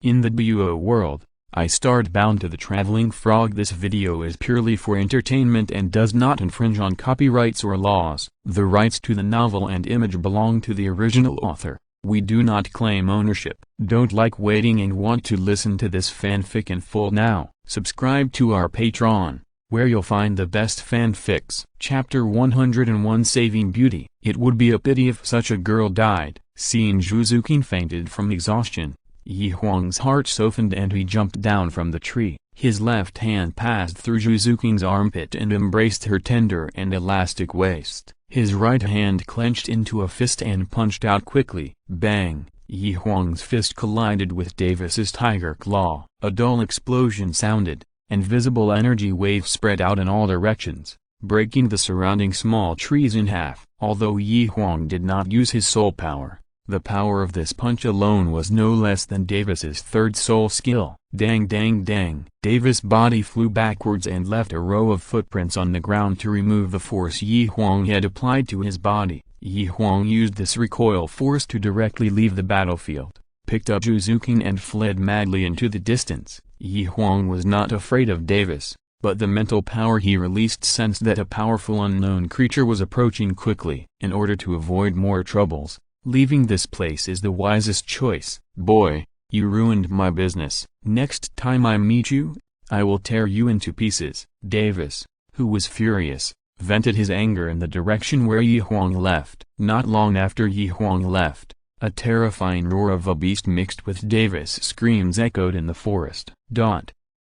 In the Douluo world, I starred bound to the traveling frog. This video is purely for entertainment and does not infringe on copyrights or laws. The rights to the novel and image belong to the original author. We do not claim ownership. Don't like waiting and want to listen to this fanfic in full now? Subscribe to our Patreon, where you'll find the best fanfics. Chapter 101 Saving Beauty. It would be a pity if such a girl died. Seeing Zhuzuqing fainted from exhaustion, Huang's heart softened and he jumped down from the tree. His left hand passed through Zhuzuqing's armpit and embraced her tender and elastic waist. His right hand clenched into a fist and punched out quickly. Bang! Huang's fist collided with Davis's tiger claw. A dull explosion sounded, and visible energy waves spread out in all directions, breaking the surrounding small trees in half. Although Huang did not use his soul power, the power of this punch alone was no less than Davis's third soul skill. Dang dang dang! Davis' body flew backwards and left a row of footprints on the ground to remove the force Huang had applied to his body. Huang used this recoil force to directly leave the battlefield, picked up Zhuzuqing and fled madly into the distance. Huang was not afraid of Davis, but the mental power he released sensed that a powerful unknown creature was approaching quickly. In order to avoid more troubles, leaving this place is the wisest choice. Boy, you ruined my business. Next time I meet you, I will tear you into pieces. Davis, who was furious, vented his anger in the direction where Huang left. Not long after Huang left, a terrifying roar of a beast mixed with Davis' screams echoed in the forest.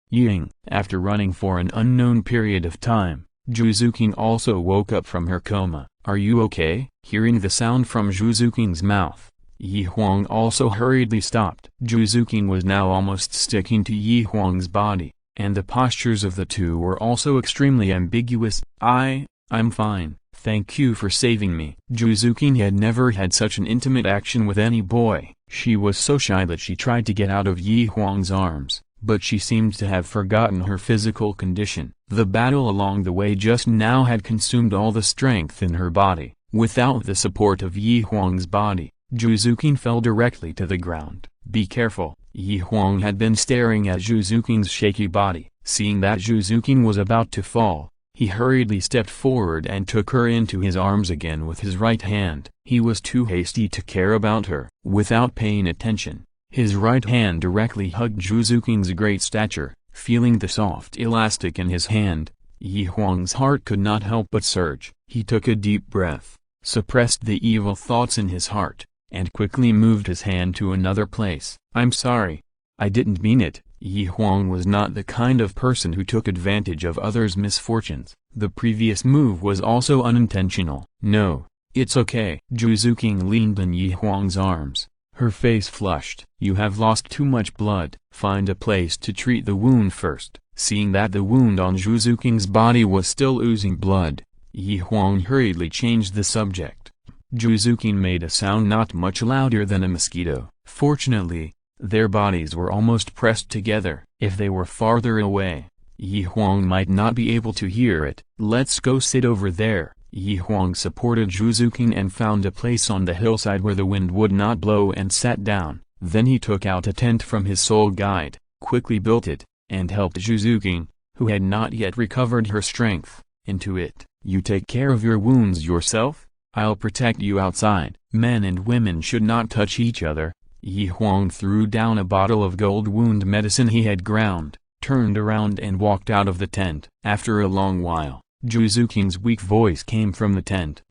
Ying. After running for an unknown period of time, Zhuzuqing also woke up from her coma. Are you okay? Hearing the sound from Zhuzuqing's mouth, Huang also hurriedly stopped. Zhuzuqing was now almost sticking to Huang's body, and the postures of the two were also extremely ambiguous. I'm fine, thank you for saving me. Zhuzuqing had never had such an intimate action with any boy. She was so shy that she tried to get out of Huang's arms, but she seemed to have forgotten her physical condition. The battle along the way just now had consumed all the strength in her body. Without the support of Huang's body, Zhuzuqing fell directly to the ground. Be careful! Huang had been staring at Zhuzuqing's shaky body. Seeing that Zhuzuqing was about to fall, he hurriedly stepped forward and took her into his arms again with his right hand. He was too hasty to care about her. Without paying attention, his right hand directly hugged Zhuzuqing's great stature. Feeling the soft elastic in his hand, Huang's heart could not help but surge. He took a deep breath, suppressed the evil thoughts in his heart, and quickly moved his hand to another place. I'm sorry. I didn't mean it. Huang was not the kind of person who took advantage of others' misfortunes. The previous move was also unintentional. No, it's okay. Zhuzuqing leaned in Huang's arms, her face flushed. You have lost too much blood. Find a place to treat the wound first. Seeing that the wound on Zhuzuqing's body was still oozing blood, Huang hurriedly changed the subject. Zhuzuqing made a sound not much louder than a mosquito. Fortunately, their bodies were almost pressed together. If they were farther away, Huang might not be able to hear it. Let's go sit over there. Huang supported Zhuzuqing and found a place on the hillside where the wind would not blow and sat down. Then he took out a tent from his soul guide, quickly built it, and helped Zhuzuqing, who had not yet recovered her strength, into it. You take care of your wounds yourself, I'll protect you outside. Men and women should not touch each other. Huang threw down a bottle of gold wound medicine he had ground, turned around and walked out of the tent. After a long while, Zhuzuqing's weak voice came from the tent.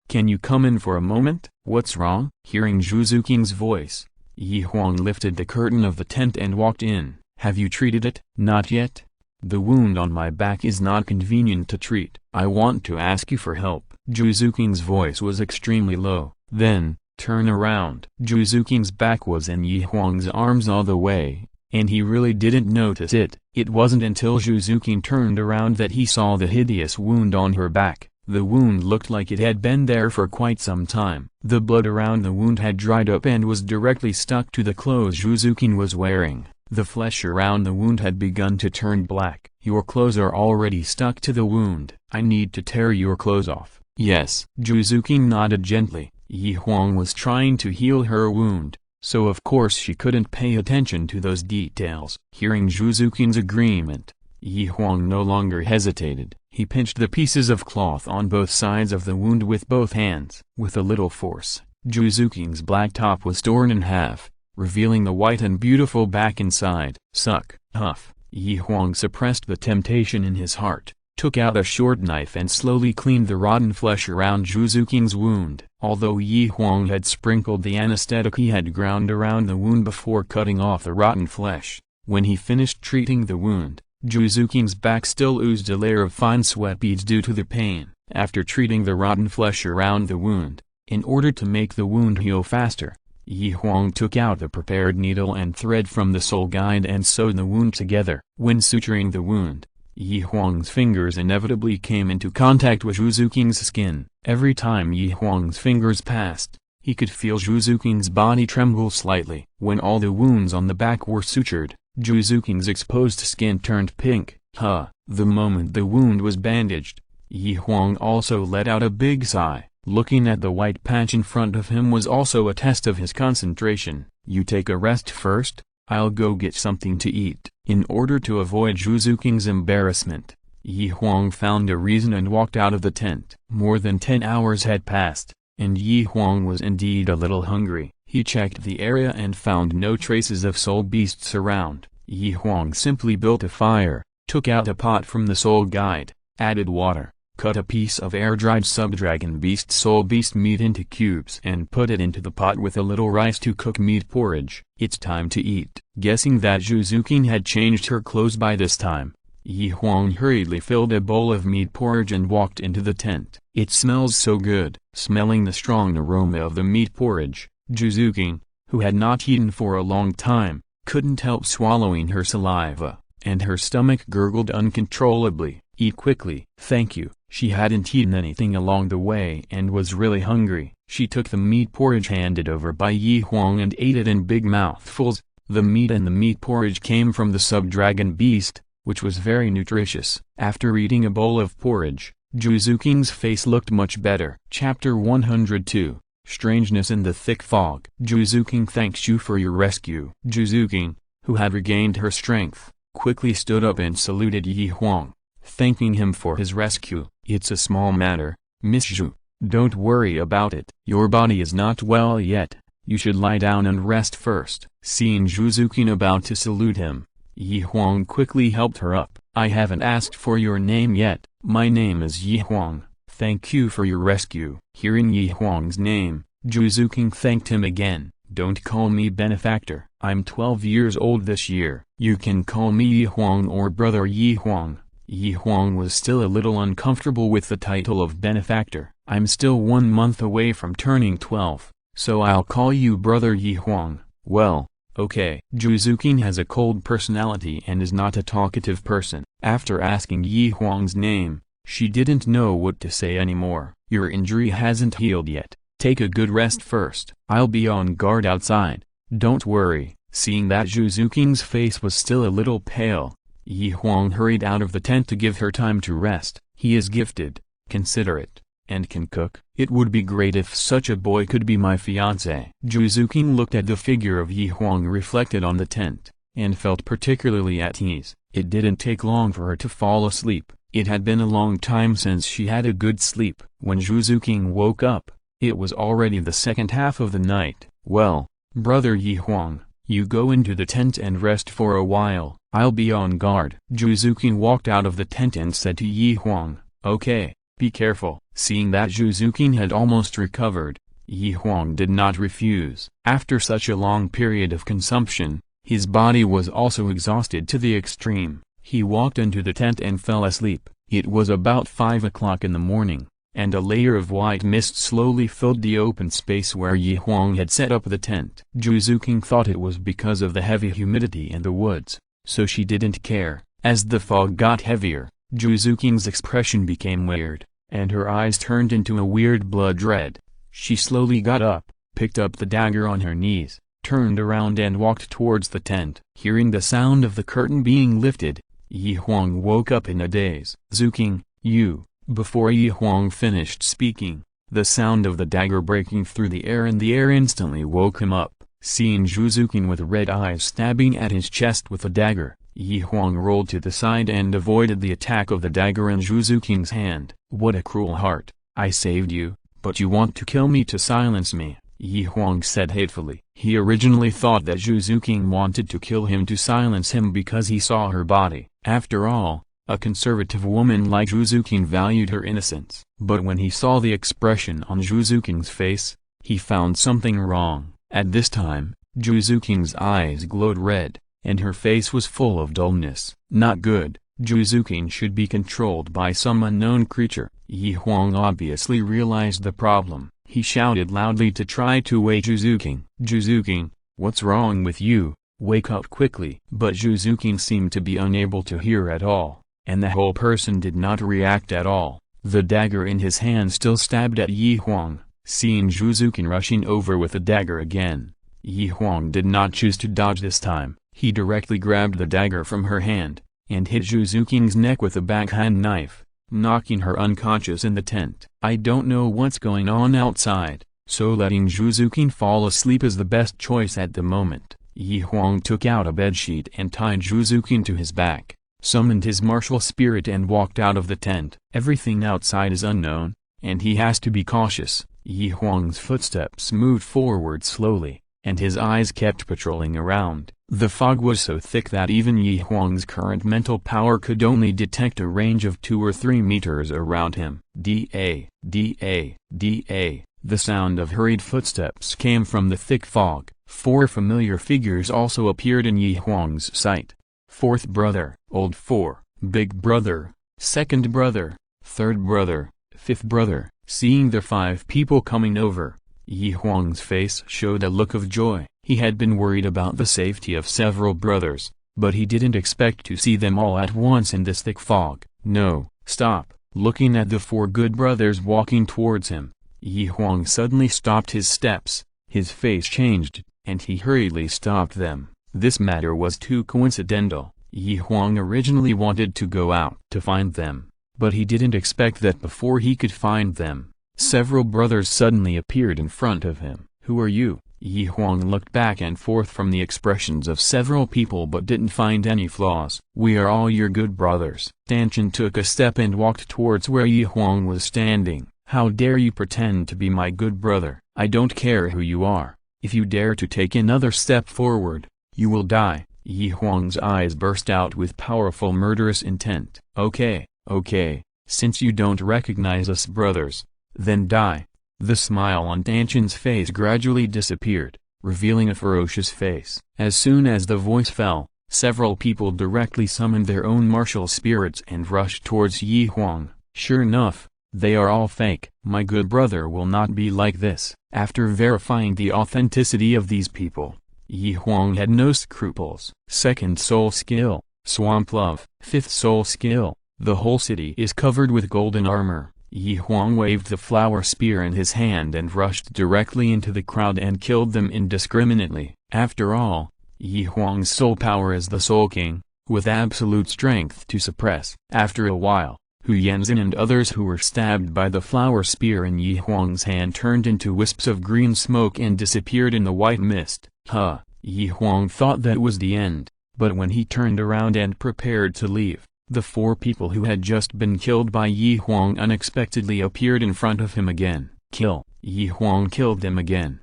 Can you come in for a moment? What's wrong? Hearing Zhuzuqing's voice, Huang lifted the curtain of the tent and walked in. Have you treated it? Not yet. The wound on my back is not convenient to treat. I want to ask you for help. Zhuzuqing's voice was extremely low. Then, turn around. Zhuzuqing's back was in Huang's arms all the way, and he really didn't notice it. It wasn't until Zhuzuqing turned around that he saw the hideous wound on her back. The wound looked like it had been there for quite some time. The blood around the wound had dried up and was directly stuck to the clothes Zhuzuqing was wearing. The flesh around the wound had begun to turn black. Your clothes are already stuck to the wound. I need to tear your clothes off. Yes. Zhuzuqing nodded gently. Huang was trying to heal her wound, so of course she couldn't pay attention to those details. Hearing Zhu Zuking's agreement, Huang no longer hesitated. He pinched the pieces of cloth on both sides of the wound with both hands. With a little force, Zhu Zuking's black top was torn in half, revealing the white and beautiful back inside. Suck, huff. Huang suppressed the temptation in his heart, took out a short knife and slowly cleaned the rotten flesh around Zhu Zuking's wound. Although Huang had sprinkled the anesthetic he had ground around the wound before cutting off the rotten flesh, when he finished treating the wound, Zhu Zuking's back still oozed a layer of fine sweat beads due to the pain. After treating the rotten flesh around the wound, in order to make the wound heal faster, Huang took out the prepared needle and thread from the soul guide and sewed the wound together. When suturing the wound, Huang's fingers inevitably came into contact with Zhu Zuking's skin. Every time Huang's fingers passed, he could feel Zhu Zuking's body tremble slightly. When all the wounds on the back were sutured, Zhu Zuking's exposed skin turned pink. The moment the wound was bandaged, Huang also let out a big sigh. Looking at the white patch in front of him was also a test of his concentration. You take a rest first, I'll go get something to eat. In order to avoid Zhu Zuking's embarrassment, Huang found a reason and walked out of the tent. More than 10 hours had passed, and Huang was indeed a little hungry. He checked the area and found no traces of soul beasts around. Huang simply built a fire, took out a pot from the soul guide, added water, cut a piece of air-dried sub-dragon beast soul beast meat into cubes and put it into the pot with a little rice to cook meat porridge. It's time to eat. Guessing that Zhu Zuking had changed her clothes by this time, Huang hurriedly filled a bowl of meat porridge and walked into the tent. It smells so good. Smelling the strong aroma of the meat porridge, Zhu Zuking, who had not eaten for a long time, couldn't help swallowing her saliva, and her stomach gurgled uncontrollably. Eat quickly. Thank you. She hadn't eaten anything along the way and was really hungry. She took the meat porridge handed over by Huang and ate it in big mouthfuls. The meat and the meat porridge came from the sub-dragon beast, which was very nutritious. After eating a bowl of porridge, Zhu Zuking's face looked much better. Chapter 102, Strangeness in the Thick Fog. Zhu Zuking thanks you for your rescue. Zhu Zuking, who had regained her strength, quickly stood up and saluted Huang, thanking him for his rescue. It's a small matter, Miss Zhu. Don't worry about it. Your body is not well yet. You should lie down and rest first. Seeing Zhu Zuking about to salute him, Huang quickly helped her up. I haven't asked for your name yet. My name is Huang. Thank you for your rescue. Hearing Huang's name, Zhu Zuking thanked him again. Don't call me benefactor. I'm 12 years old this year. You can call me Huang or brother Huang. Huang was still a little uncomfortable with the title of benefactor. I'm still 1 month away from turning 12, so I'll call you brother Huang. Well, okay. Zhu Zuking has a cold personality and is not a talkative person. After asking Huang's name, she didn't know what to say anymore. Your injury hasn't healed yet. Take a good rest first. I'll be on guard outside. Don't worry. Seeing that Zhu Zuking's face was still a little pale, Huang hurried out of the tent to give her time to rest. He is gifted, considerate, and can cook. It would be great if such a boy could be my fiancé. Zhu Zuking looked at the figure of Huang reflected on the tent, and felt particularly at ease. It didn't take long for her to fall asleep. It had been a long time since she had a good sleep. When Zhu Zuking woke up, it was already the second half of the night. Well, brother Huang, you go into the tent and rest for a while. I'll be on guard. Zhu Zuking walked out of the tent and said to Huang, okay, be careful. Seeing that Zhu Zuking had almost recovered, Huang did not refuse. After such a long period of consumption, his body was also exhausted to the extreme. He walked into the tent and fell asleep. It was about 5 o'clock in the morning, and a layer of white mist slowly filled the open space where Huang had set up the tent. Zhu Zuking thought it was because of the heavy humidity in the woods, so she didn't care. As the fog got heavier, Zhu Zuking's expression became weird, and her eyes turned into a weird blood red. She slowly got up, picked up the dagger on her knees, turned around and walked towards the tent. Hearing the sound of the curtain being lifted, Huang woke up in a daze. Zuking, you. Before Huang finished speaking, the sound of the dagger breaking through the air instantly woke him up. Seeing Zhuzuking with red eyes stabbing at his chest with a dagger, Huang rolled to the side and avoided the attack of the dagger in Zhuzuking's hand. "What a cruel heart, I saved you, but you want to kill me to silence me," Huang said hatefully. He originally thought that Zhuzuking wanted to kill him to silence him because he saw her body. After all, a conservative woman like Zhuzuking valued her innocence. But when he saw the expression on Zhuzuking's face, he found something wrong. At this time, Zhuzuking's eyes glowed red, and her face was full of dullness. Not good. Zhuzuking should be controlled by some unknown creature. Huang obviously realized the problem. He shouted loudly to try to wake Zhuzuking. "Zhuzuking, what's wrong with you? Wake up quickly." But Zhuzuking seemed to be unable to hear at all, and the whole person did not react at all. The dagger in his hand still stabbed at Huang. Seeing Zhuzuking rushing over with the dagger again, Huang did not choose to dodge this time. He directly grabbed the dagger from her hand, and hit Zhuzuking's neck with a backhand knife, knocking her unconscious in the tent. "I don't know what's going on outside, so letting Zhuzuking fall asleep is the best choice at the moment." Huang took out a bedsheet and tied Zhuzuking to his back, summoned his martial spirit and walked out of the tent. Everything outside is unknown, and he has to be cautious. Huang's footsteps moved forward slowly, and his eyes kept patrolling around. The fog was so thick that even Huang's current mental power could only detect a range of 2 or 3 meters around him. Da, da, da. The sound of hurried footsteps came from the thick fog. 4 familiar figures also appeared in Huang's sight. Fourth brother, old 4, big brother, second brother, third brother, fifth brother. Seeing the 5 people coming over, Huang's face showed a look of joy. He had been worried about the safety of several brothers, but he didn't expect to see them all at once in this thick fog. "No, stop!" Looking at the 4 good brothers walking towards him, Huang suddenly stopped his steps. His face changed, and he hurriedly stopped them. This matter was too coincidental. Huang originally wanted to go out to find them, but he didn't expect that before he could find them, several brothers suddenly appeared in front of him. "Who are you?" Huang looked back and forth from the expressions of several people but didn't find any flaws. "We are all your good brothers." Tang San took a step and walked towards where Huang was standing. "How dare you pretend to be my good brother? I don't care who you are. If you dare to take another step forward, you will die." Huang's eyes burst out with powerful murderous intent. Okay, since you don't recognize us brothers, then die." The smile on Tang San's face gradually disappeared, revealing a ferocious face. As soon as the voice fell, several people directly summoned their own martial spirits and rushed towards Huang. Sure enough, they are all fake. "My good brother will not be like this." After verifying the authenticity of these people, Huang had no scruples. Second soul skill, Swamp Love. Fifth soul skill, the whole city is covered with golden armor. Huang waved the flower spear in his hand and rushed directly into the crowd and killed them indiscriminately. After all, Huang's soul power is the Soul King, with absolute strength to suppress. After a while, Hu Yanzhen and others who were stabbed by the flower spear in Huang's hand turned into wisps of green smoke and disappeared in the white mist. Huang thought that was the end, but when he turned around and prepared to leave, the 4 people who had just been killed by Huang unexpectedly appeared in front of him again. "Kill!" Huang killed them again.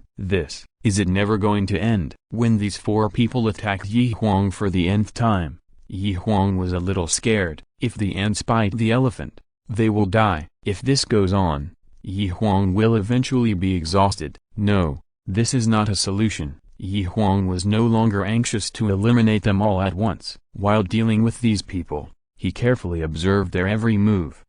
Is it never going to end? When these 4 people attacked Huang for the nth time, Huang was a little scared. If the ants bite the elephant, they will die. If this goes on, Huang will eventually be exhausted. No, this is not a solution. Huang was no longer anxious to eliminate them all at once. While dealing with these people, he carefully observed their every move.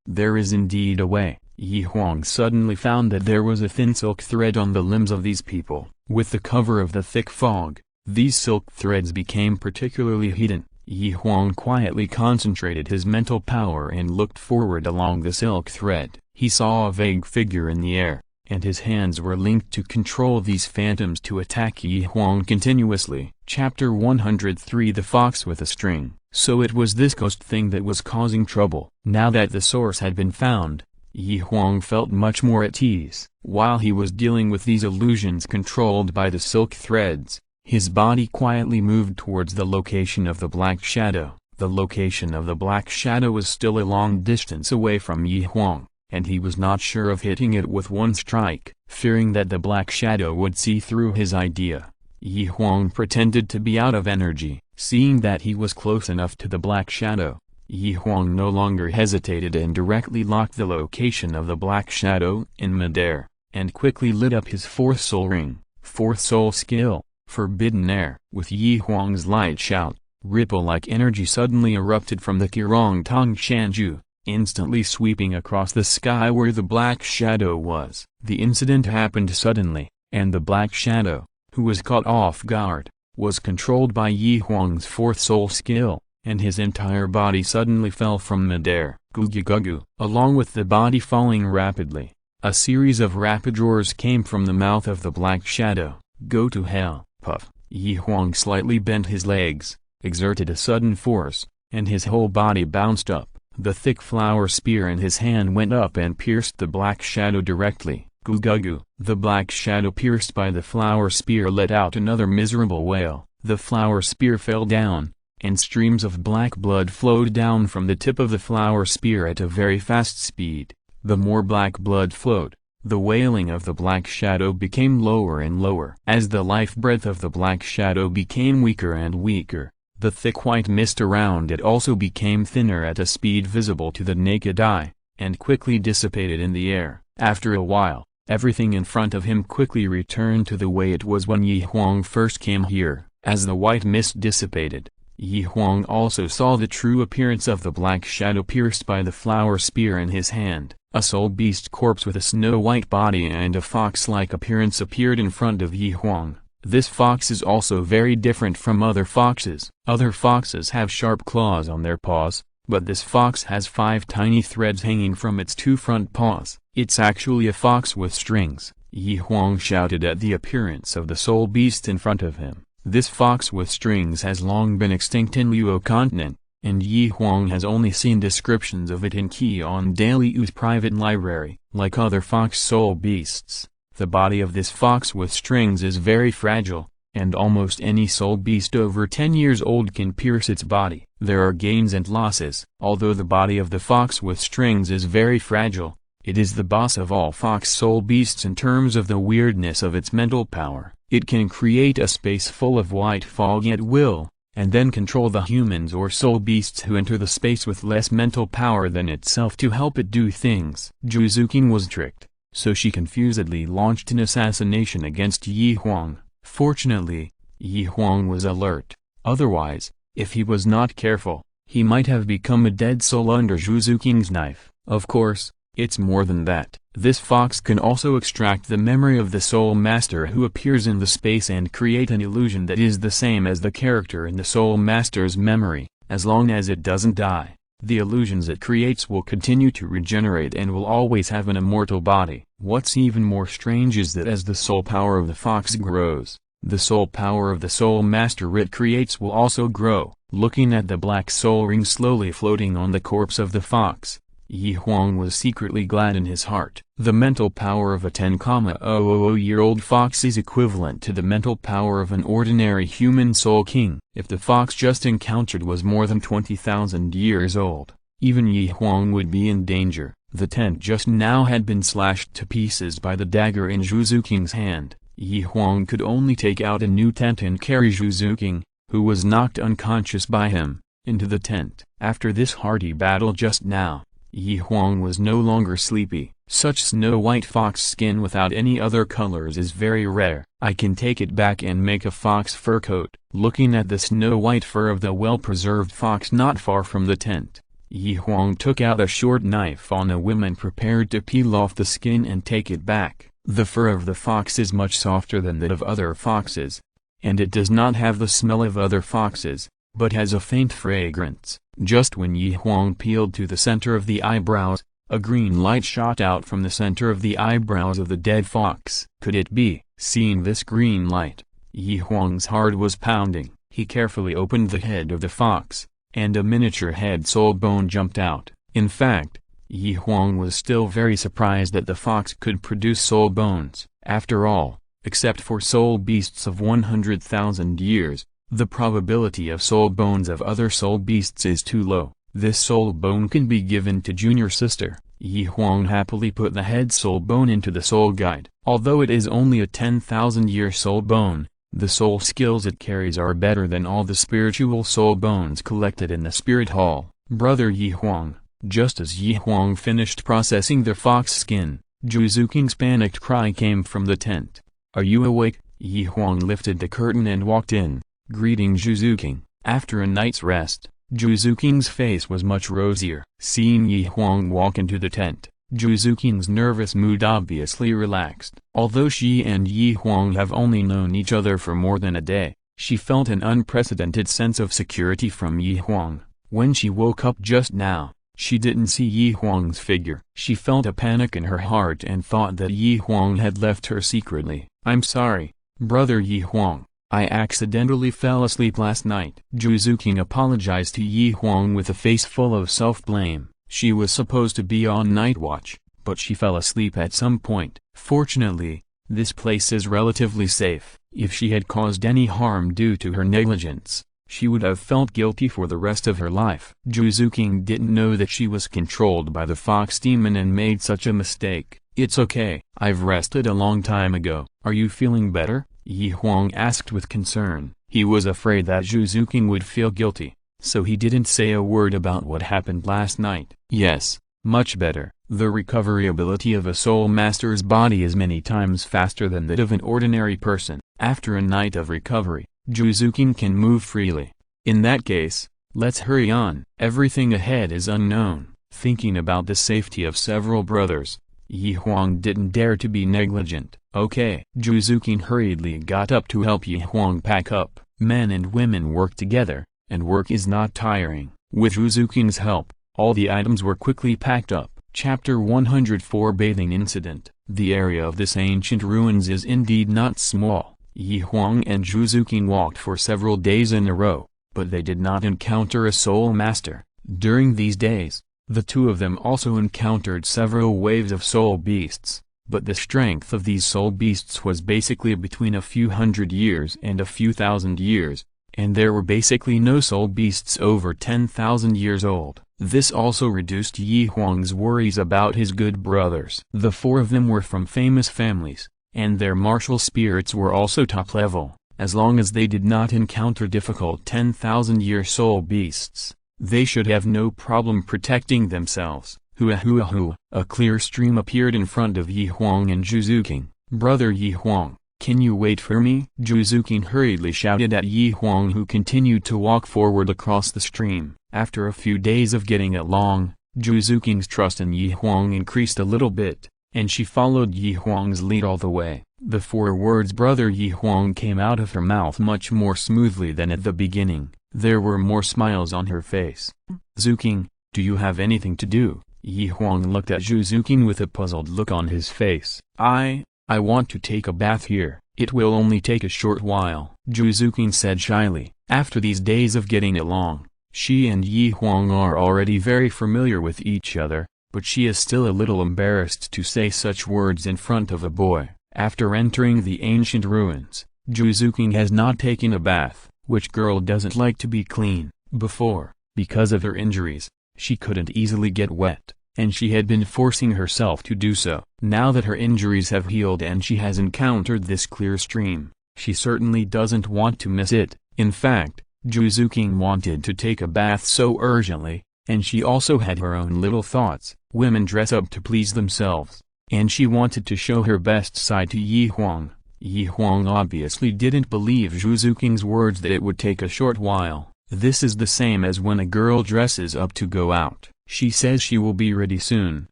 There is indeed a way. Huang suddenly found that there was a thin silk thread on the limbs of these people. With the cover of the thick fog, these silk threads became particularly hidden. Huang quietly concentrated his mental power and looked forward along the silk thread. He saw a vague figure in the air, and his hands were linked to control these phantoms to attack Huang continuously. Chapter 103 The Fox with a String. So it was this ghost thing that was causing trouble. Now that the source had been found, Huang felt much more at ease. While he was dealing with these illusions controlled by the silk threads, his body quietly moved towards the location of the black shadow. The location of the black shadow was still a long distance away from Huang, and he was not sure of hitting it with one strike, fearing that the black shadow would see through his idea. Huang pretended to be out of energy, seeing that he was close enough to the black shadow. Huang no longer hesitated and directly locked the location of the black shadow in midair, and quickly lit up his fourth soul ring, fourth soul skill, Forbidden Air. With Huang's light shout, ripple-like energy suddenly erupted from the Qirong Tong Shanju, instantly sweeping across the sky where the black shadow was. The incident happened suddenly, and the black shadow, who was caught off guard, was controlled by Huang's fourth soul skill, and his entire body suddenly fell from midair. Gugu. Along with the body falling rapidly, a series of rapid roars came from the mouth of the black shadow. Go to hell, puff. Huang slightly bent his legs, exerted a sudden force, and his whole body bounced up. The thick flower spear in his hand went up and pierced the black shadow directly. Gugu. The black shadow pierced by the flower spear let out another miserable wail. The flower spear fell down, and streams of black blood flowed down from the tip of the flower spear at a very fast speed. The more black blood flowed, the wailing of the black shadow became lower and lower. As the life breath of the black shadow became weaker and weaker, the thick white mist around it also became thinner at a speed visible to the naked eye, and quickly dissipated in the air. After a while, everything in front of him quickly returned to the way it was when Huang first came here. As the white mist dissipated, Huang also saw the true appearance of the black shadow pierced by the flower spear in his hand. A soul beast corpse with a snow-white body and a fox-like appearance appeared in front of Huang. This fox is also very different from other foxes. Other foxes have sharp claws on their paws, but this fox has 5 tiny threads hanging from its 2 front paws. It's actually a fox with strings. Huang shouted at the appearance of the soul beast in front of him. This fox with strings has long been extinct in Luo continent, and Huang has only seen descriptions of it in Qian Dailyu's private library. Like other fox soul beasts, the body of this fox with strings is very fragile, and almost any soul beast over 10 years old can pierce its body. There are gains and losses. Although the body of the fox with strings is very fragile, it is the boss of all fox soul beasts in terms of the weirdness of its mental power. It can create a space full of white fog at will, and then control the humans or soul beasts who enter the space with less mental power than itself to help it do things. Zhuzuqing was tricked, so she confusedly launched an assassination against Huang. Fortunately, Huang was alert. Otherwise, if he was not careful, he might have become a dead soul under Zhuzuqing's knife. Of course, it's more than that. This fox can also extract the memory of the soul master who appears in the space and create an illusion that is the same as the character in the soul master's memory. As long as it doesn't die, the illusions it creates will continue to regenerate and will always have an immortal body. What's even more strange is that as the soul power of the fox grows, the soul power of the soul master it creates will also grow. Looking at the black soul ring slowly floating on the corpse of the fox, Huang was secretly glad in his heart. The mental power of a 10,000-year-old fox is equivalent to the mental power of an ordinary human soul king. If the fox just encountered was more than 20,000 years old, even Huang would be in danger. The tent just now had been slashed to pieces by the dagger in Zhuzuqing's hand. Huang could only take out a new tent and carry Zhuzuqing, who was knocked unconscious by him, into the tent. After this hearty battle just now, Huang was no longer sleepy. Such snow-white fox skin without any other colors is very rare. I can take it back and make a fox fur coat. Looking at the snow-white fur of the well-preserved fox not far from the tent, Huang took out a short knife on a whim and prepared to peel off the skin and take it back. The fur of the fox is much softer than that of other foxes, and it does not have the smell of other foxes, but has a faint fragrance. Just when Huang peeled to the center of the eyebrows, a green light shot out from the center of the eyebrows of the dead fox. Could it be? Seeing this green light, Huang's heart was pounding. He carefully opened the head of the fox, and a miniature head soul bone jumped out. In fact, Yi Huang was still very surprised that the fox could produce soul bones. After all, except for soul beasts of 100,000 years, the probability of soul bones of other soul beasts is too low. This soul bone can be given to junior sister. Yi Huang happily put the head soul bone into the soul guide. Although it is only a 10,000-year soul bone, the soul skills it carries are better than all the spiritual soul bones collected in the spirit hall. Brother Yi Huang. Just as Yi Huang finished processing the fox skin, Zhu King's panicked cry came from the tent. "Are you awake?" Yi Huang lifted the curtain and walked in, greeting Zhu King. After a night's rest, Zhu King's face was much rosier. Seeing Yi Huang walk into the tent, Zhu King's nervous mood obviously relaxed. Although she and Yi Huang have only known each other for more than a day, she felt an unprecedented sense of security from Yi Huang. When she woke up just now, she didn't see Yi Huang's figure. She felt a panic in her heart and thought that Yi Huang had left her secretly. "I'm sorry, brother Yi Huang. I accidentally fell asleep last night." Zhu King apologized to Yi Huang with a face full of self-blame. She was supposed to be on night watch, but she fell asleep at some point. Fortunately, this place is relatively safe. If she had caused any harm due to her negligence, she would have felt guilty for the rest of her life. Zhu King didn't know that she was controlled by the fox demon and made such a mistake. "It's okay. I've rested a long time ago." "Are you feeling better?" Yi Huang asked with concern. He was afraid that Zhu King would feel guilty, so he didn't say a word about what happened last night. "Yes, much better." The recovery ability of a soul master's body is many times faster than that of an ordinary person. After a night of recovery, Zhu King can move freely. "In that case, let's hurry on. Everything ahead is unknown." Thinking about the safety of several brothers, Yi Huang didn't dare to be negligent. "Okay." Zhu King hurriedly got up to help Yi Huang pack up. Men and women work together, and work is not tiring. With Zhu King's help, all the items were quickly packed up. Chapter 104 Bathing Incident. The area of this ancient ruins is indeed not small. Yi Huang and Zhu King walked for several days in a row, but they did not encounter a soul master. During these days, the two of them also encountered several waves of soul beasts, but the strength of these soul beasts was basically between a few hundred years and a few thousand years, and there were basically no soul beasts over 10,000 years old. This also reduced Yi Huang's worries about his good brothers. The four of them were from famous families, and their martial spirits were also top level. As long as they did not encounter difficult 10,000-year soul beasts, they should have no problem protecting themselves. Hua hua hua. A clear stream appeared in front of Yi Huang and Zhu King. "Brother Yi Huang, can you wait for me?" Zhu King hurriedly shouted at Yi Huang, who continued to walk forward across the stream. After a few days of getting along, Zhu King's trust in Yi Huang increased a little bit, and she followed Yi Huang's lead all the way. The four words "Brother Yi Huang" came out of her mouth much more smoothly than at the beginning. There were more smiles on her face. "Zhu King, do you have anything to do?" Yi Huang looked at Zhu King with a puzzled look on his face. I want to take a bath here. It will only take a short while," Zhu King said shyly. After these days of getting along, she and Yi Huang are already very familiar with each other, but she is still a little embarrassed to say such words in front of a boy. After entering the ancient ruins, Zhu King has not taken a bath. Which girl doesn't like to be clean? Before, because of her injuries, she couldn't easily get wet, and she had been forcing herself to do so. Now that her injuries have healed and she has encountered this clear stream, she certainly doesn't want to miss it. In fact, Zhu King wanted to take a bath so urgently, and she also had her own little thoughts. Women dress up to please themselves, and she wanted to show her best side to Yi Huang. Yi Huang obviously didn't believe Zhu King's words that it would take a short while. This is the same as when a girl dresses up to go out. She says she will be ready soon,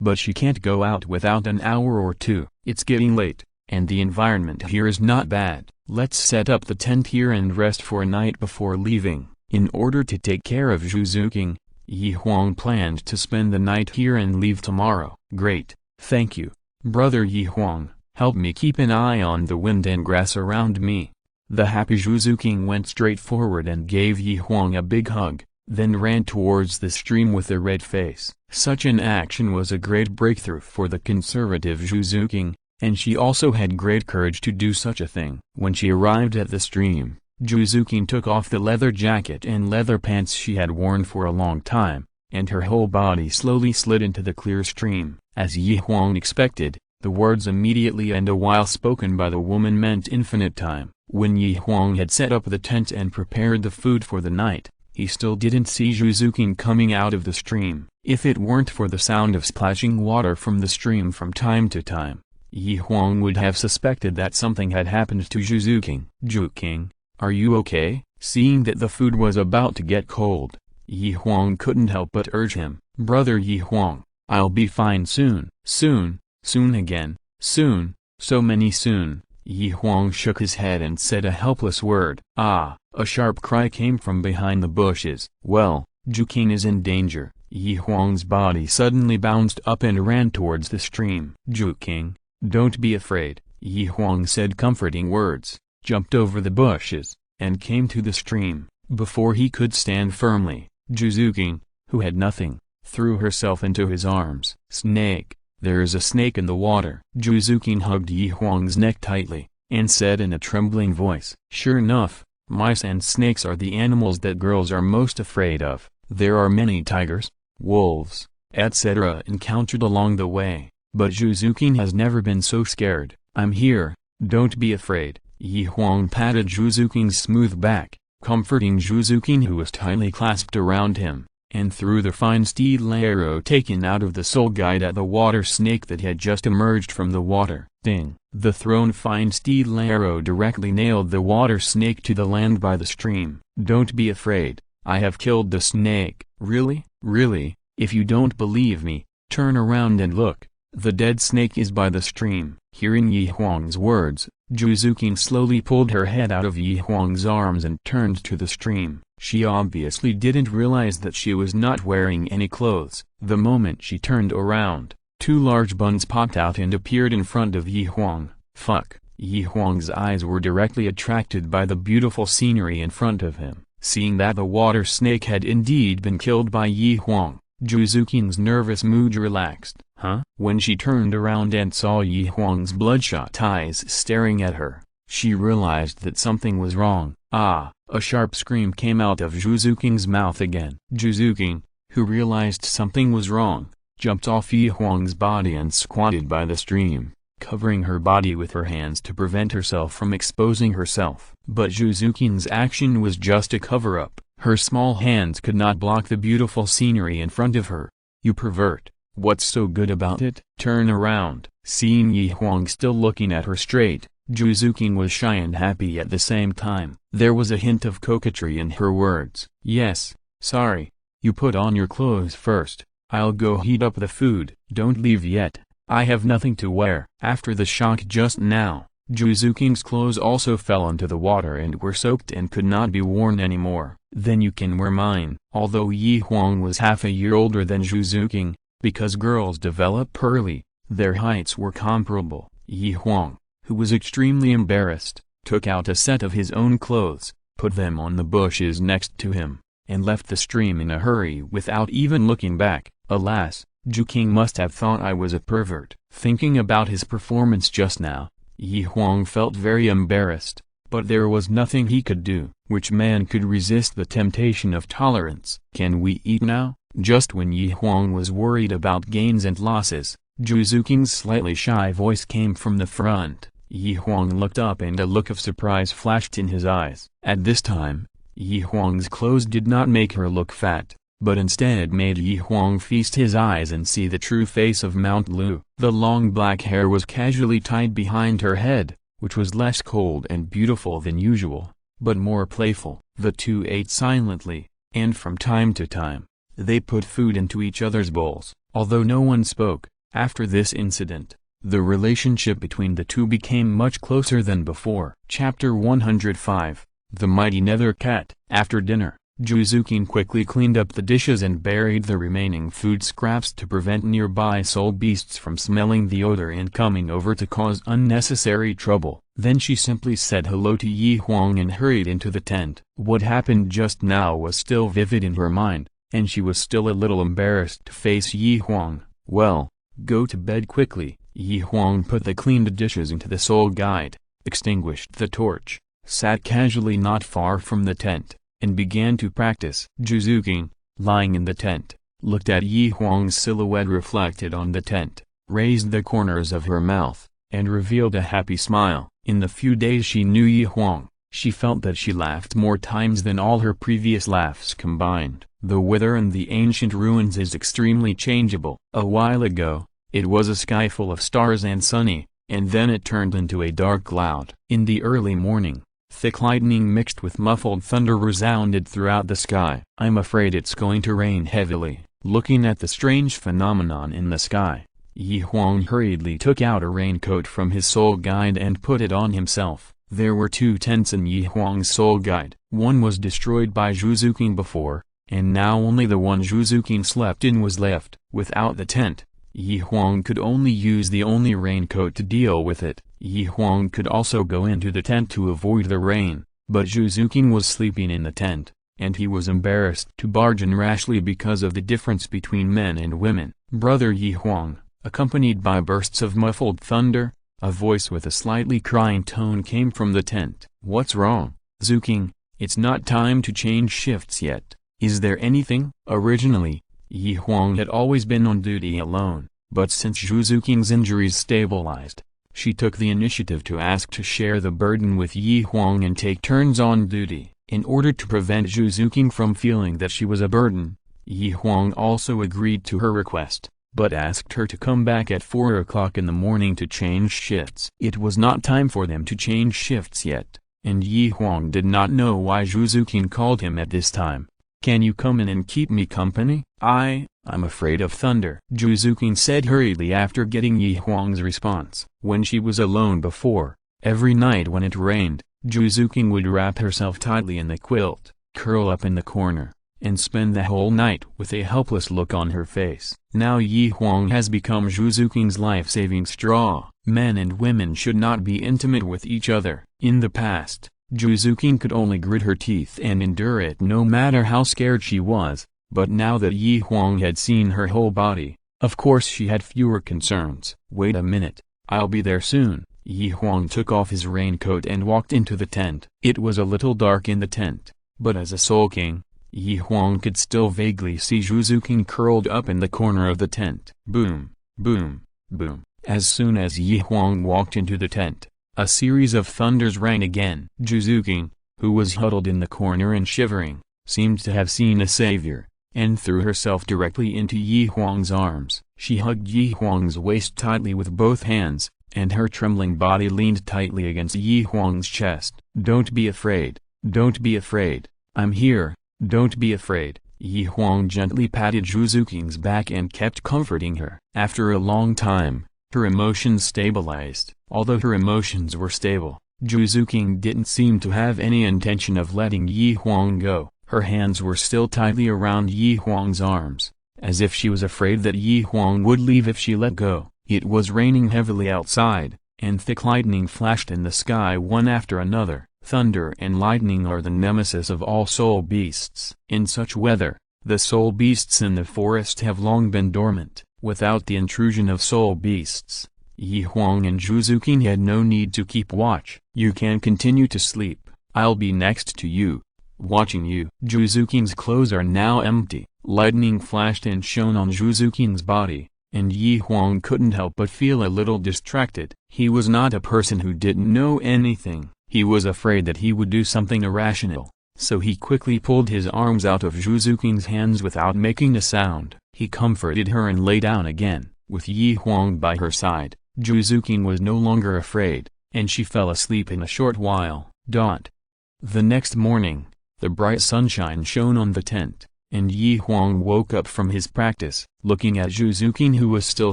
but she can't go out without an hour or two. It's getting late, and the environment here is not bad. Let's set up the tent here and rest for a night before leaving. In order to take care of Zhu King, Yi Huang planned to spend the night here and leave tomorrow. "Great, thank you, brother Yi Huang. Help me keep an eye on the wind and grass around me." The happy Zhu King went straight forward and gave Yi Huang a big hug. then ran towards the stream with a red face. Such an action was a great breakthrough for the conservative Zhu King, and she also had great courage to do such a thing. When she arrived at the stream, Zhu King took off the leather jacket and leather pants she had worn for a long time, and her whole body slowly slid into the clear stream. As Huang expected, the words immediately and a while spoken by the woman meant infinite time. When Huang had set up the tent and prepared the food for the night, he still didn't see Zhu King coming out of the stream. If it weren't for the sound of splashing water from the stream from time to time, Huang would have suspected that something had happened to Zhu King. "Zhu King, are you okay?" Seeing that the food was about to get cold, Huang couldn't help but urge him. "Brother Huang, I'll be fine soon." "Soon, soon again, soon, so many soon." Huang shook his head and said a helpless word. "Ah!" A sharp cry came from behind the bushes. "Well, Zhu King is in danger." Huang's body suddenly bounced up and ran towards the stream. "Zhu King, don't be afraid," Huang said comforting words, jumped over the bushes, and came to the stream. Before he could stand firmly, Zhu King, who had nothing, threw herself into his arms. "Snake, there is a snake in the water." Zhu King hugged Huang's neck tightly, and said in a trembling voice, "Sure enough, mice and snakes are the animals that girls are most afraid of. There are many tigers, wolves, etc. encountered along the way, but Zhu King has never been so scared. I'm here, don't be afraid." Huang patted Zhu King's smooth back, comforting Zhu King who was tightly clasped around him, and threw the fine steel arrow taken out of the soul guide at the water snake that had just emerged from the water. Ding! The thrown fine steel arrow directly nailed the water snake to the land by the stream. "Don't be afraid, I have killed the snake." "Really? Really? If you don't believe me, turn around and look. The dead snake is by the stream." Hearing Huang's words, Zhu King slowly pulled her head out of Huang's arms and turned to the stream. She obviously didn't realize that she was not wearing any clothes. The moment she turned around, two large buns popped out and appeared in front of Huang. Fuck! Huang's eyes were directly attracted by the beautiful scenery in front of him. Seeing that the water snake had indeed been killed by Huang, Zhu King's nervous mood relaxed. "Huh?" When she turned around and saw Huang's bloodshot eyes staring at her, she realized that something was wrong. "Ah!" A sharp scream came out of Zhu King's mouth again. Zhu King, who realized something was wrong, jumped off Huang's body and squatted by the stream, covering her body with her hands to prevent herself from exposing herself. But Zhu King's action was just a cover-up. Her small hands could not block the beautiful scenery in front of her. "You pervert, what's so good about it?" "Turn around." Seeing Huang still looking at her straight, Zhu King was shy and happy at the same time. There was a hint of coquetry in her words. "Yes, sorry. You put on your clothes first. I'll go heat up the food." "Don't leave yet. I have nothing to wear." After the shock just now, Zhu King's clothes also fell into the water and were soaked and could not be worn anymore. "Then you can wear mine." Although Huang was half a year older than Zhu King, because girls develop early, their heights were comparable. Huang, who was extremely embarrassed, took out a set of his own clothes, put them on the bushes next to him, and left the stream in a hurry without even looking back. Alas, Zhu King must have thought I was a pervert. Thinking about his performance just now, Huang felt very embarrassed, but there was nothing he could do. Which man could resist the temptation of tolerance? "Can we eat now?" Just when Huang was worried about gains and losses, Zhu King's slightly shy voice came from the front. Huang looked up and a look of surprise flashed in his eyes. At this time, Huang's clothes did not make her look fat, but instead made Huang feast his eyes and see the true face of Mount Lu. The long black hair was casually tied behind her head, which was less cold and beautiful than usual, but more playful. The two ate silently, and from time to time, they put food into each other's bowls. Although no one spoke, after this incident, the relationship between the two became much closer than before. Chapter 105, The Mighty Nether Cat. After dinner, Juzukin quickly cleaned up the dishes and buried the remaining food scraps to prevent nearby soul beasts from smelling the odor and coming over to cause unnecessary trouble. Then she simply said hello to Huang and hurried into the tent. What happened just now was still vivid in her mind, and she was still a little embarrassed to face Huang. Well, go to bed quickly. Huang put the cleaned dishes into the soul guide, extinguished the torch, sat casually not far from the tent, and began to practice. Juzukin, lying in the tent, looked at Huang's silhouette reflected on the tent, raised the corners of her mouth, and revealed a happy smile. In the few days she knew Huang, she felt that she laughed more times than all her previous laughs combined. The weather in the ancient ruins is extremely changeable. A while ago, it was a sky full of stars and sunny, and then it turned into a dark cloud. In the early morning, thick lightning mixed with muffled thunder resounded throughout the sky. "I'm afraid it's going to rain heavily." Looking at the strange phenomenon in the sky, Huang hurriedly took out a raincoat from his soul guide and put it on himself. There were 2 tents in Huang's soul guide. One was destroyed by Juzukin before, and now only the one Juzukin slept in was left. Without the tent, Huang could only use the only raincoat to deal with it. Huang could also go into the tent to avoid the rain, but Juzukin was sleeping in the tent, and he was embarrassed to barge in rashly because of the difference between men and women. "Brother Huang," accompanied by bursts of muffled thunder, a voice with a slightly crying tone came from the tent. "What's wrong, Zuking? It's not time to change shifts yet. Is there anything?" Originally, Huang had always been on duty alone, but since Juzukin's injuries stabilized, she took the initiative to ask to share the burden with Huang and take turns on duty. In order to prevent Juzukin from feeling that she was a burden, Huang also agreed to her request, but asked her to come back at 4 o'clock in the morning to change shifts. It was not time for them to change shifts yet, and Huang did not know why Juzukin called him at this time. "Can you come in and keep me company?" I'm afraid of thunder," Juzukin said hurriedly after getting Huang's response. When she was alone before, every night when it rained, Juzukin would wrap herself tightly in the quilt, curl up in the corner, and spend the whole night with a helpless look on her face. Now Huang has become Juzukin's life-saving straw. Men and women should not be intimate with each other. In the past, Juzukin could only grit her teeth and endure it no matter how scared she was, but now that Huang had seen her whole body, of course she had fewer concerns. "Wait a minute, I'll be there soon." Huang took off his raincoat and walked into the tent. It was a little dark in the tent, but as a Soul King, Huang could still vaguely see Juzukin curled up in the corner of the tent. Boom, boom, boom. As soon as Huang walked into the tent, a series of thunders rang again. Juzukin, who was huddled in the corner and shivering, seemed to have seen a savior, and threw herself directly into Huang's arms. She hugged Huang's waist tightly with both hands, and her trembling body leaned tightly against Huang's chest. "Don't be afraid, don't be afraid, I'm here, don't be afraid." Huang gently patted Juzukin's back and kept comforting her. After a long time, her emotions stabilized. Although her emotions were stable, Juzukin didn't seem to have any intention of letting Huang go. Her hands were still tightly around Huang's arms, as if she was afraid that Huang would leave if she let go. It was raining heavily outside, and thick lightning flashed in the sky one after another. Thunder and lightning are the nemesis of all soul beasts. In such weather, the soul beasts in the forest have long been dormant. Without the intrusion of soul beasts, Huang and Juzukin had no need to keep watch. "You can continue to sleep, I'll be next to you, watching you." Juzukin's clothes are now empty. Lightning flashed and shone on Juzukin's body, and Huang couldn't help but feel a little distracted. He was not a person who didn't know anything. He was afraid that he would do something irrational, so he quickly pulled his arms out of Juzukin's hands without making a sound. He comforted her and lay down again. With Huang by her side, Juzukin was no longer afraid, and she fell asleep in a short while. The next morning, the bright sunshine shone on the tent, and Huang woke up from his practice. Looking at Juzukin who was still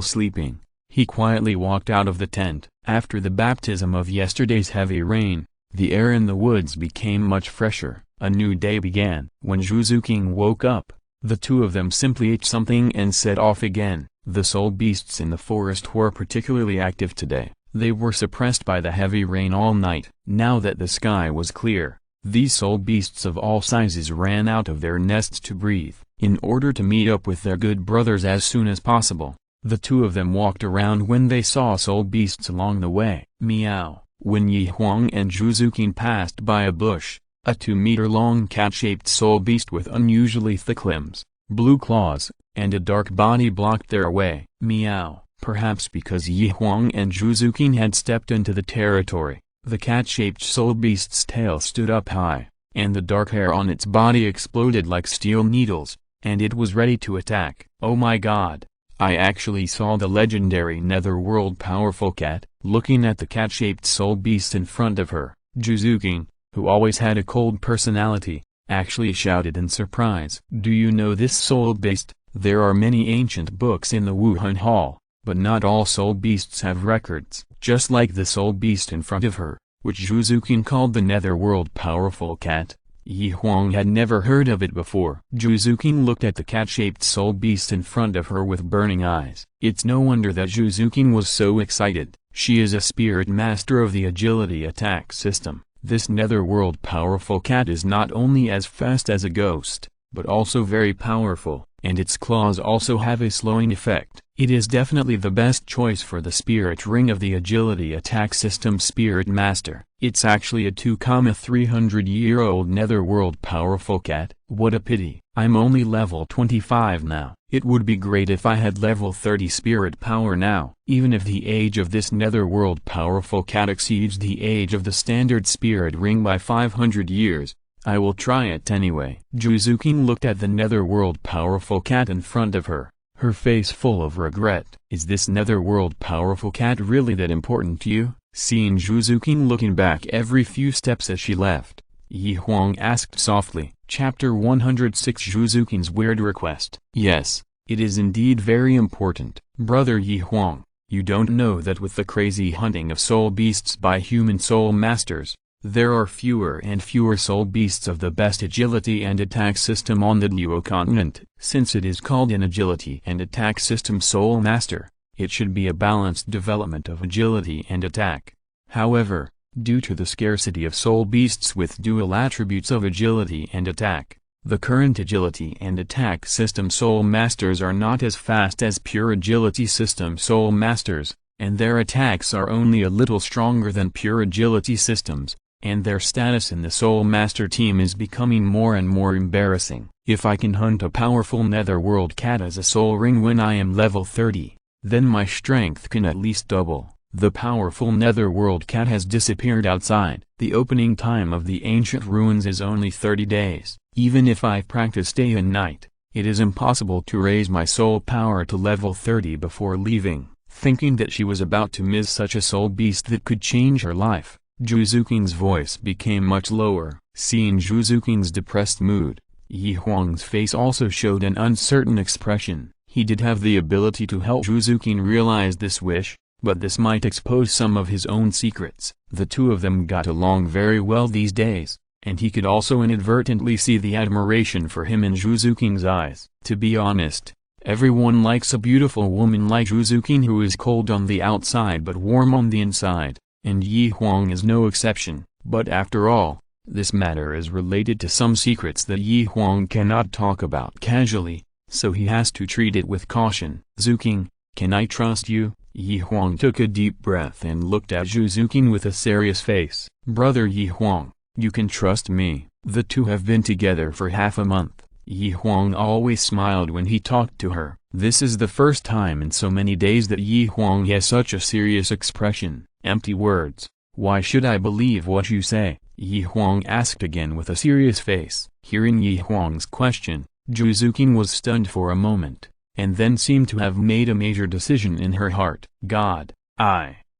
sleeping, he quietly walked out of the tent. After the baptism of yesterday's heavy rain, the air in the woods became much fresher. A new day began. When Zhuzuking woke up, the two of them simply ate something and set off again. The soul beasts in the forest were particularly active today. They were suppressed by the heavy rain all night. Now that the sky was clear, these soul beasts of all sizes ran out of their nests to breathe. In order to meet up with their good brothers as soon as possible, the two of them walked around when they saw soul beasts along the way. Meow. When Huang and Zhuzuking passed by a bush, a 2-meter-long cat-shaped soul beast with unusually thick limbs, blue claws, and a dark body blocked their way. Meow. Perhaps because Huang and Zhuzuking had stepped into the territory, the cat-shaped soul beast's tail stood up high, and the dark hair on its body exploded like steel needles, and it was ready to attack. Oh my god! I actually saw the legendary netherworld powerful cat. Looking at the cat-shaped soul beast in front of her, Zhuzuking, who always had a cold personality, actually shouted in surprise. Do you know this soul beast? There are many ancient books in the Wuhan Hall, but not all soul beasts have records. Just like the soul beast in front of her, which Zhuzuking called the netherworld powerful cat, Huang had never heard of it before. Zhuzuking looked at the cat-shaped soul beast in front of her with burning eyes. It's no wonder that Zhuzuking was so excited. She is a spirit master of the agility attack system. This netherworld powerful cat is not only as fast as a ghost, but also very powerful, and its claws also have a slowing effect. It is definitely the best choice for the spirit ring of the agility attack system spirit master. It's actually a 2,300-year-old netherworld powerful cat. What a pity. I'm only level 25 now. It would be great if I had level 30 spirit power now. Even if the age of this netherworld powerful cat exceeds the age of the standard spirit ring by 500 years, I will try it anyway. Zhuzuking looked at the netherworld powerful cat in front of her, her face full of regret. Is this netherworld powerful cat really that important to you? Seeing Zhuzuking looking back every few steps as she left, Huang asked softly. Chapter 106 Zhuzuking's Weird Request. Yes, it is indeed very important. Brother Huang, you don't know that with the crazy hunting of soul beasts by human soul masters, there are fewer and fewer soul beasts of the best agility and attack system on the Douluo continent. Since it is called an agility and attack system soul master, it should be a balanced development of agility and attack. However, due to the scarcity of soul beasts with dual attributes of agility and attack, the current agility and attack system soul masters are not as fast as pure agility system soul masters, and their attacks are only a little stronger than pure agility systems, and their status in the soul master team is becoming more and more embarrassing. If I can hunt a powerful netherworld cat as a soul ring when I am level 30, then my strength can at least double. The powerful netherworld cat has disappeared outside. The opening time of the ancient ruins is only 30 days. Even if I practice day and night, it is impossible to raise my soul power to level 30 before leaving. Thinking that she was about to miss such a soul beast that could change her life, Zhuzuking's voice became much lower. Seeing Zhuzuking's depressed mood, Huang's face also showed an uncertain expression. He did have the ability to help Zhuzuking realize this wish, but this might expose some of his own secrets. The two of them got along very well these days, and he could also inadvertently see the admiration for him in Zhuzuking's eyes. To be honest, everyone likes a beautiful woman like Zhuzuking who is cold on the outside but warm on the inside, and Huang is no exception. But after all, this matter is related to some secrets that Huang cannot talk about casually, so he has to treat it with caution. Zhuzuking, can I trust you? Huang took a deep breath and looked at Zhuzuking with a serious face. Brother Huang, you can trust me. The two have been together for half a month. Huang always smiled when he talked to her. This is the first time in so many days that Huang has such a serious expression. Empty words. Why should I believe what you say? Huang asked again with a serious face. Hearing Huang's question, Zhuzuking was stunned for a moment, and then seemed to have made a major decision in her heart. God,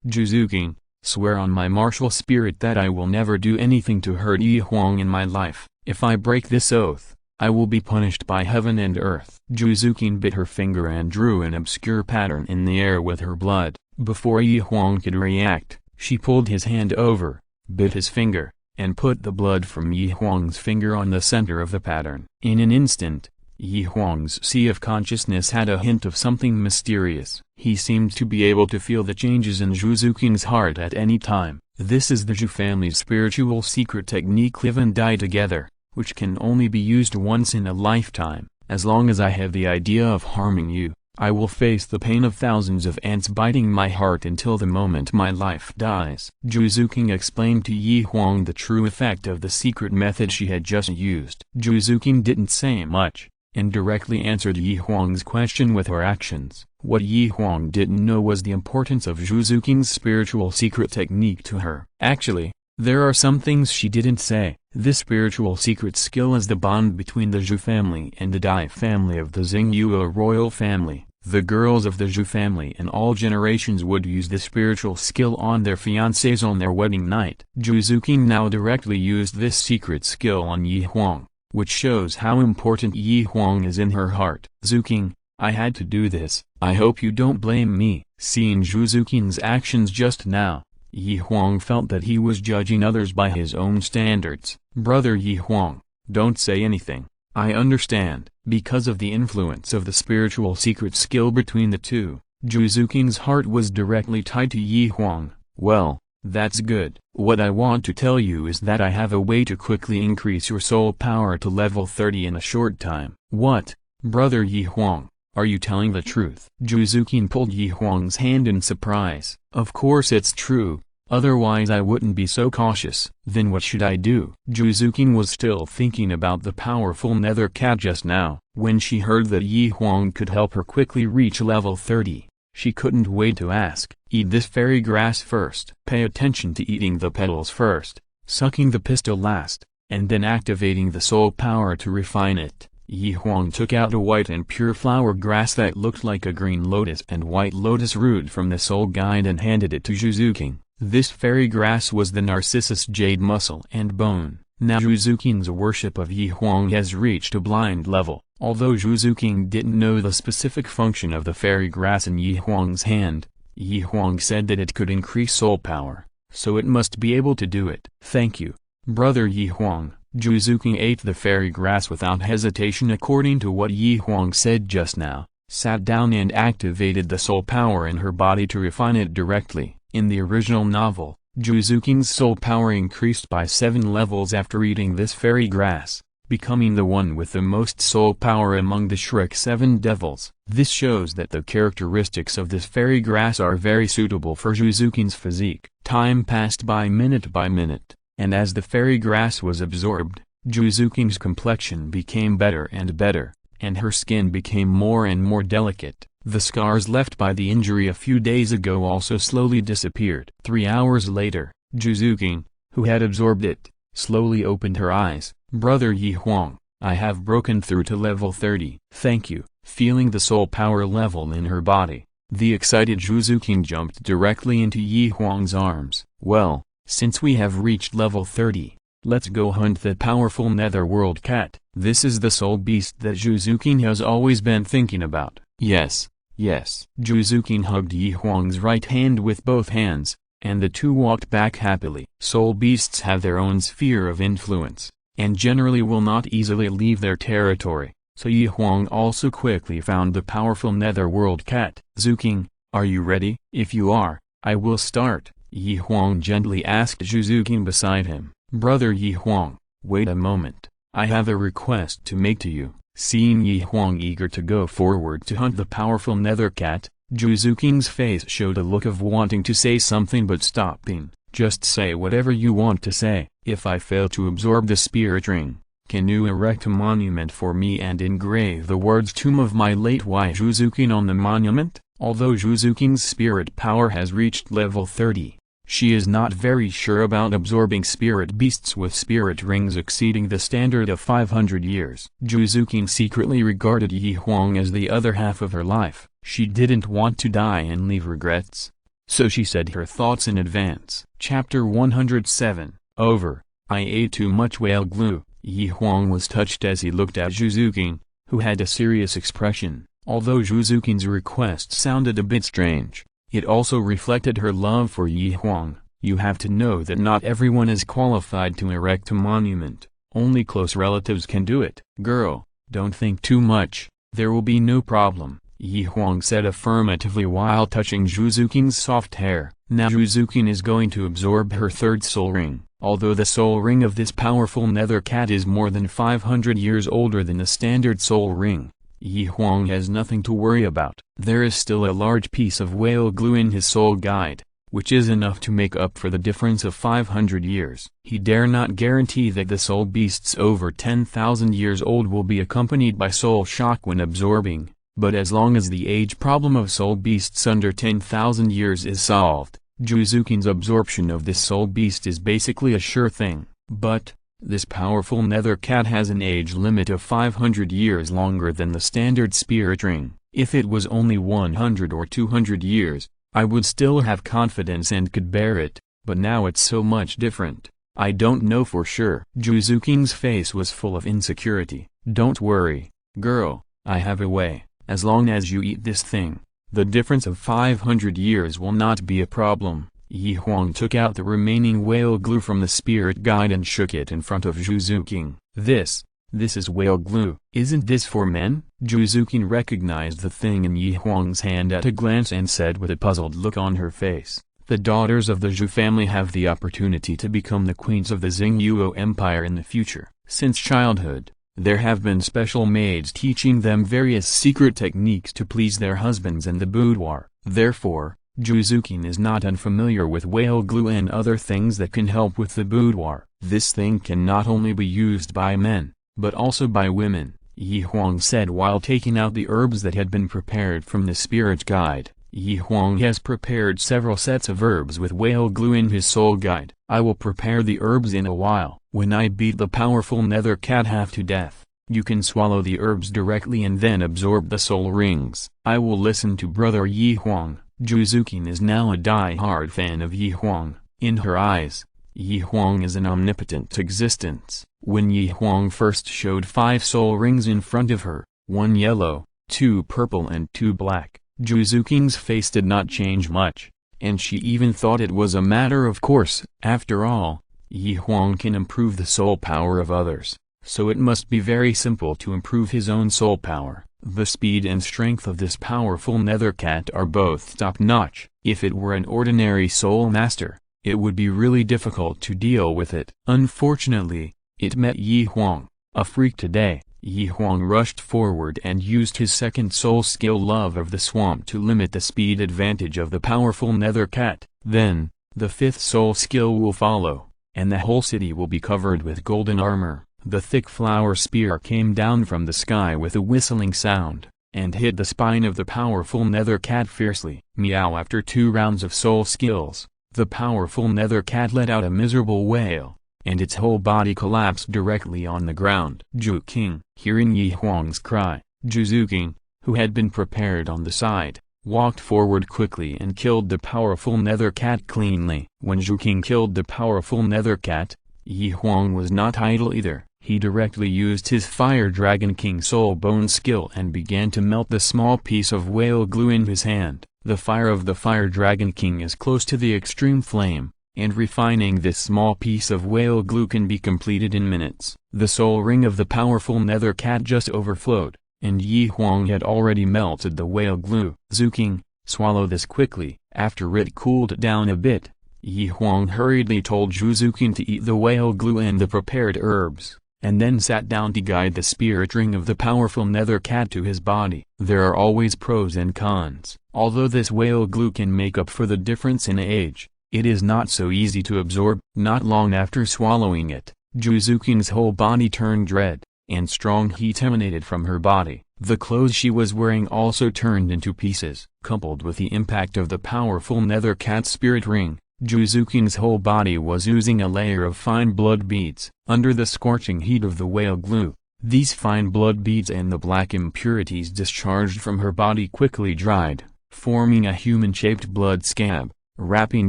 Zhuzuking, swear on my martial spirit that I will never do anything to hurt Huang in my life. If I break this oath, I will be punished by heaven and earth. Zhuzuking bit her finger and drew an obscure pattern in the air with her blood. Before Huang could react, she pulled his hand over, bit his finger, and put the blood from Yi Huang's finger on the center of the pattern. In an instant, Yi Huang's sea of consciousness had a hint of something mysterious. He seemed to be able to feel the changes in Zhu Zuking's heart at any time. This is the Zhu family's spiritual secret technique, live and die together, which can only be used once in a lifetime. As long as I have the idea of harming you, I will face the pain of thousands of ants biting my heart until the moment my life dies. Zhu Zuking explained to Yi Huang the true effect of the secret method she had just used. Zhu Zuking didn't say much, and directly answered Yi Huang's question with her actions. What Yi Huang didn't know was the importance of Zhu Zuking's spiritual secret technique to her. Actually, there are some things she didn't say. This spiritual secret skill is the bond between the Zhu family and the Dai family of the Xingyue royal family. The girls of the Zhu family in all generations would use this spiritual skill on their fiancés on their wedding night. Zhu Zuking now directly used this secret skill on Yi Huang, which shows how important Yi Huang is in her heart. Zuking, I had to do this. I hope you don't blame me. Seeing Zhu Zuking's actions just now, Yi Huang felt that he was judging others by his own standards. Brother Yi Huang, don't say anything. I understand. Because of the influence of the spiritual secret skill between the two, Zhu Zuking's heart was directly tied to Yi Huang. Well, that's good. What I want to tell you is that I have a way to quickly increase your soul power to level 30 in a short time. What, brother Yi Huang? Are you telling the truth? Zhu Zuking pulled Yi Huang's hand in surprise. Of course it's true, otherwise I wouldn't be so cautious. Then what should I do? Zhu Zuking was still thinking about the powerful nether cat just now. When she heard that Yi Huang could help her quickly reach level 30, she couldn't wait to ask. Eat this fairy grass first. Pay attention to eating the petals first, sucking the pistil last, and then activating the soul power to refine it. Yi Huang took out a white and pure flower grass that looked like a green lotus and white lotus root from the soul guide and handed it to Zhu Zuking. This fairy grass was the Narcissus jade muscle and bone. Now Zhu Zuking's worship of Yi Huang has reached a blind level. Although Zhu Zuking didn't know the specific function of the fairy grass in Yi Huang's hand, Yi Huang said that it could increase soul power, so it must be able to do it. Thank you, brother Yi Huang. Zhu Zuking ate the fairy grass without hesitation according to what Yi Huang said just now, sat down and activated the soul power in her body to refine it directly. In the original novel, Zhu Zuking's soul power increased by 7 levels after eating this fairy grass, becoming the one with the most soul power among the Shrek 7 devils. This shows that the characteristics of this fairy grass are very suitable for Zhu Zuking's physique. Time passed by minute, and as the fairy grass was absorbed, Zhu Zuking's complexion became better and better, and her skin became more and more delicate. The scars left by the injury a few days ago also slowly disappeared. 3 hours later, Zhu Zuking, who had absorbed it, slowly opened her eyes. Brother Yi Huang, I have broken through to level 30. Thank you. Feeling the soul power level in her body, the excited Zhu Zuking jumped directly into Yi Huang's arms. Well, since we have reached level 30, let's go hunt the powerful netherworld cat. This is the soul beast that Zhu Zuking has always been thinking about. Yes, yes. Zhu Zuking hugged Yi Huang's right hand with both hands, and the two walked back happily. Soul beasts have their own sphere of influence, and generally will not easily leave their territory, so Yi Huang also quickly found the powerful netherworld cat. Zuking, are you ready? If you are, I will start. Yi Huang gently asked Zhu Zuking beside him. Brother Yi Huang, wait a moment, I have a request to make to you. Seeing Yi Huang eager to go forward to hunt the powerful nether cat, Zhu Zuking's face showed a look of wanting to say something but stopping. Just say whatever you want to say. If I fail to absorb the spirit ring, can you erect a monument for me and engrave the words Tomb of my late wife Zhu Zuking on the monument? Although Zhu Zuking's spirit power has reached level 30, she is not very sure about absorbing spirit beasts with spirit rings exceeding the standard of 500 years. Zhu Zuking secretly regarded Yi Huang as the other half of her life. She didn't want to die and leave regrets, so she said her thoughts in advance. Chapter 107. Over. I ate too much whale glue. Yi Huang was touched as he looked at Zhu Zuking, who had a serious expression. Although Zhu Zuking's request sounded a bit strange, it also reflected her love for Yi Huang. You have to know that not everyone is qualified to erect a monument, only close relatives can do it. Girl, don't think too much, there will be no problem, Huang said affirmatively while touching Zhuzuking's soft hair. Now Zhuzuking is going to absorb her third soul ring. Although the soul ring of this powerful nether cat is more than 500 years older than the standard soul ring, Huang has nothing to worry about. There is still a large piece of whale glue in his soul guide, which is enough to make up for the difference of 500 years. He dare not guarantee that the soul beasts over 10,000 years old will be accompanied by soul shock when absorbing, but as long as the age problem of soul beasts under 10,000 years is solved, Zhuzuking's absorption of this soul beast is basically a sure thing. But, this powerful nether cat has an age limit of 500 years longer than the standard spirit ring. If it was only 100 or 200 years, I would still have confidence and could bear it, but now it's so much different. I don't know for sure. Zhuzuking's face was full of insecurity. Don't worry, girl, I have a way. As long as you eat this thing, the difference of 500 years will not be a problem. Huang took out the remaining whale glue from the spirit guide and shook it in front of Zhuzuking. This is whale glue. Isn't this for men? Zhuzuking recognized the thing in Huang's hand at a glance and said with a puzzled look on her face, the daughters of the Zhu family have the opportunity to become the queens of the Xingyuo Empire in the future. Since childhood, there have been special maids teaching them various secret techniques to please their husbands in the boudoir. Therefore, Zhuzuking is not unfamiliar with whale glue and other things that can help with the boudoir. This thing can not only be used by men, but also by women, Huang said while taking out the herbs that had been prepared from the spirit guide. Huang has prepared several sets of herbs with whale glue in his soul guide. I will prepare the herbs in a while. When I beat the powerful nether cat half to death, you can swallow the herbs directly and then absorb the soul rings. I will listen to brother Huang. Zhuzuking is now a die-hard fan of Huang. In her eyes, Huang is an omnipotent existence. When Huang first showed 5 soul rings in front of her, 1 yellow, 2 purple and 2 black, Zhuzuking's face did not change much, and she even thought it was a matter of course. After all, Huang can improve the soul power of others, so it must be very simple to improve his own soul power. The speed and strength of this powerful nether cat are both top-notch. If it were an ordinary soul master, it would be really difficult to deal with it. Unfortunately, it met Huang, a freak today. Huang rushed forward and used his second soul skill, Love of the Swamp, to limit the speed advantage of the powerful nether cat. Then, the 5th soul skill will follow, and the whole city will be covered with golden armor. The thick flower spear came down from the sky with a whistling sound, and hit the spine of the powerful nether cat fiercely. Meow. After 2 rounds of soul skills, the powerful nether cat let out a miserable wail, and its whole body collapsed directly on the ground. Zhuzuking, hearing Huang's cry, Zhuzuking, who had been prepared on the side, walked forward quickly and killed the powerful nether cat cleanly. When Zhuzuking killed the powerful nether cat, Huang was not idle either. He directly used his Fire Dragon King Soul Bone skill and began to melt the small piece of whale glue in his hand. The fire of the Fire Dragon King is close to the extreme flame, and refining this small piece of whale glue can be completed in minutes. The soul ring of the powerful nether cat just overflowed, and Huang had already melted the whale glue. Zhuzuking, swallow this quickly. After it cooled down a bit, Huang hurriedly told Zhuzuking to eat the whale glue and the prepared herbs, and then sat down to guide the spirit ring of the powerful nether cat to his body. There are always pros and cons. Although this whale glue can make up for the difference in age, it is not so easy to absorb. Not long after swallowing it, Zhuzuking's whole body turned red, and strong heat emanated from her body. The clothes she was wearing also turned into pieces. Coupled with the impact of the powerful nether cat spirit ring, Zhuzuking's whole body was oozing a layer of fine blood beads. Under the scorching heat of the whale glue, these fine blood beads and the black impurities discharged from her body quickly dried, forming a human-shaped blood scab, wrapping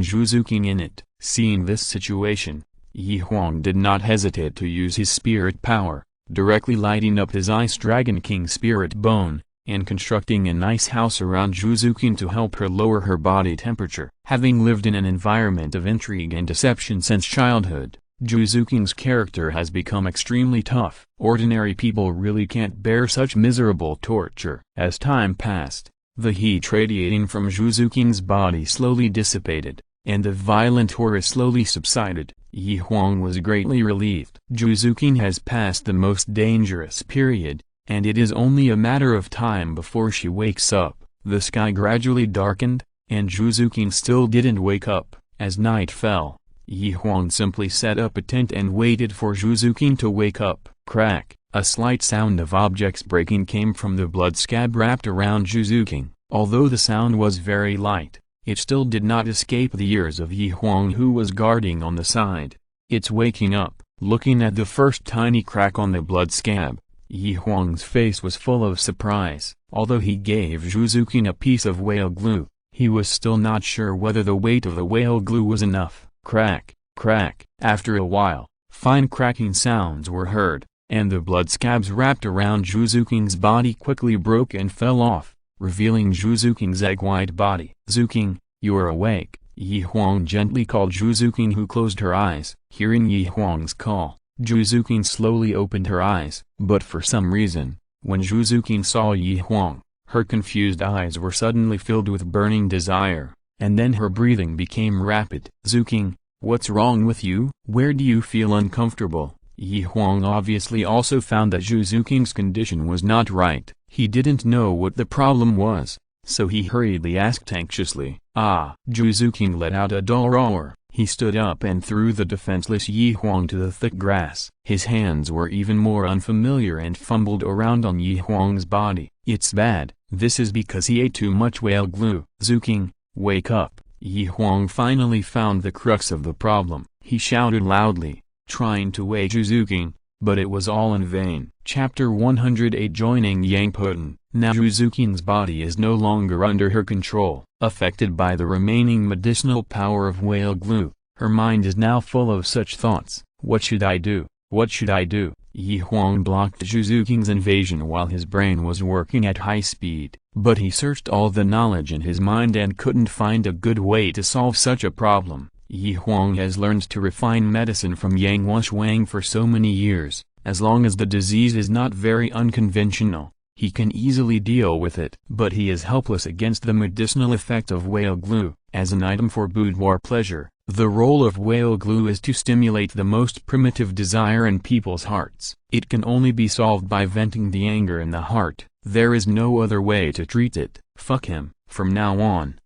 Zhuzuking in it. Seeing this situation, Huang did not hesitate to use his spirit power, directly lighting up his Ice Dragon King spirit bone, and constructing a nice house around Zhuzuqing to help her lower her body temperature. Having lived in an environment of intrigue and deception since childhood, Zhuzuqing's character has become extremely tough. Ordinary people really can't bear such miserable torture. As time passed, the heat radiating from Zhuzuqing's body slowly dissipated, and the violent horror slowly subsided. Huang was greatly relieved. Zhuzuqing has passed the most dangerous period, and it is only a matter of time before she wakes up. The sky gradually darkened, and Zhuzuqing still didn't wake up. As night fell, Huang simply set up a tent and waited for Zhuzuqing to wake up. Crack! A slight sound of objects breaking came from the blood scab wrapped around Zhuzuqing. Although the sound was very light, it still did not escape the ears of Huang, who was guarding on the side. It's waking up. Looking at the first tiny crack on the blood scab, Huang's face was full of surprise. Although he gave Zhuzuqing a piece of whale glue, he was still not sure whether the weight of the whale glue was enough. Crack, crack. After a while, fine cracking sounds were heard, and the blood scabs wrapped around Zhuzuqing's body quickly broke and fell off, revealing Zhuzuqing's egg-white body. "Zuqing, you are awake," Huang gently called Zhuzuqing, who closed her eyes. Hearing Huang's call, Zhuzuqing slowly opened her eyes. But for some reason, when Zhuzuqing saw Huang, her confused eyes were suddenly filled with burning desire, and then her breathing became rapid. "Zuqing, what's wrong with you? Where do you feel uncomfortable?" Huang obviously also found that Zhuzuqing's condition was not right. He didn't know what the problem was, so he hurriedly asked anxiously. Zhuzuqing let out a dull roar. He stood up and threw the defenseless Huang to the thick grass. His hands were even more unfamiliar and fumbled around on Huang's body. "It's bad. This is because he ate too much whale glue." "Zuqing, wake up." Huang finally found the crux of the problem. He shouted loudly, trying to wake Zhuzuqing, but it was all in vain. Chapter 108 Joining Yang Poten. Now Zhuzuqing's body is no longer under her control. Affected by the remaining medicinal power of whale glue, her mind is now full of such thoughts. What should I do? What should I do? Huang blocked Zhuzuqing's invasion while his brain was working at high speed, but he searched all the knowledge in his mind and couldn't find a good way to solve such a problem. Huang has learned to refine medicine from Yang Huang for so many years. As long as the disease is not very unconventional, he can easily deal with it. But he is helpless against the medicinal effect of whale glue. As an item for boudoir pleasure, the role of whale glue is to stimulate the most primitive desire in people's hearts. It can only be solved by venting the anger in the heart. There is no other way to treat it. Fuck him. From now on,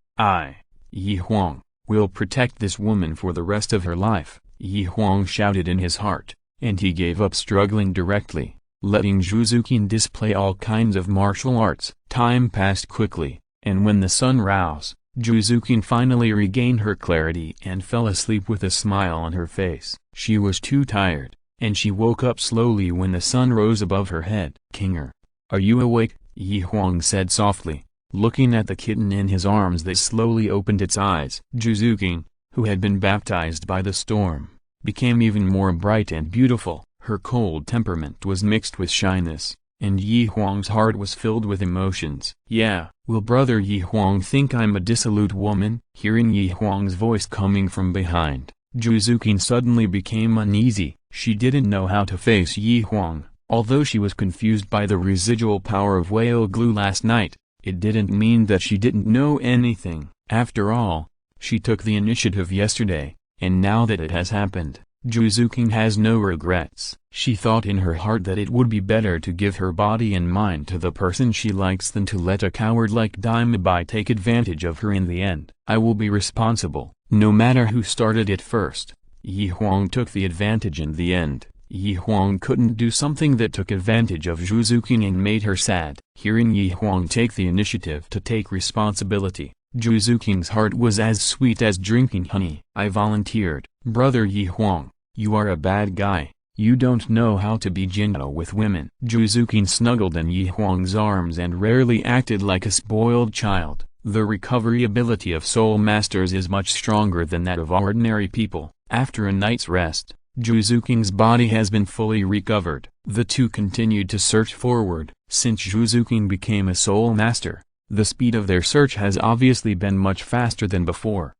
Huang, will protect this woman for the rest of her life. Huang shouted in his heart, and he gave up struggling directly, letting Zhuzuqing display all kinds of martial arts. Time passed quickly, and when the sun rose, Zhuzuqing finally regained her clarity and fell asleep with a smile on her face. She was too tired, and she woke up slowly when the sun rose above her head. "Kinger, are you awake?" Huang said softly, looking at the kitten in his arms that slowly opened its eyes. Zhuzuqing, who had been baptized by the storm, became even more bright and beautiful. Her cold temperament was mixed with shyness, and Huang's heart was filled with emotions. "Yeah, will brother Huang think I'm a dissolute woman?" Hearing Huang's voice coming from behind, Zhuzuqing suddenly became uneasy. She didn't know how to face Huang. Although she was confused by the residual power of whale glue last night, it didn't mean that she didn't know anything. After all, she took the initiative yesterday, and now that it has happened, Zhuzuqing has no regrets. She thought in her heart that it would be better to give her body and mind to the person she likes than to let a coward like Daimabai take advantage of her in the end. "I will be responsible, no matter who started it first." Huang took the advantage in the end. Huang couldn't do something that took advantage of Zhuzuqing and made her sad. Hearing Huang take the initiative to take responsibility, Zhuzuqing's heart was as sweet as drinking honey. "I volunteered." "Brother Huang, you are a bad guy. You don't know how to be gentle with women." Zhuzuqing snuggled in Huang's arms and rarely acted like a spoiled child. The recovery ability of soul masters is much stronger than that of ordinary people. After a night's rest, Zhu King's body has been fully recovered. The two continued to search forward. Since Zhu King became a soul master, the speed of their search has obviously been much faster than before.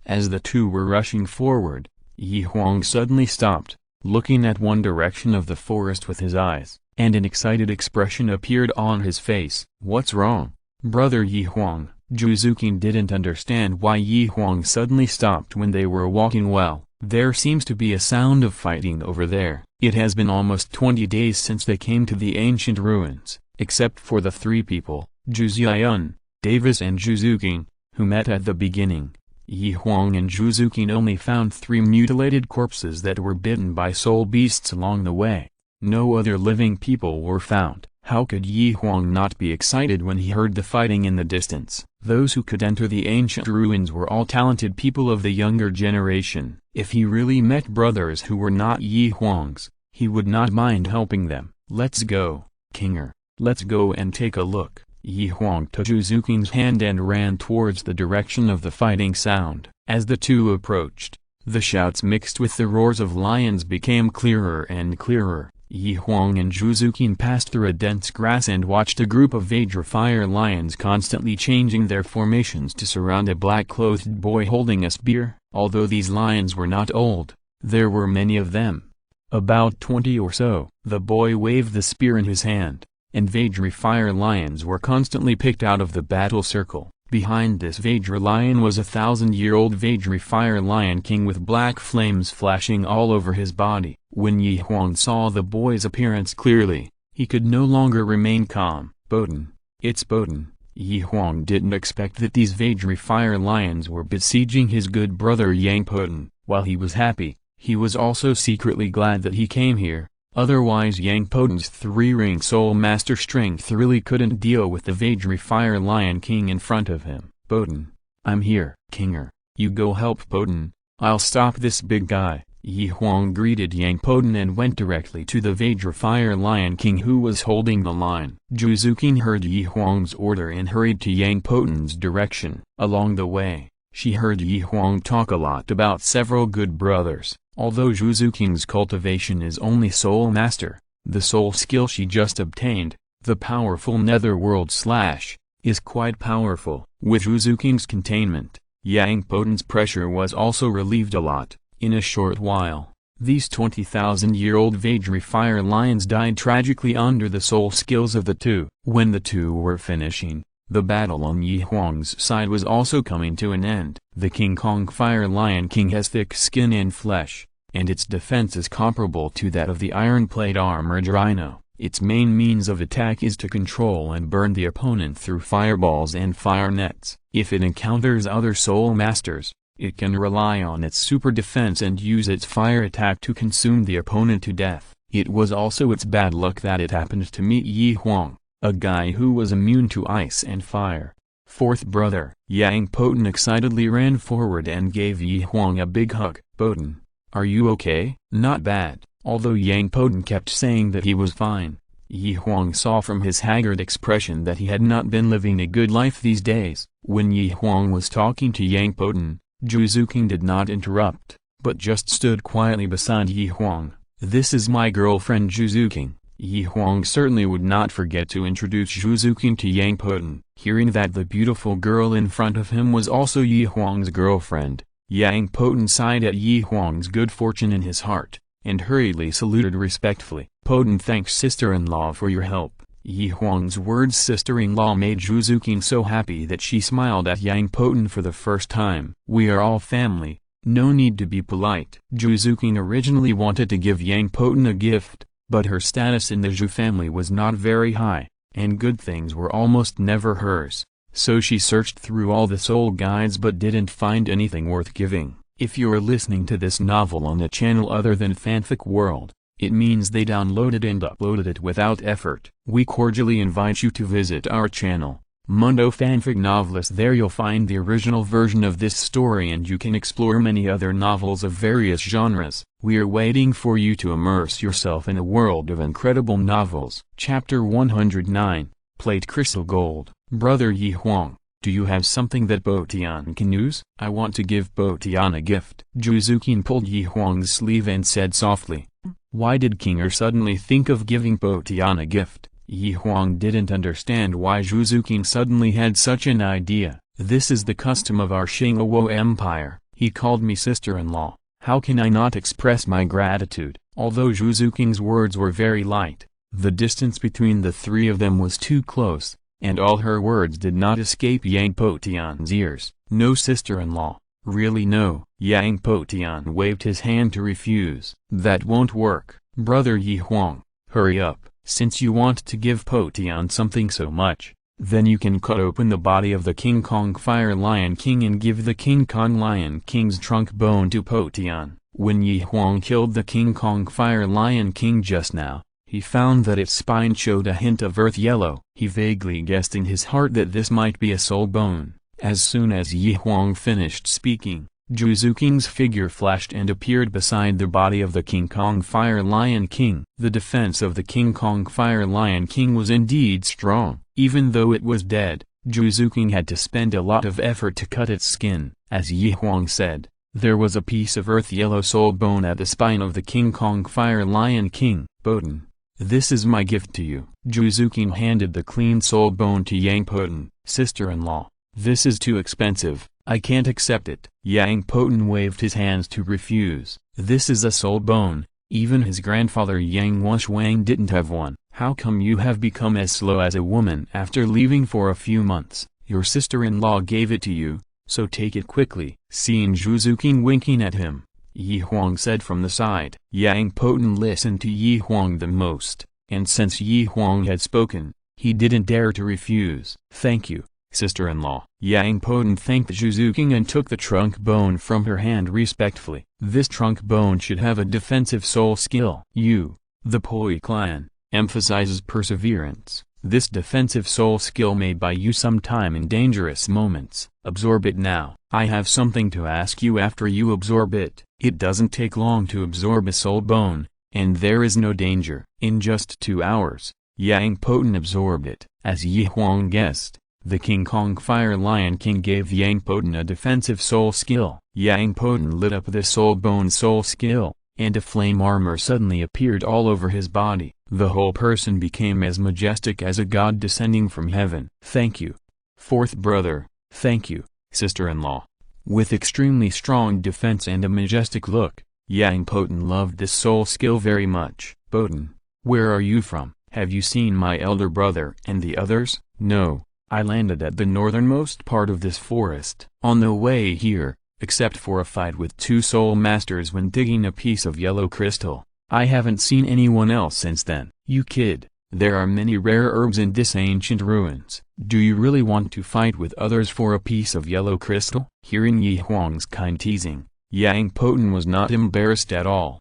As the two were rushing forward, Huang suddenly stopped, looking at one direction of the forest with his eyes, and an excited expression appeared on his face. "What's wrong, brother Huang?" Zhu King didn't understand why Huang suddenly stopped when they were walking well. "There seems to be a sound of fighting over there. It has been almost 20 days since they came to the ancient ruins, except for the three people, Zhu Xian, Davis and Zhu King, who met at the beginning. Huang and Zhu King only found 3 mutilated corpses that were bitten by soul beasts along the way. No other living people were found." How could Huang not be excited when he heard the fighting in the distance? Those who could enter the ancient ruins were all talented people of the younger generation. If he really met brothers who were not Huang's, he would not mind helping them. "Let's go, Kinger. Let's go and take a look." Huang took Zhu King's hand and ran towards the direction of the fighting sound. As the two approached, the shouts mixed with the roars of lions became clearer and clearer. Huang and Zhu King passed through a dense grass and watched a group of Vajra fire lions constantly changing their formations to surround a black-clothed boy holding a spear. Although these lions were not old, there were many of them, about 20 or so. The boy waved the spear in his hand, and Vajra fire lions were constantly picked out of the battle circle. Behind this Vajra lion was a 1,000-year-old Vajra fire lion king with black flames flashing all over his body. When Huang saw the boy's appearance clearly, he could no longer remain calm. "Boden, it's Boden." Huang didn't expect that these Vajra fire lions were besieging his good brother Yang Poden. While he was happy, he was also secretly glad that he came here. Otherwise Yang Poden's 3-ring soul master strength really couldn't deal with the Vajra fire lion king in front of him. "Boden, I'm here." "Kinger, you go help Poden, I'll stop this big guy." Huang greeted Yang Poden and went directly to the Vajra fire lion king who was holding the line. Zhu King heard Huang's order and hurried to Yang Poden's direction. Along the way, she heard Huang talk a lot about several good brothers. Although Zhu King's cultivation is only soul master, the soul skill she just obtained, the powerful netherworld slash, is quite powerful. With Zhu King's containment, Yang Poden's pressure was also relieved a lot. In a short while, these 20,000-year-old Vajra fire lions died tragically under the soul skills of the two. When the two were finishing, the battle on Huang's side was also coming to an end. The King Kong fire lion king has thick skin and flesh, and its defense is comparable to that of the iron-plate armored rhino. Its main means of attack is to control and burn the opponent through fireballs and fire nets. If it encounters other soul masters, it can rely on its super defense and use its fire attack to consume the opponent to death. It was also its bad luck that it happened to meet Huang, a guy who was immune to ice and fire. "Fourth brother." Yang Poden excitedly ran forward and gave Huang a big hug. "Poden, are you okay?" "Not bad." Although Yang Poden kept saying that he was fine, Huang saw from his haggard expression that he had not been living a good life these days. When Huang was talking to Yang Poden, Zhu King did not interrupt, but just stood quietly beside Huang. "This is my girlfriend Zhu King." Huang certainly would not forget to introduce Zhu King to Yang Poden. Hearing that the beautiful girl in front of him was also Huang's girlfriend, Yang Poden sighed at Huang's good fortune in his heart, and hurriedly saluted respectfully. "Poden thanks sister-in-law for your help." Huang's words sister-in-law made Zhu King so happy that she smiled at Yang Poden for the first time. "We are all family, no need to be polite." Zhu King originally wanted to give Yang Poden a gift, but her status in the Zhu family was not very high, and good things were almost never hers, so she searched through all the soul guides but didn't find anything worth giving. If you're listening to this novel on a channel other than Fanfic World, it means they downloaded and uploaded it without effort. We cordially invite you to visit our channel, Mundo Fanfic Novelist. There you'll find the original version of this story and you can explore many other novels of various genres. We are waiting for you to immerse yourself in a world of incredible novels. Chapter 109, Plate Crystal Gold. Brother Huang, Do you have something that Bo Tian can use? I want to give Bo Tian a gift. Zhu Zuqing pulled Yi Huang's sleeve and said softly. Why did King Er suddenly think of giving Bo Tian a gift? Yi Huang didn't understand why Zhu Zuqing suddenly had such an idea. This is the custom of our Xingluo Empire. He called me sister-in-law. How can I not express my gratitude? Although Zhu Zuqing's words were very light, the distance between the three of them was too close, and all her words did not escape Yang Potian's ears. No sister-in-law. Really no. Yang Potian waved his hand to refuse. That won't work. Brother Yi Huang, hurry up. Since you want to give Potian something so much, then you can cut open the body of the King Kong Fire Lion King and give the King Kong Lion King's trunk bone to Potian. When Yi Huang killed the King Kong Fire Lion King just now, he found that its spine showed a hint of earth yellow. He vaguely guessed in his heart that this might be a soul bone. As soon as Yi Huang finished speaking, Zhu Zuqing's figure flashed and appeared beside the body of the King Kong Fire Lion King. The defense of the King Kong Fire Lion King was indeed strong. Even though it was dead, Zhu Zuqing had to spend a lot of effort to cut its skin. As Yi Huang said, there was a piece of earth yellow soul bone at the spine of the King Kong Fire Lion King. Poten, this is my gift to you. Zhu Zuqing handed the clean soul bone to Yang Poten. Sister-in-law, this is too expensive. I can't accept it. Yang Poten waved his hands to refuse. This is a soul bone. Even his grandfather Yang Wushwang didn't have one. How come you have become as slow as a woman after leaving for a few months? Your sister-in-law gave it to you, so take it quickly. Seeing Zhu Zuqing winking at him, Yi Huang said from the side. Yang Poten listened to Yi Huang the most, and since Yi Huang had spoken, he didn't dare to refuse. Thank you, sister-in-law. Yang Poten thanked Zhu Zuqing and took the trunk bone from her hand respectfully. This trunk bone should have a defensive soul skill. You, the Poi clan, emphasizes perseverance. This defensive soul skill may buy you some time in dangerous moments. Absorb it now. I have something to ask you after you absorb it. It doesn't take long to absorb a soul bone, and there is no danger. In just 2 hours, Yang Poten absorbed it. As Yi Huang guessed, the King Kong Fire Lion King gave Yang Poten a defensive soul skill. Yang Poten lit up the soul bone soul skill, and a flame armor suddenly appeared all over his body. The whole person became as majestic as a god descending from heaven. Thank you, fourth brother. Thank you, sister-in-law. With extremely strong defense and a majestic look, Yang Poten loved this soul skill very much. Poten, where are you from? Have you seen my elder brother and the others? No, I landed at the northernmost part of this forest. On the way here, except for a fight with 2 soul masters when digging a piece of yellow crystal, I haven't seen anyone else since then. You kid, there are many rare herbs in this ancient ruins. Do you really want to fight with others for a piece of yellow crystal? Hearing Yi Huang's kind teasing, Yang Poten was not embarrassed at all.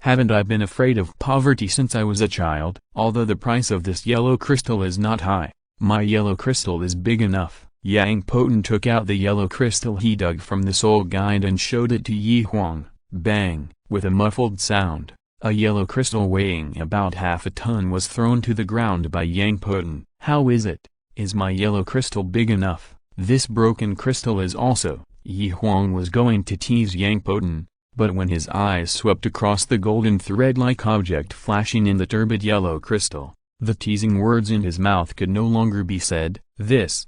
Haven't I been afraid of poverty since I was a child? Although the price of this yellow crystal is not high, my yellow crystal is big enough. Yang Poten took out the yellow crystal he dug from the soul guide and showed it to Yi Huang. Bang! With a muffled sound, a yellow crystal weighing about half a ton was thrown to the ground by Yang Poten. How is it? Is my yellow crystal big enough? This broken crystal is also. Yi Huang was going to tease Yang Poten, but when his eyes swept across the golden thread-like object flashing in the turbid yellow crystal, the teasing words in his mouth could no longer be said. This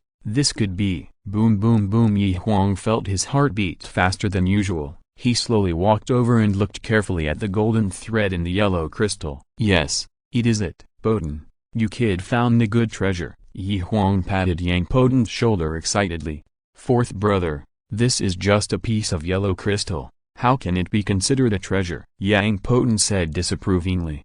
could be. Boom boom boom. Yi Huang felt his heart beat faster than usual. He slowly walked over and looked carefully at the golden thread in the yellow crystal. Yes, it is it. Poten, you kid found the good treasure. Yi Huang patted Yang Poten's shoulder excitedly. Fourth brother, this is just a piece of yellow crystal. How can it be considered a treasure? Yang Poten said disapprovingly.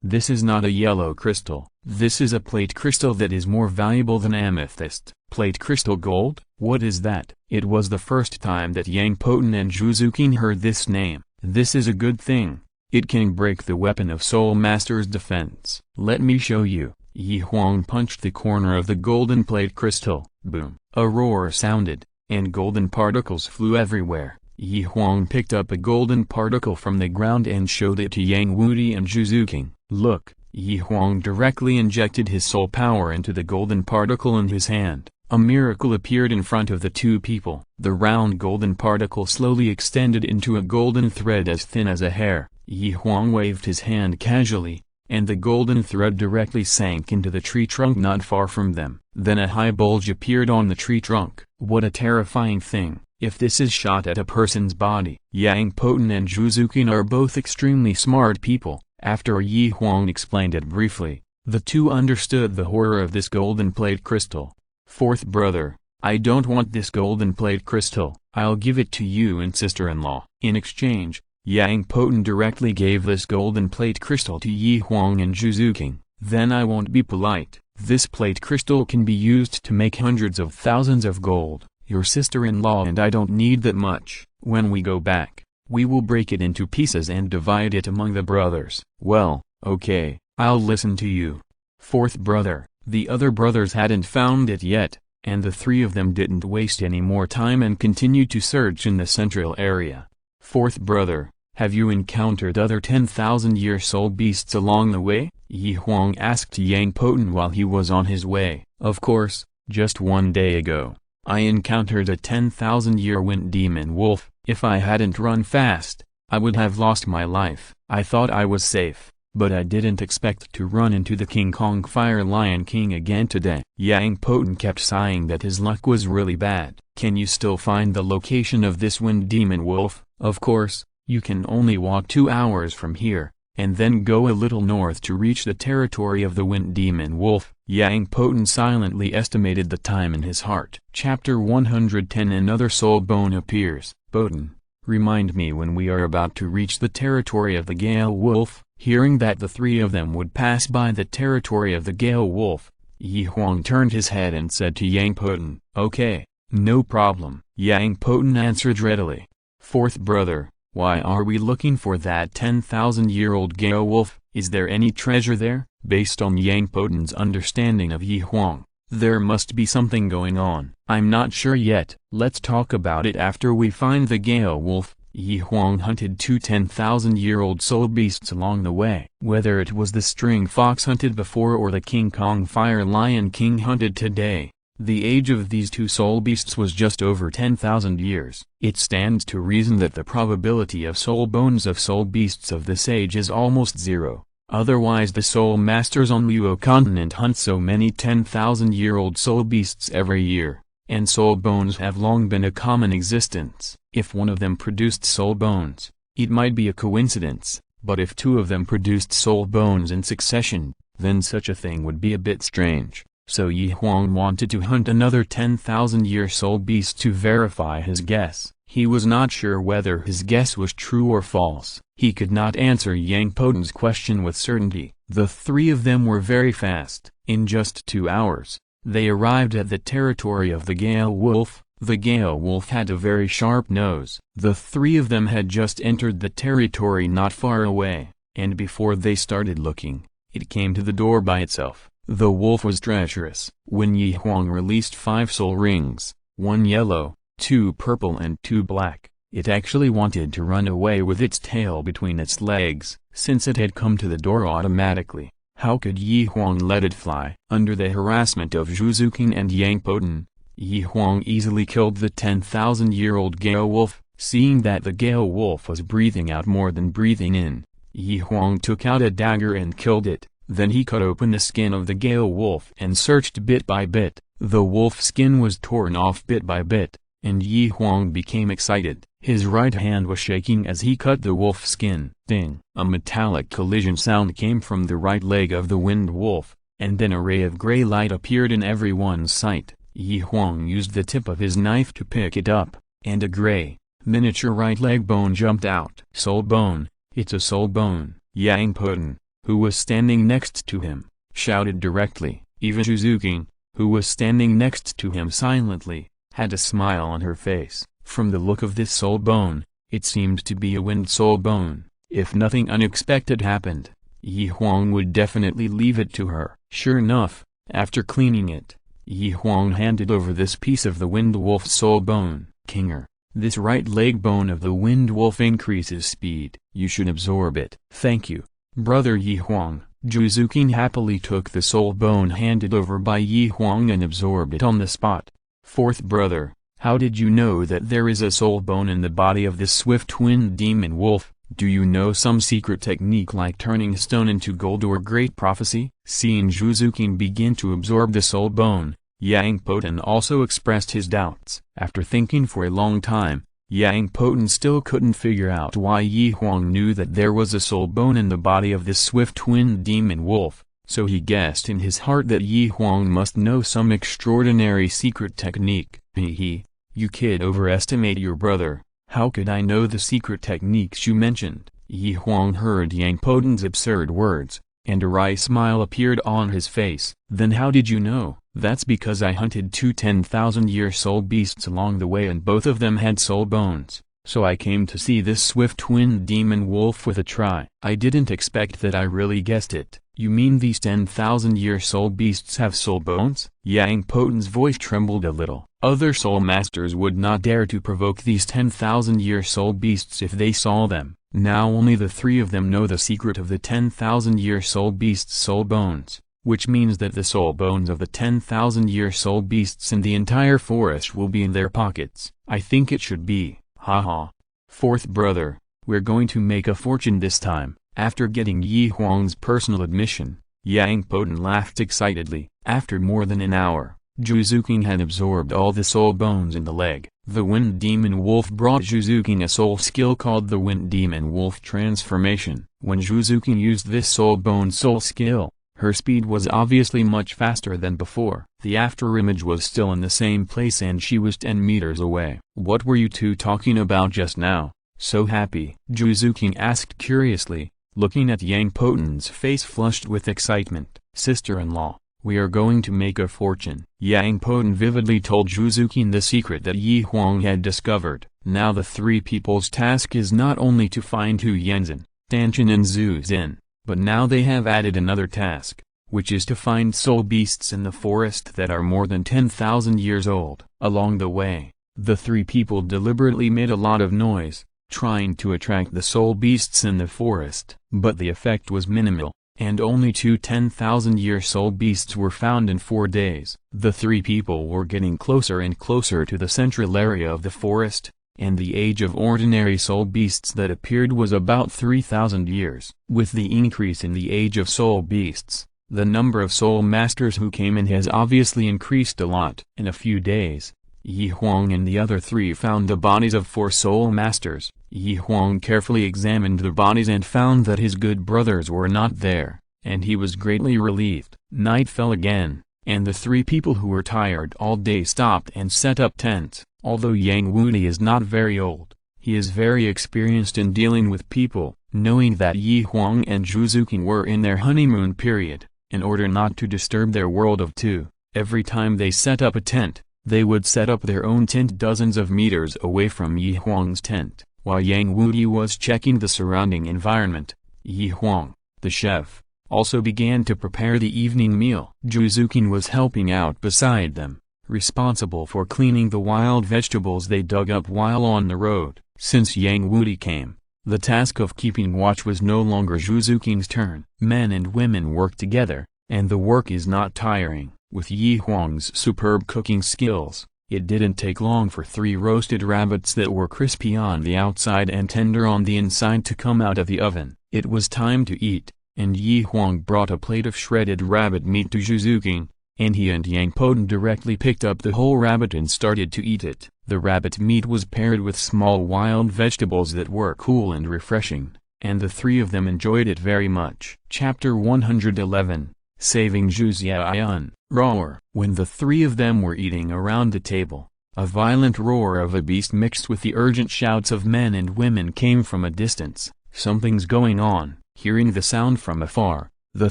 This is not a yellow crystal. This is a plate crystal that is more valuable than amethyst. Plate crystal gold? What is that? It was the first time that Yang Poten and Zhu Zuqing heard this name. This is a good thing. It can break the weapon of Soul Master's defense. Let me show you. Yi Huang punched the corner of the golden plate crystal. Boom. A roar sounded, and golden particles flew everywhere. Yi Huang picked up a golden particle from the ground and showed it to Yang Wudi and Zhu Zuqing. Look, Yi Huang directly injected his soul power into the golden particle in his hand. A miracle appeared in front of the two people. The round golden particle slowly extended into a golden thread as thin as a hair. Huang waved his hand casually, and the golden thread directly sank into the tree trunk not far from them. Then a high bulge appeared on the tree trunk. What a terrifying thing, if this is shot at a person's body. Yang Poten and Zhu Zuqing are both extremely smart people. After Huang explained it briefly, the two understood the horror of this golden plate crystal. Fourth brother, I don't want this golden plate crystal. I'll give it to you and sister-in-law. In exchange, Yang Poten directly gave this golden plate crystal to Huang and Zhu Zuqing. Then I won't be polite. This plate crystal can be used to make hundreds of thousands of gold. Your sister-in-law and I don't need that much. When we go back, we will break it into pieces and divide it among the brothers. Well, okay, I'll listen to you. Fourth brother, the other brothers hadn't found it yet, and the three of them didn't waste any more time and continued to search in the central area. Fourth brother, have you encountered other 10,000-year soul beasts along the way? Huang asked Yang Poten while he was on his way. Of course, just one day ago, I encountered a 10,000-year wind demon wolf. If I hadn't run fast, I would have lost my life. I thought I was safe, but I didn't expect to run into the King Kong Fire Lion King again today. Yang Poten kept sighing that his luck was really bad. Can you still find the location of this wind demon wolf? Of course. You can only walk 2 hours from here, and then go a little north to reach the territory of the wind demon wolf. Yang Poten silently estimated the time in his heart. Chapter 110. Another soul bone appears. Poten, remind me when we are about to reach the territory of the Gale Wolf. Hearing that the three of them would pass by the territory of the Gale Wolf, Huang turned his head and said to Yang Poten, okay, no problem. Yang Poten answered readily. Fourth brother, why are we looking for that 10,000-year-old Gale Wolf? Is there any treasure there? Based on Yang Poten's understanding of Huang, there must be something going on. I'm not sure yet. Let's talk about it after we find the Gale Wolf. Huang hunted 2 10,000-year-old soul beasts along the way. Whether it was the string fox hunted before or the King Kong Fire Lion King hunted today, the age of these 2 soul beasts was just over 10,000 years. It stands to reason that the probability of soul bones of soul beasts of this age is almost 0. Otherwise the soul masters on Luo continent hunt so many 10,000-year-old soul beasts every year, and soul bones have long been a common existence. If one of them produced soul bones, it might be a coincidence, but if 2 of them produced soul bones in succession, then such a thing would be a bit strange. So Huang wanted to hunt another 10,000-year soul beast to verify his guess. He was not sure whether his guess was true or false. He could not answer Yang Poten's question with certainty. The three of them were very fast. In just 2 hours, they arrived at the territory of the Gale Wolf. The Gale Wolf had a very sharp nose. The three of them had just entered the territory not far away, and before they started looking, it came to the door by itself. The wolf was treacherous. When Huang released 5 soul rings, 1 yellow, 2 purple and 2 black, it actually wanted to run away with its tail between its legs, since it had come to the door automatically. How could Huang let it fly? Under the harassment of Zhu Zuqing and Yang Poten, Huang easily killed the 10,000-year-old Gale Wolf. Seeing that the Gale Wolf was breathing out more than breathing in, Huang took out a dagger and killed it. Then he cut open the skin of the Gale Wolf and searched bit by bit. The wolf skin was torn off bit by bit, and Huang became excited. His right hand was shaking as he cut the wolf skin. Ding! A metallic collision sound came from the right leg of the wind wolf, and then a ray of gray light appeared in everyone's sight. Huang used the tip of his knife to pick it up, and a gray, miniature right leg bone jumped out. Soul bone, it's a soul bone. Yang Poten, who was standing next to him, shouted directly. Even Zhu Zuqing, who was standing next to him silently, had a smile on her face. From the look of this soul bone, it seemed to be a wind soul bone. If nothing unexpected happened, Huang would definitely leave it to her. Sure enough, after cleaning it, Huang handed over this piece of the wind wolf soul bone. Kinger, this right leg bone of the wind wolf increases speed. You should absorb it. Thank you, brother Huang. Zhuzuqing happily took the soul bone handed over by Huang and absorbed it on the spot. Fourth brother, how did you know that there is a soul bone in the body of this swift-winged demon wolf? Do you know some secret technique like turning stone into gold or great prophecy? Seeing Zhuzuqing begin to absorb the soul bone, Yang Poten also expressed his doubts. After thinking for a long time, Yang Poten still couldn't figure out why Huang knew that there was a soul bone in the body of this swift-winged demon wolf, so he guessed in his heart that Huang must know some extraordinary secret technique. You kid overestimate your brother. How could I know the secret techniques you mentioned? Huang heard Yang Poten's absurd words, and a wry smile appeared on his face. Then how did you know? That's because I hunted two 10,000-year soul beasts along the way and both of them had soul bones, so I came to see this swift-winged demon wolf with a try. I didn't expect that. I really guessed it. You mean these 10,000-year soul beasts have soul bones? Yang Poten's voice trembled a little. Other soul masters would not dare to provoke these 10,000-year soul beasts if they saw them. Now only the three of them know the secret of the 10,000-year soul beasts' soul bones, which means that the soul bones of the 10,000-year soul beasts in the entire forest will be in their pockets. I think it should be. Haha. Fourth brother, we're going to make a fortune this time. After getting Huang's personal admission, Yang Poten laughed excitedly. After more than an hour, Zhuzuqing had absorbed all the soul bones in the leg. The Wind Demon Wolf brought Zhuzuqing a soul skill called the Wind Demon Wolf Transformation. When Zhuzuqing used this soul bone soul skill, her speed was obviously much faster than before. The afterimage was still in the same place and she was 10 meters away. What were you two talking about just now? So happy? Zhuzuqing asked curiously, looking at Yang Poten's face flushed with excitement. Sister-in-law, we are going to make a fortune. Yang Poten vividly told Zhuzuqing the secret that Huang had discovered. Now the three people's task is not only to find Hu Yanzhen, Danshan and Zhu Xin, but now they have added another task, which is to find soul beasts in the forest that are more than 10,000 years old. Along the way, the three people deliberately made a lot of noise, trying to attract the soul beasts in the forest, but the effect was minimal, and only two 10,000-year soul beasts were found in 4 days. The three people were getting closer and closer to the central area of the forest, and the age of ordinary soul beasts that appeared was about 3,000 years. With the increase in the age of soul beasts, the number of soul masters who came in has obviously increased a lot. In a few days, Huang and the other three found the bodies of 4 soul masters. Huang carefully examined the bodies and found that his good brothers were not there, and he was greatly relieved. Night fell again, and the three people who were tired all day stopped and set up tents. Although Yang Wudi is not very old, he is very experienced in dealing with people. Knowing that Huang and Zhuzuqing were in their honeymoon period, in order not to disturb their world of two, every time they set up a tent, they would set up their own tent dozens of meters away from Huang's tent. While Yang Wudi was checking the surrounding environment, Huang, the chef, also began to prepare the evening meal. Zhuzuqing was helping out beside them, responsible for cleaning the wild vegetables they dug up while on the road. Since Yang Wudi came, the task of keeping watch was no longer Zhuzuqing's turn. Men and women work together, and the work is not tiring. With Huang's superb cooking skills, it didn't take long for 3 roasted rabbits that were crispy on the outside and tender on the inside to come out of the oven. It was time to eat, and Huang brought a plate of shredded rabbit meat to Zhuzuqing, and he and Yang Poten directly picked up the whole rabbit and started to eat it. The rabbit meat was paired with small wild vegetables that were cool and refreshing, and the three of them enjoyed it very much. Chapter 111, Saving Zhu Xiaoyan. Roar. When the three of them were eating around the table, a violent roar of a beast mixed with the urgent shouts of men and women came from a distance. Something's going on. Hearing the sound from afar, the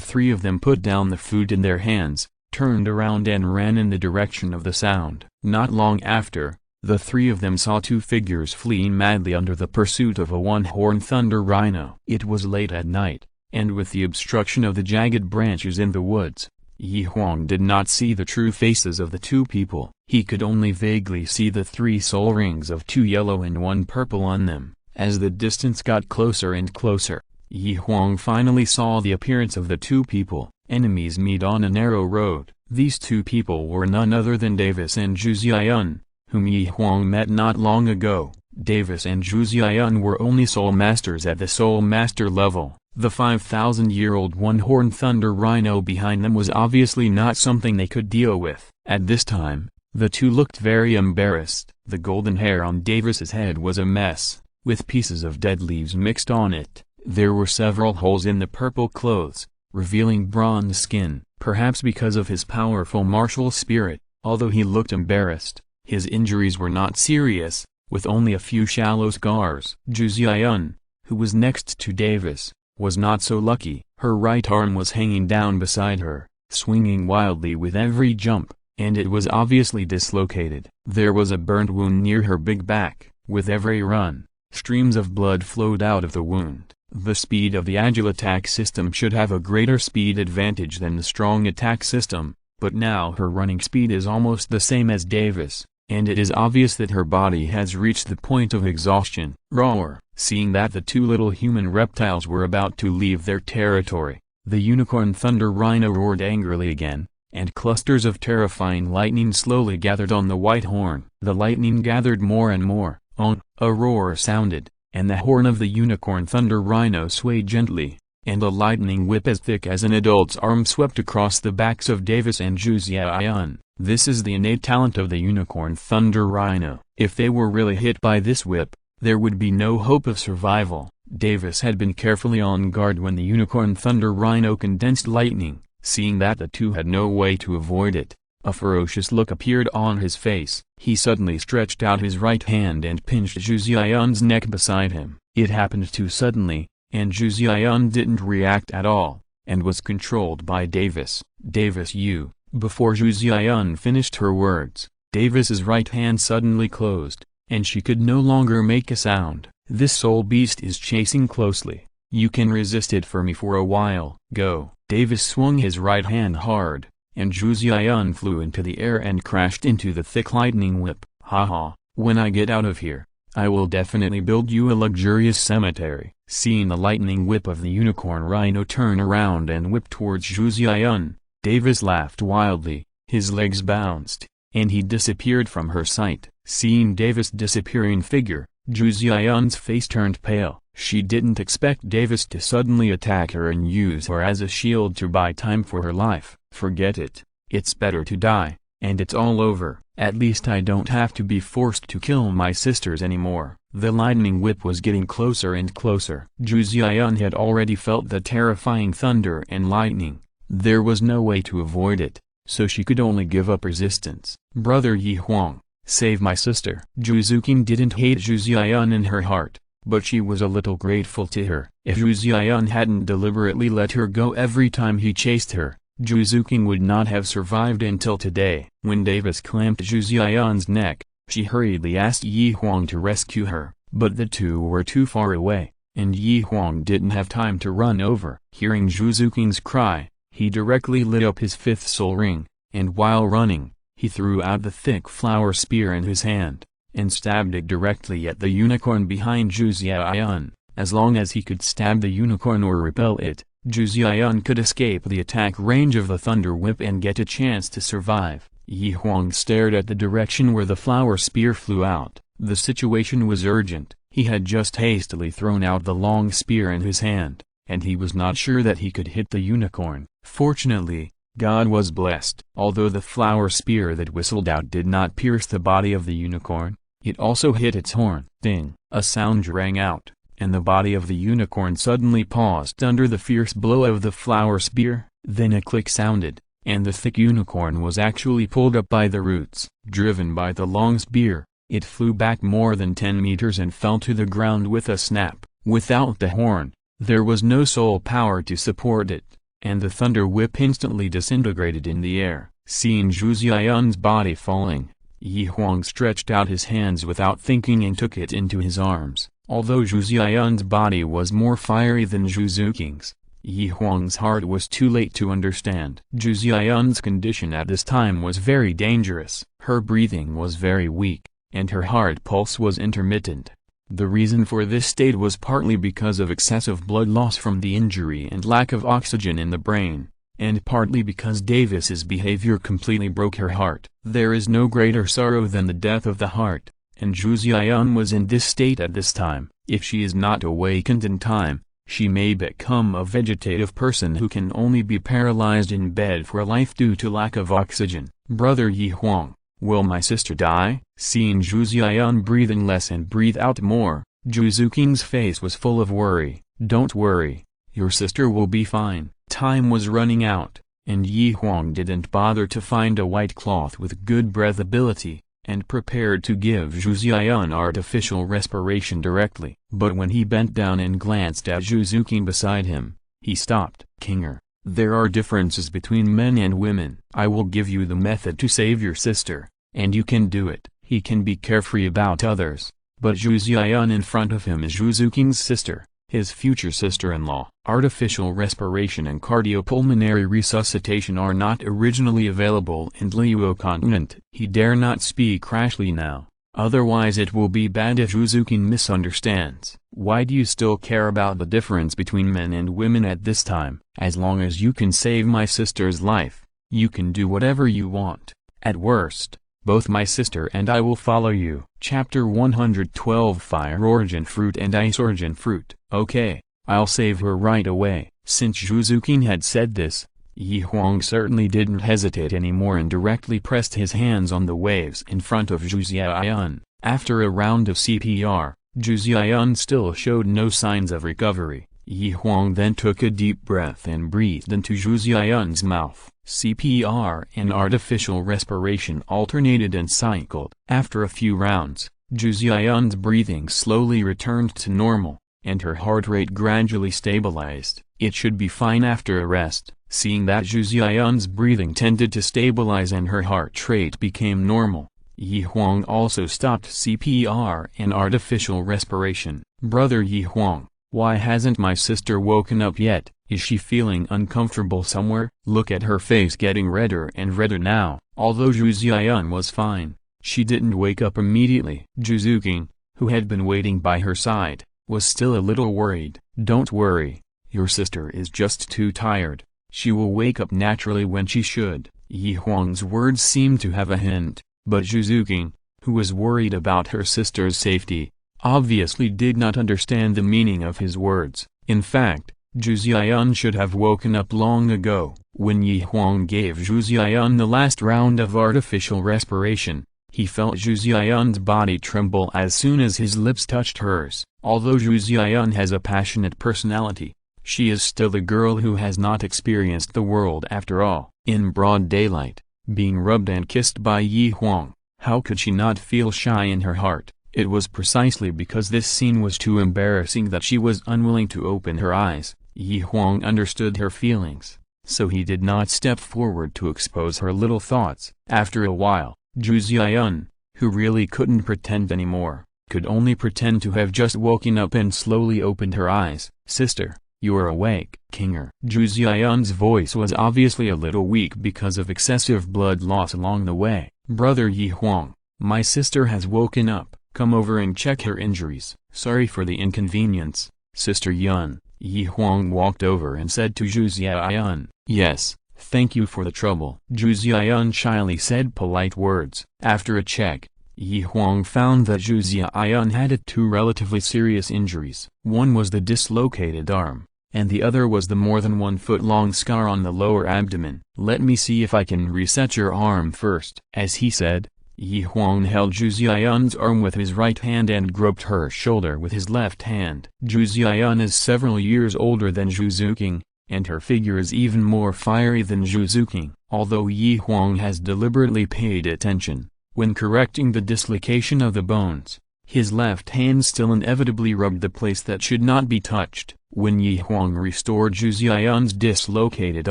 three of them put down the food in their hands, turned around and ran in the direction of the sound. Not long after, the three of them saw 2 figures fleeing madly under the pursuit of a one-horned thunder rhino. It was late at night, and with the obstruction of the jagged branches in the woods, Huang did not see the true faces of the 2 people. He could only vaguely see the 3 soul rings of 2 yellow and 1 purple on them. As the distance got closer and closer, Huang finally saw the appearance of the two people. Enemies meet on a narrow road. These two people were none other than Davis and Zhu Xian, whom Huang met not long ago. Davis and Zhu Xian were only soul masters at the soul master level. The 5,000-year-old one-horned thunder rhino behind them was obviously not something they could deal with. At this time, the two looked very embarrassed. The golden hair on Davis's head was a mess, with pieces of dead leaves mixed on it. There were several holes in the purple clothes, revealing bronze skin. Perhaps because of his powerful martial spirit, although he looked embarrassed, his injuries were not serious, with only a few shallow scars. Zhu Xian, who was next to Davis, was not so lucky. Her right arm was hanging down beside her, swinging wildly with every jump, and it was obviously dislocated. There was a burnt wound near her big back. With every run, streams of blood flowed out of the wound. The speed of the agile attack system should have a greater speed advantage than the strong attack system, but now her running speed is almost the same as Davis, and it is obvious that her body has reached the point of exhaustion. Roar! Seeing that the two little human reptiles were about to leave their territory, the unicorn thunder rhino roared angrily again, and clusters of terrifying lightning slowly gathered on the white horn. The lightning gathered more and more. A roar sounded, and the horn of the unicorn thunder rhino swayed gently, and a lightning whip as thick as an adult's arm swept across the backs of Davis and Zhu Xian. This is the innate talent of the unicorn thunder rhino. If they were really hit by this whip, there would be no hope of survival. Davis had been carefully on guard when the unicorn thunder rhino condensed lightning. Seeing that the two had no way to avoid it, a ferocious look appeared on his face. He suddenly stretched out his right hand and pinched Zhu Xian's neck beside him. It happened too suddenly, and Zhu Xian didn't react at all, and was controlled by Davis. Davis, you. Before Zhu Xian finished her words, Davis's right hand suddenly closed, and she could no longer make a sound. This soul beast is chasing closely. You can resist it for me for a while. Go. Davis swung his right hand hard, and Zhu Xian flew into the air and crashed into the thick lightning whip. Haha, when I get out of here, I will definitely build you a luxurious cemetery. Seeing the lightning whip of the unicorn rhino turn around and whip towards Zhu Xian, Davis laughed wildly, his legs bounced, and he disappeared from her sight. Seeing Davis' disappearing figure, Zhu Xian's face turned pale. She didn't expect Davis to suddenly attack her and use her as a shield to buy time for her life. Forget it. It's better to die, and it's all over. At least I don't have to be forced to kill my sisters anymore. The lightning whip was getting closer and closer. Zhu Xian had already felt the terrifying thunder and lightning. There was no way to avoid it, so she could only give up resistance. Brother Huang, save my sister. Zhu Zuqing didn't hate Zhu Xian in her heart, but she was a little grateful to her. If Zhu Xian hadn't deliberately let her go every time he chased her, Zhu Zuqing would not have survived until today. When Davis clamped Zhu Xian's neck, she hurriedly asked Huang to rescue her, but the two were too far away, and Huang didn't have time to run over. Hearing Zhu Zuqing's cry, he directly lit up his fifth soul ring, and while running, he threw out the thick flower spear in his hand, and stabbed it directly at the unicorn behind Zhu Xian. As long as he could stab the unicorn or repel it, Zhu Xian could escape the attack range of the thunder whip and get a chance to survive. Huang stared at the direction where the flower spear flew out. The situation was urgent. He had just hastily thrown out the long spear in his hand, and he was not sure that he could hit the unicorn. Fortunately, God was blessed. Although the flower spear that whistled out did not pierce the body of the unicorn, it also hit its horn. Ding! A sound rang out, and the body of the unicorn suddenly paused under the fierce blow of the flower spear. Then a click sounded, and the thick unicorn was actually pulled up by the roots. Driven by the long spear, it flew back more than 10 meters and fell to the ground with a snap. Without the horn, there was no soul power to support it, and the thunder whip instantly disintegrated in the air. Seeing Zhu Xian's body falling, Huang stretched out his hands without thinking and took it into his arms. Although Zhu Xian's body was more fiery than Zhu Zuqing's, Huang's heart was too late to understand. Zhu Xian's condition at this time was very dangerous. Her breathing was very weak, and her heart pulse was intermittent. The reason for this state was partly because of excessive blood loss from the injury and lack of oxygen in the brain, and partly because Davis's behavior completely broke her heart. There is no greater sorrow than the death of the heart, and Zhu Xian was in this state at this time. If she is not awakened in time, she may become a vegetative person who can only be paralyzed in bed for life due to lack of oxygen. Brother Huang, will my sister die? Seeing Zhu Xian breathing less and breathe out more, Zhu Zuking's face was full of worry. Don't worry, your sister will be fine. Time was running out, and Huang didn't bother to find a white cloth with good breathability, and prepared to give Zhu Xian artificial respiration directly. But when he bent down and glanced at Zhu Zuking beside him, he stopped. Kinger, there are differences between men and women. I will give you the method to save your sister, and you can do it. He can be carefree about others, but Zhu Xian in front of him is Zhu Zuking's sister, his future sister-in-law. Artificial respiration and cardiopulmonary resuscitation are not originally available in Douluo continent. He dare not speak rashly now, otherwise it will be bad if Zhu Zuking misunderstands. Why do you still care about the difference between men and women at this time? As long as you can save my sister's life, you can do whatever you want. At worst, both my sister and I will follow you. Chapter 112 Fire Origin Fruit and Ice Origin Fruit. Okay, I'll save her right away. Since Zhu Zuking had said this, Huang certainly didn't hesitate anymore and directly pressed his hands on the waves in front of Zhu Xian. After a round of CPR, Zhu Xian still showed no signs of recovery. Huang then took a deep breath and breathed into Zhu Xian's mouth. CPR and artificial respiration alternated and cycled. After a few rounds, Zhu Xian's breathing slowly returned to normal, and her heart rate gradually stabilized. It should be fine after a rest. Seeing that Zhu Xian's breathing tended to stabilize and her heart rate became normal, Huang also stopped CPR and artificial respiration. Brother Huang, why hasn't my sister woken up yet? Is she feeling uncomfortable somewhere? Look at her face getting redder and redder now. Although Zhu Xian was fine, she didn't wake up immediately. Zhu Zuking, who had been waiting by her side, was still a little worried. Don't worry, your sister is just too tired. She will wake up naturally when she should. Huang's words seemed to have a hint, but Zhu Zuking, who was worried about her sister's safety, obviously did not understand the meaning of his words. In fact, Zhu Xian should have woken up long ago. When Huang gave Zhu Xian the last round of artificial respiration, he felt Zhu Xian's body tremble as soon as his lips touched hers. Although Zhu Xian has a passionate personality, she is still a girl who has not experienced the world after all. In broad daylight, being rubbed and kissed by Huang, how could she not feel shy in her heart? It was precisely because this scene was too embarrassing that she was unwilling to open her eyes. Huang understood her feelings, so he did not step forward to expose her little thoughts. After a while, Zhu Xian, who really couldn't pretend anymore, could only pretend to have just woken up and slowly opened her eyes. Sister, you are awake. Kinger. Zhu Xian's voice was obviously a little weak because of excessive blood loss along the way. Brother Huang, my sister has woken up. Come over and check her injuries. Sorry for the inconvenience, Sister Yun. Huang walked over and said to Zhu Xian. Yes, thank you for the trouble. Zhu Xian shyly said polite words. After a check, Huang found that Zhu Xian had two relatively serious injuries. One was the dislocated arm, and the other was the more than 1 foot long scar on the lower abdomen. Let me see if I can reset your arm first. As he said, Huang held Zhu Xian's arm with his right hand and groped her shoulder with his left hand. Zhu Xian is several years older than Zhu Zuking, and her figure is even more fiery than Zhu Zuking. Although Huang has deliberately paid attention, when correcting the dislocation of the bones, his left hand still inevitably rubbed the place that should not be touched. When Huang restored Zhu Xian's dislocated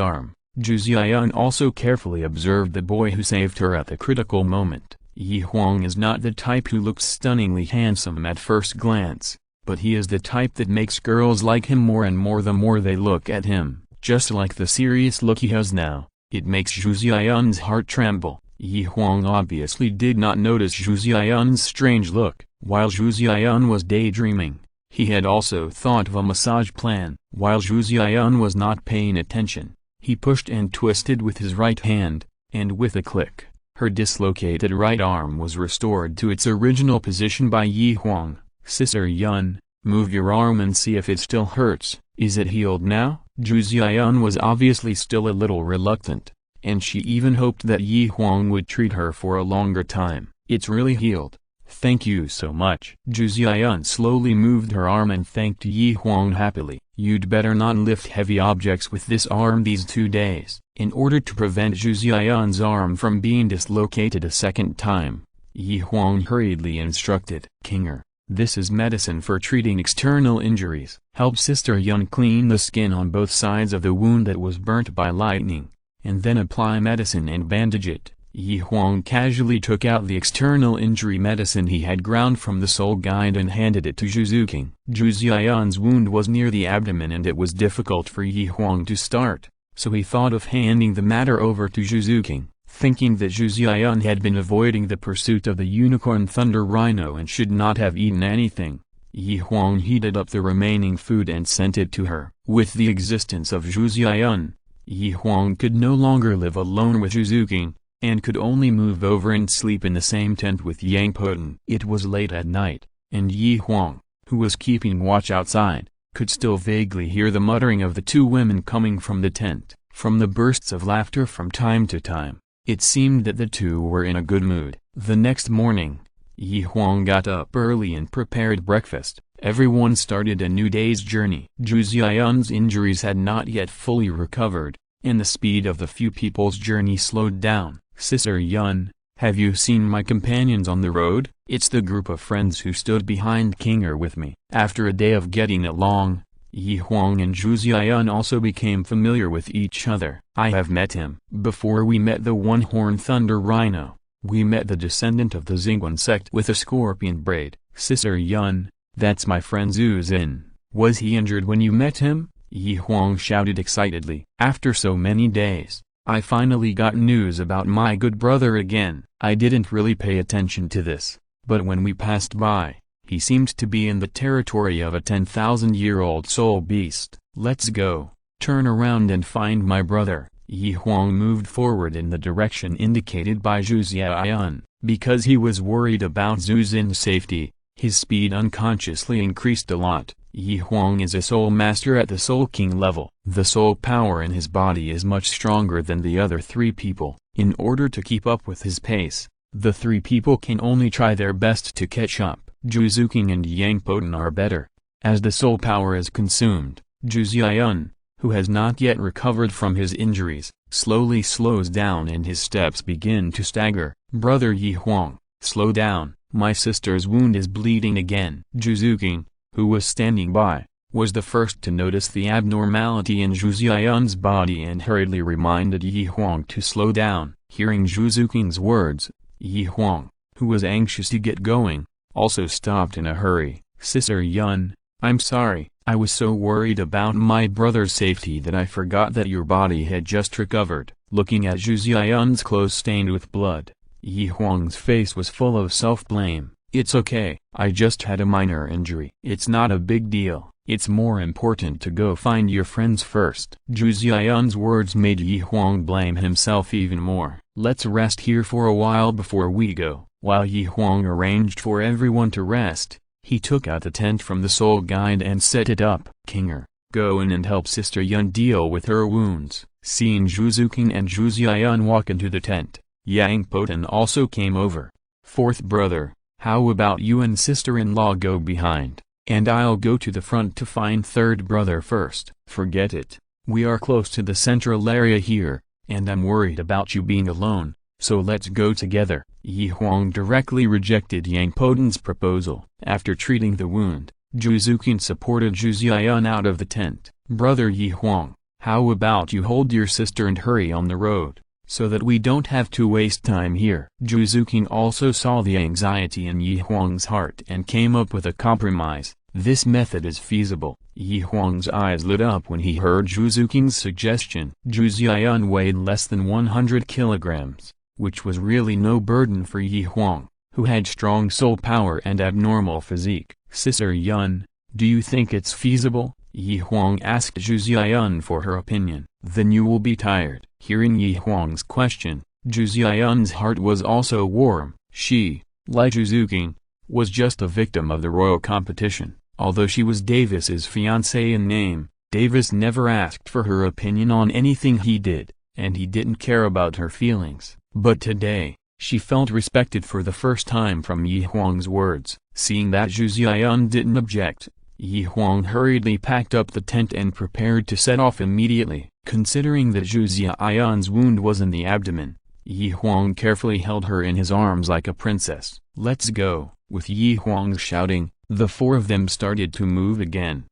arm, Zhu Xian also carefully observed the boy who saved her at the critical moment. Huang is not the type who looks stunningly handsome at first glance, but he is the type that makes girls like him more and more the more they look at him. Just like the serious look he has now, it makes Zhu Xian's heart tremble. Yi Huang obviously did not notice Zhu Xian's strange look. While Zhu Xian was daydreaming, he had also thought of a massage plan. While Zhu Xian was not paying attention, he pushed and twisted with his right hand, and with a click, her dislocated right arm was restored to its original position by Yi Huang. "Sister Yun, move your arm and see if it still hurts. Is it healed now?" Zhu Xian was obviously still a little reluctant, and she even hoped that Yi Huang would treat her for a longer time. "It's really healed. Thank you so much." Zhu Xian slowly moved her arm and thanked Yi Huang happily. "You'd better not lift heavy objects with this arm these 2 days." In order to prevent Zhu Xian's arm from being dislocated a second time, Yi Huang hurriedly instructed, "Kinger, this is medicine for treating external injuries. Help Sister Yun clean the skin on both sides of the wound that was burnt by lightning, and then apply medicine and bandage it." Yi Huang casually took out the external injury medicine he had ground from the soul guide and handed it to Zhu. Zhu Xian's wound was near the abdomen and it was difficult for Yi Huang to start, so he thought of handing the matter over to Zhu. Thinking that Zhu Xian had been avoiding the pursuit of the unicorn thunder rhino and should not have eaten anything, Yi Huang heated up the remaining food and sent it to her. With the existence of Zhu Xian, Yi Huang could no longer live alone with Zhu, and could only move over and sleep in the same tent with Yang Poten. It was late at night, and Yi Huang, who was keeping watch outside, could still vaguely hear the muttering of the two women coming from the tent. From the bursts of laughter from time to time, it seemed that the two were in a good mood. The next morning, Yi Huang got up early and prepared breakfast. Everyone started a new day's journey. Zhu Xian's injuries had not yet fully recovered, and the speed of the few people's journey slowed down. "Sister Yun, have you seen my companions on the road?" It's the group of friends who stood behind Kinger with me. After a day of getting along, Yi Huang and Zhu Xian also became familiar with each other. "I have met him. Before we met the one-horned thunder rhino, we met the descendant of the Xingguan sect with a scorpion braid." "Sister Yun, that's my friend Zhu Xin. Was he injured when you met him?" Yi Huang shouted excitedly. "After so many days, I finally got news about my good brother again. I didn't really pay attention to this, but when we passed by, he seemed to be in the territory of a 10,000-year-old soul beast. Let's go, turn around and find my brother." Yi Huang moved forward in the direction indicated by Zhu Xian. Because he was worried about Zhu Xin's safety, his speed unconsciously increased a lot. Yi Huang is a soul master at the Soul King level. The soul power in his body is much stronger than the other three people. In order to keep up with his pace, the three people can only try their best to catch up. Zhu and Yang Poten are better. As the soul power is consumed, Zhu Xian, who has not yet recovered from his injuries, slowly slows down and his steps begin to stagger. "Brother Yi Huang, slow down, my sister's wound is bleeding again." Zhu, who was standing by, was the first to notice the abnormality in Zhu Xian's body and hurriedly reminded Yi Huang to slow down. Hearing Zhu words, Yi Huang, who was anxious to get going, also stopped in a hurry. "Sister Yun, I'm sorry, I was so worried about my brother's safety that I forgot that your body had just recovered." Looking at Zhu Xian's clothes stained with blood, Yi Huang's face was full of self-blame. "It's okay, I just had a minor injury. It's not a big deal. It's more important to go find your friends first." Zhu Xian's words made Yi Huang blame himself even more. "Let's rest here for a while before we go." While Yi Huang arranged for everyone to rest, he took out the tent from the soul guide and set it up. "Kinger, go in and help Sister Yun deal with her wounds." Seeing Zhu and Zhu Xian walk into the tent, Yang Poten also came over. "Fourth brother, how about you and sister-in-law go behind, and I'll go to the front to find third brother first." "Forget it. We are close to the central area here, and I'm worried about you being alone, so let's go together." Yi Huang directly rejected Yang Poten's proposal. After treating the wound, Zhu supported Zhu Xian out of the tent. "Brother Yi Huang, how about you hold your sister and hurry on the road, so that we don't have to waste time here?" Zhu also saw the anxiety in Yi Huang's heart and came up with a compromise. "This method is feasible." Yi Huang's eyes lit up when he heard Zhu's suggestion. Zhu Xian weighed less than 100 kilograms, which was really no burden for Huang, who had strong soul power and abnormal physique. "Sister Yun, do you think it's feasible?" Huang asked Zhu Xianyun for her opinion. "Then you will be tired." Hearing Huang's question, Zhu Xianyun's heart was also warm. She, like Zhu Zuqing, was just a victim of the royal competition. Although she was Davis's fiancée in name, Davis never asked for her opinion on anything he did, and he didn't care about her feelings. But today, she felt respected for the first time from Huang's words. Seeing that Zhu Xianyun didn't object, Huang hurriedly packed up the tent and prepared to set off immediately. Considering that Zhu Xianyun's wound was in the abdomen, Huang carefully held her in his arms like a princess. "Let's go!" With Huang's shouting, the four of them started to move again.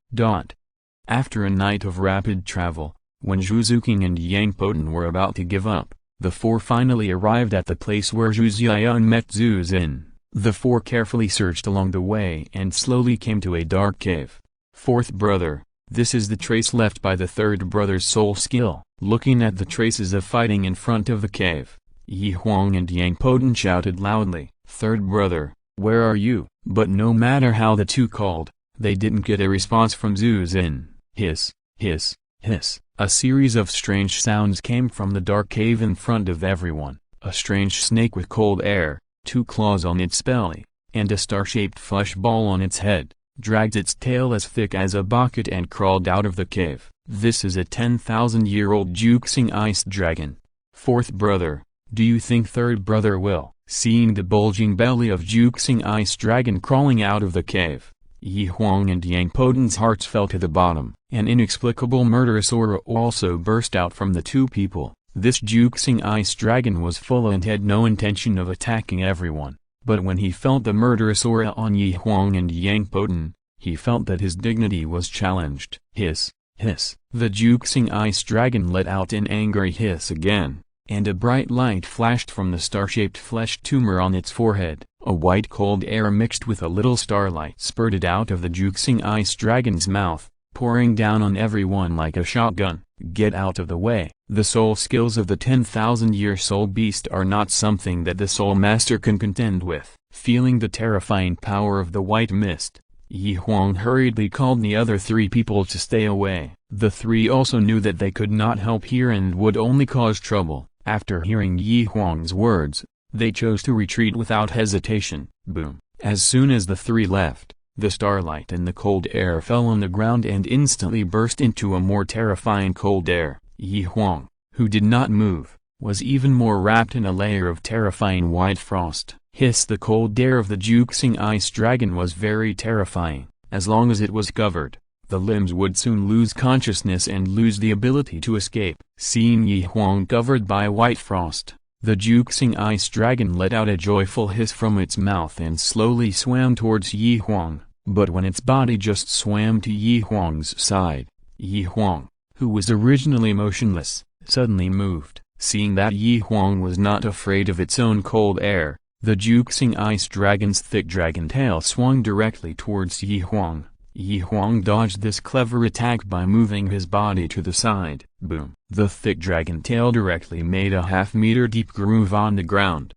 After a night of rapid travel, when Zhu Zuqing and Yang Poten were about to give up, the four finally arrived at the place where Zhu Xianyun met Zhu Zin. The four carefully searched along the way and slowly came to a dark cave. "Fourth brother, this is the trace left by the third brother's soul skill." Looking at the traces of fighting in front of the cave, Huang and Yang Poten shouted loudly, "Third brother, where are you?" But no matter how the two called, they didn't get a response from Zhu Zin. Hiss, hiss, hiss. A series of strange sounds came from the dark cave in front of everyone. A strange snake with cold air, 2 claws on its belly, and a star-shaped flesh ball on its head, dragged its tail as thick as a bucket and crawled out of the cave. "This is a 10,000-year-old Juxing ice dragon. Fourth brother, do you think third brother will?" Seeing the bulging belly of Juxing ice dragon crawling out of the cave, Huang and Yang Poten's hearts fell to the bottom. An inexplicable murderous aura also burst out from the two people. This Juxing ice dragon was full and had no intention of attacking everyone, but when he felt the murderous aura on Huang and Yang Poten, he felt that his dignity was challenged. Hiss, hiss. The Juxing ice dragon let out an angry hiss again, and a bright light flashed from the star-shaped flesh tumor on its forehead. A white cold air mixed with a little starlight spurted out of the Juxing ice dragon's mouth, pouring down on everyone like a shotgun. "Get out of the way." The soul skills of the 10,000-year soul beast are not something that the soul master can contend with. Feeling the terrifying power of the white mist, Huang hurriedly called the other 3 people to stay away. The 3 also knew that they could not help here and would only cause trouble. After hearing Huang's words, they chose to retreat without hesitation. Boom! As soon as the 3 left, the starlight and the cold air fell on the ground and instantly burst into a more terrifying cold air. Huang, who did not move, was even more wrapped in a layer of terrifying white frost. Hiss! The cold air of the Juxing ice dragon was very terrifying. As long as it was covered, the limbs would soon lose consciousness and lose the ability to escape. Seeing Huang covered by white frost, the Juxing ice dragon let out a joyful hiss from its mouth and slowly swam towards Huang. But when its body just swam to Huang's side, Huang, who was originally motionless, suddenly moved. Seeing that Huang was not afraid of its own cold air, the Juxing ice dragon's thick dragon tail swung directly towards Huang. Huang dodged this clever attack by moving his body to the side. Boom! The thick dragon tail directly made a half-meter deep groove on the ground.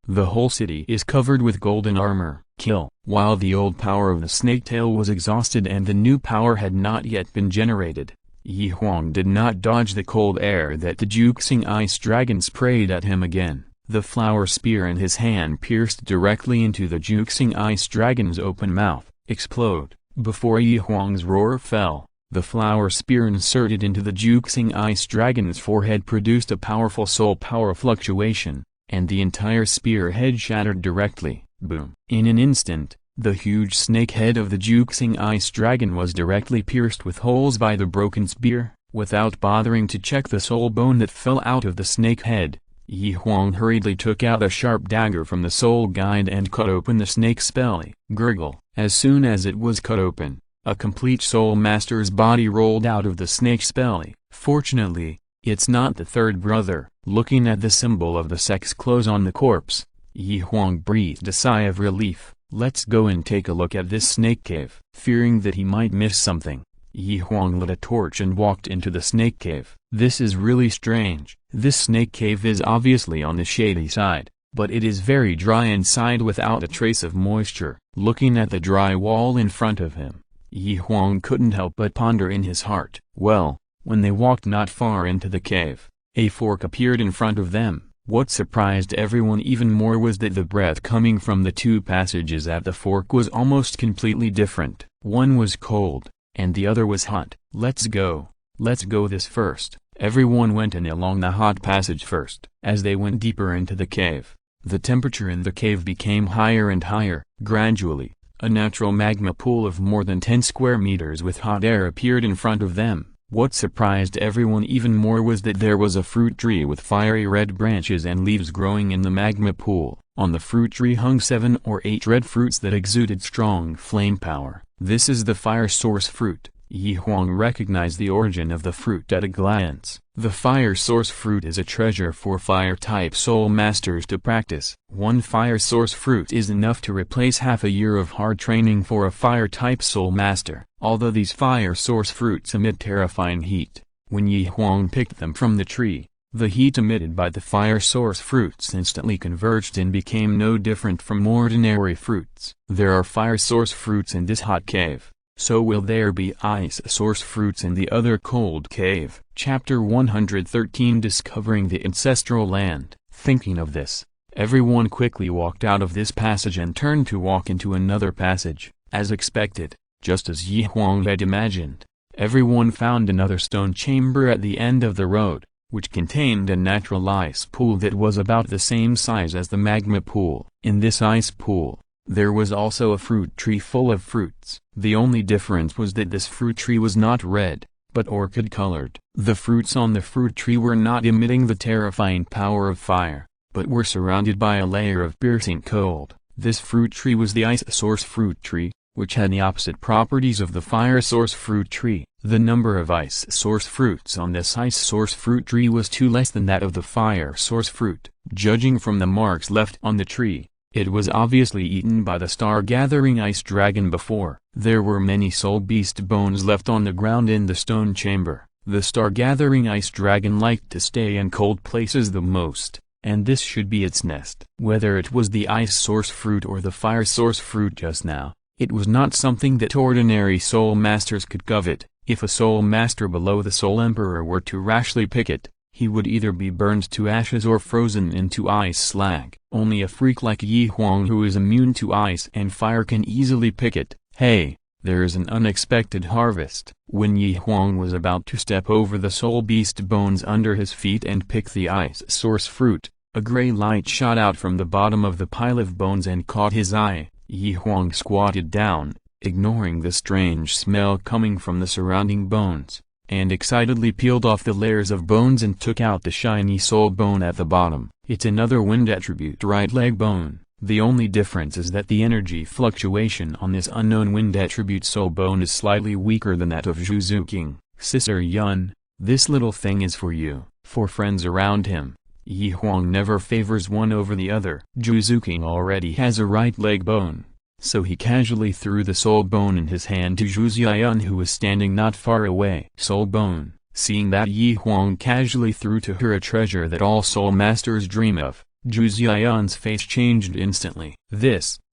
The whole city is covered with golden armor. Kill! While the old power of the snake tail was exhausted and the new power had not yet been generated, Huang did not dodge the cold air that the Juxing ice dragon sprayed at him again. The flower spear in his hand pierced directly into the Juxing ice dragon's open mouth. Explode! Before Huang's roar fell, the flower spear inserted into the Juxing ice dragon's forehead produced a powerful soul power fluctuation, and the entire spear head shattered directly. Boom! In an instant, the huge snake head of the Juxing ice dragon was directly pierced with holes by the broken spear. Without bothering to check the soul bone that fell out of the snake head, Huang hurriedly took out a sharp dagger from the soul guide and cut open the snake's belly. Gurgle! As soon as it was cut open, a complete soul master's body rolled out of the snake's belly. Fortunately, it's not the third brother. Looking at the symbol of the sex clothes on the corpse, Huang breathed a sigh of relief. Let's go and take a look at this snake cave. Fearing that he might miss something, Yi Huang lit a torch and walked into the snake cave. This is really strange. This snake cave is obviously on the shady side, but it is very dry inside without a trace of moisture. Looking at the dry wall in front of him, Yi Huang couldn't help but ponder in his heart. Well, when they walked not far into the cave, a fork appeared in front of them. What surprised everyone even more was that the breath coming from the two passages at the fork was almost completely different. One was cold, and the other was hot. Let's go this first. Everyone went in along the hot passage first. As they went deeper into the cave, the temperature in the cave became higher and higher. Gradually, a natural magma pool of more than 10 square meters with hot air appeared in front of them. What surprised everyone even more was that there was a fruit tree with fiery red branches and leaves growing in the magma pool. On the fruit tree hung 7 or 8 red fruits that exuded strong flame power. This is the fire source fruit. Yi Huang recognized the origin of the fruit at a glance. The fire source fruit is a treasure for fire-type soul masters to practice. One fire source fruit is enough to replace half a year of hard training for a fire-type soul master. Although these fire source fruits emit terrifying heat, when Yi Huang picked them from the tree, the heat emitted by the fire source fruits instantly converged and became no different from ordinary fruits. There are fire source fruits in this hot cave. So will there be ice source fruits in the other cold cave. Chapter 113 Discovering the Ancestral Land. Thinking of this, everyone quickly walked out of this passage and turned to walk into another passage. As expected, just as Yi Huang had imagined, everyone found another stone chamber at the end of the road, which contained a natural ice pool that was about the same size as the magma pool. In this ice pool, there was also a fruit tree full of fruits. The only difference was that this fruit tree was not red, but orchid-colored. The fruits on the fruit tree were not emitting the terrifying power of fire, but were surrounded by a layer of piercing cold. This fruit tree was the ice source fruit tree, which had the opposite properties of the fire source fruit tree. The number of ice source fruits on this ice source fruit tree was 2 less than that of the fire source fruit. Judging from the marks left on the tree, it was obviously eaten by the star-gathering ice dragon before. There were many soul beast bones left on the ground in the stone chamber. The star-gathering ice dragon liked to stay in cold places the most, and this should be its nest. Whether it was the ice source fruit or the fire source fruit just now, it was not something that ordinary soul masters could covet. If a soul master below the soul emperor were to rashly pick it, he would either be burned to ashes or frozen into ice slag. Only a freak like Yi Huang who is immune to ice and fire can easily pick it. Hey, there is an unexpected harvest. When Yi Huang was about to step over the soul beast bones under his feet and pick the ice source fruit, a gray light shot out from the bottom of the pile of bones and caught his eye. Yi Huang squatted down, ignoring the strange smell coming from the surrounding bones, and excitedly peeled off the layers of bones and took out the shiny soul bone at the bottom. It's another wind attribute right leg bone. The only difference is that the energy fluctuation on this unknown wind attribute soul bone is slightly weaker than that of Zhu King. Sister Yun, this little thing is for you. For friends around him, Yi Huang never favors one over the other. Zhu King already has a right leg bone, so he casually threw the soul bone in his hand to Zhu Xian who was standing not far away. Soul bone. Seeing that Yi Huang casually threw to her a treasure that all soul masters dream of, Zhu Xian's face changed instantly.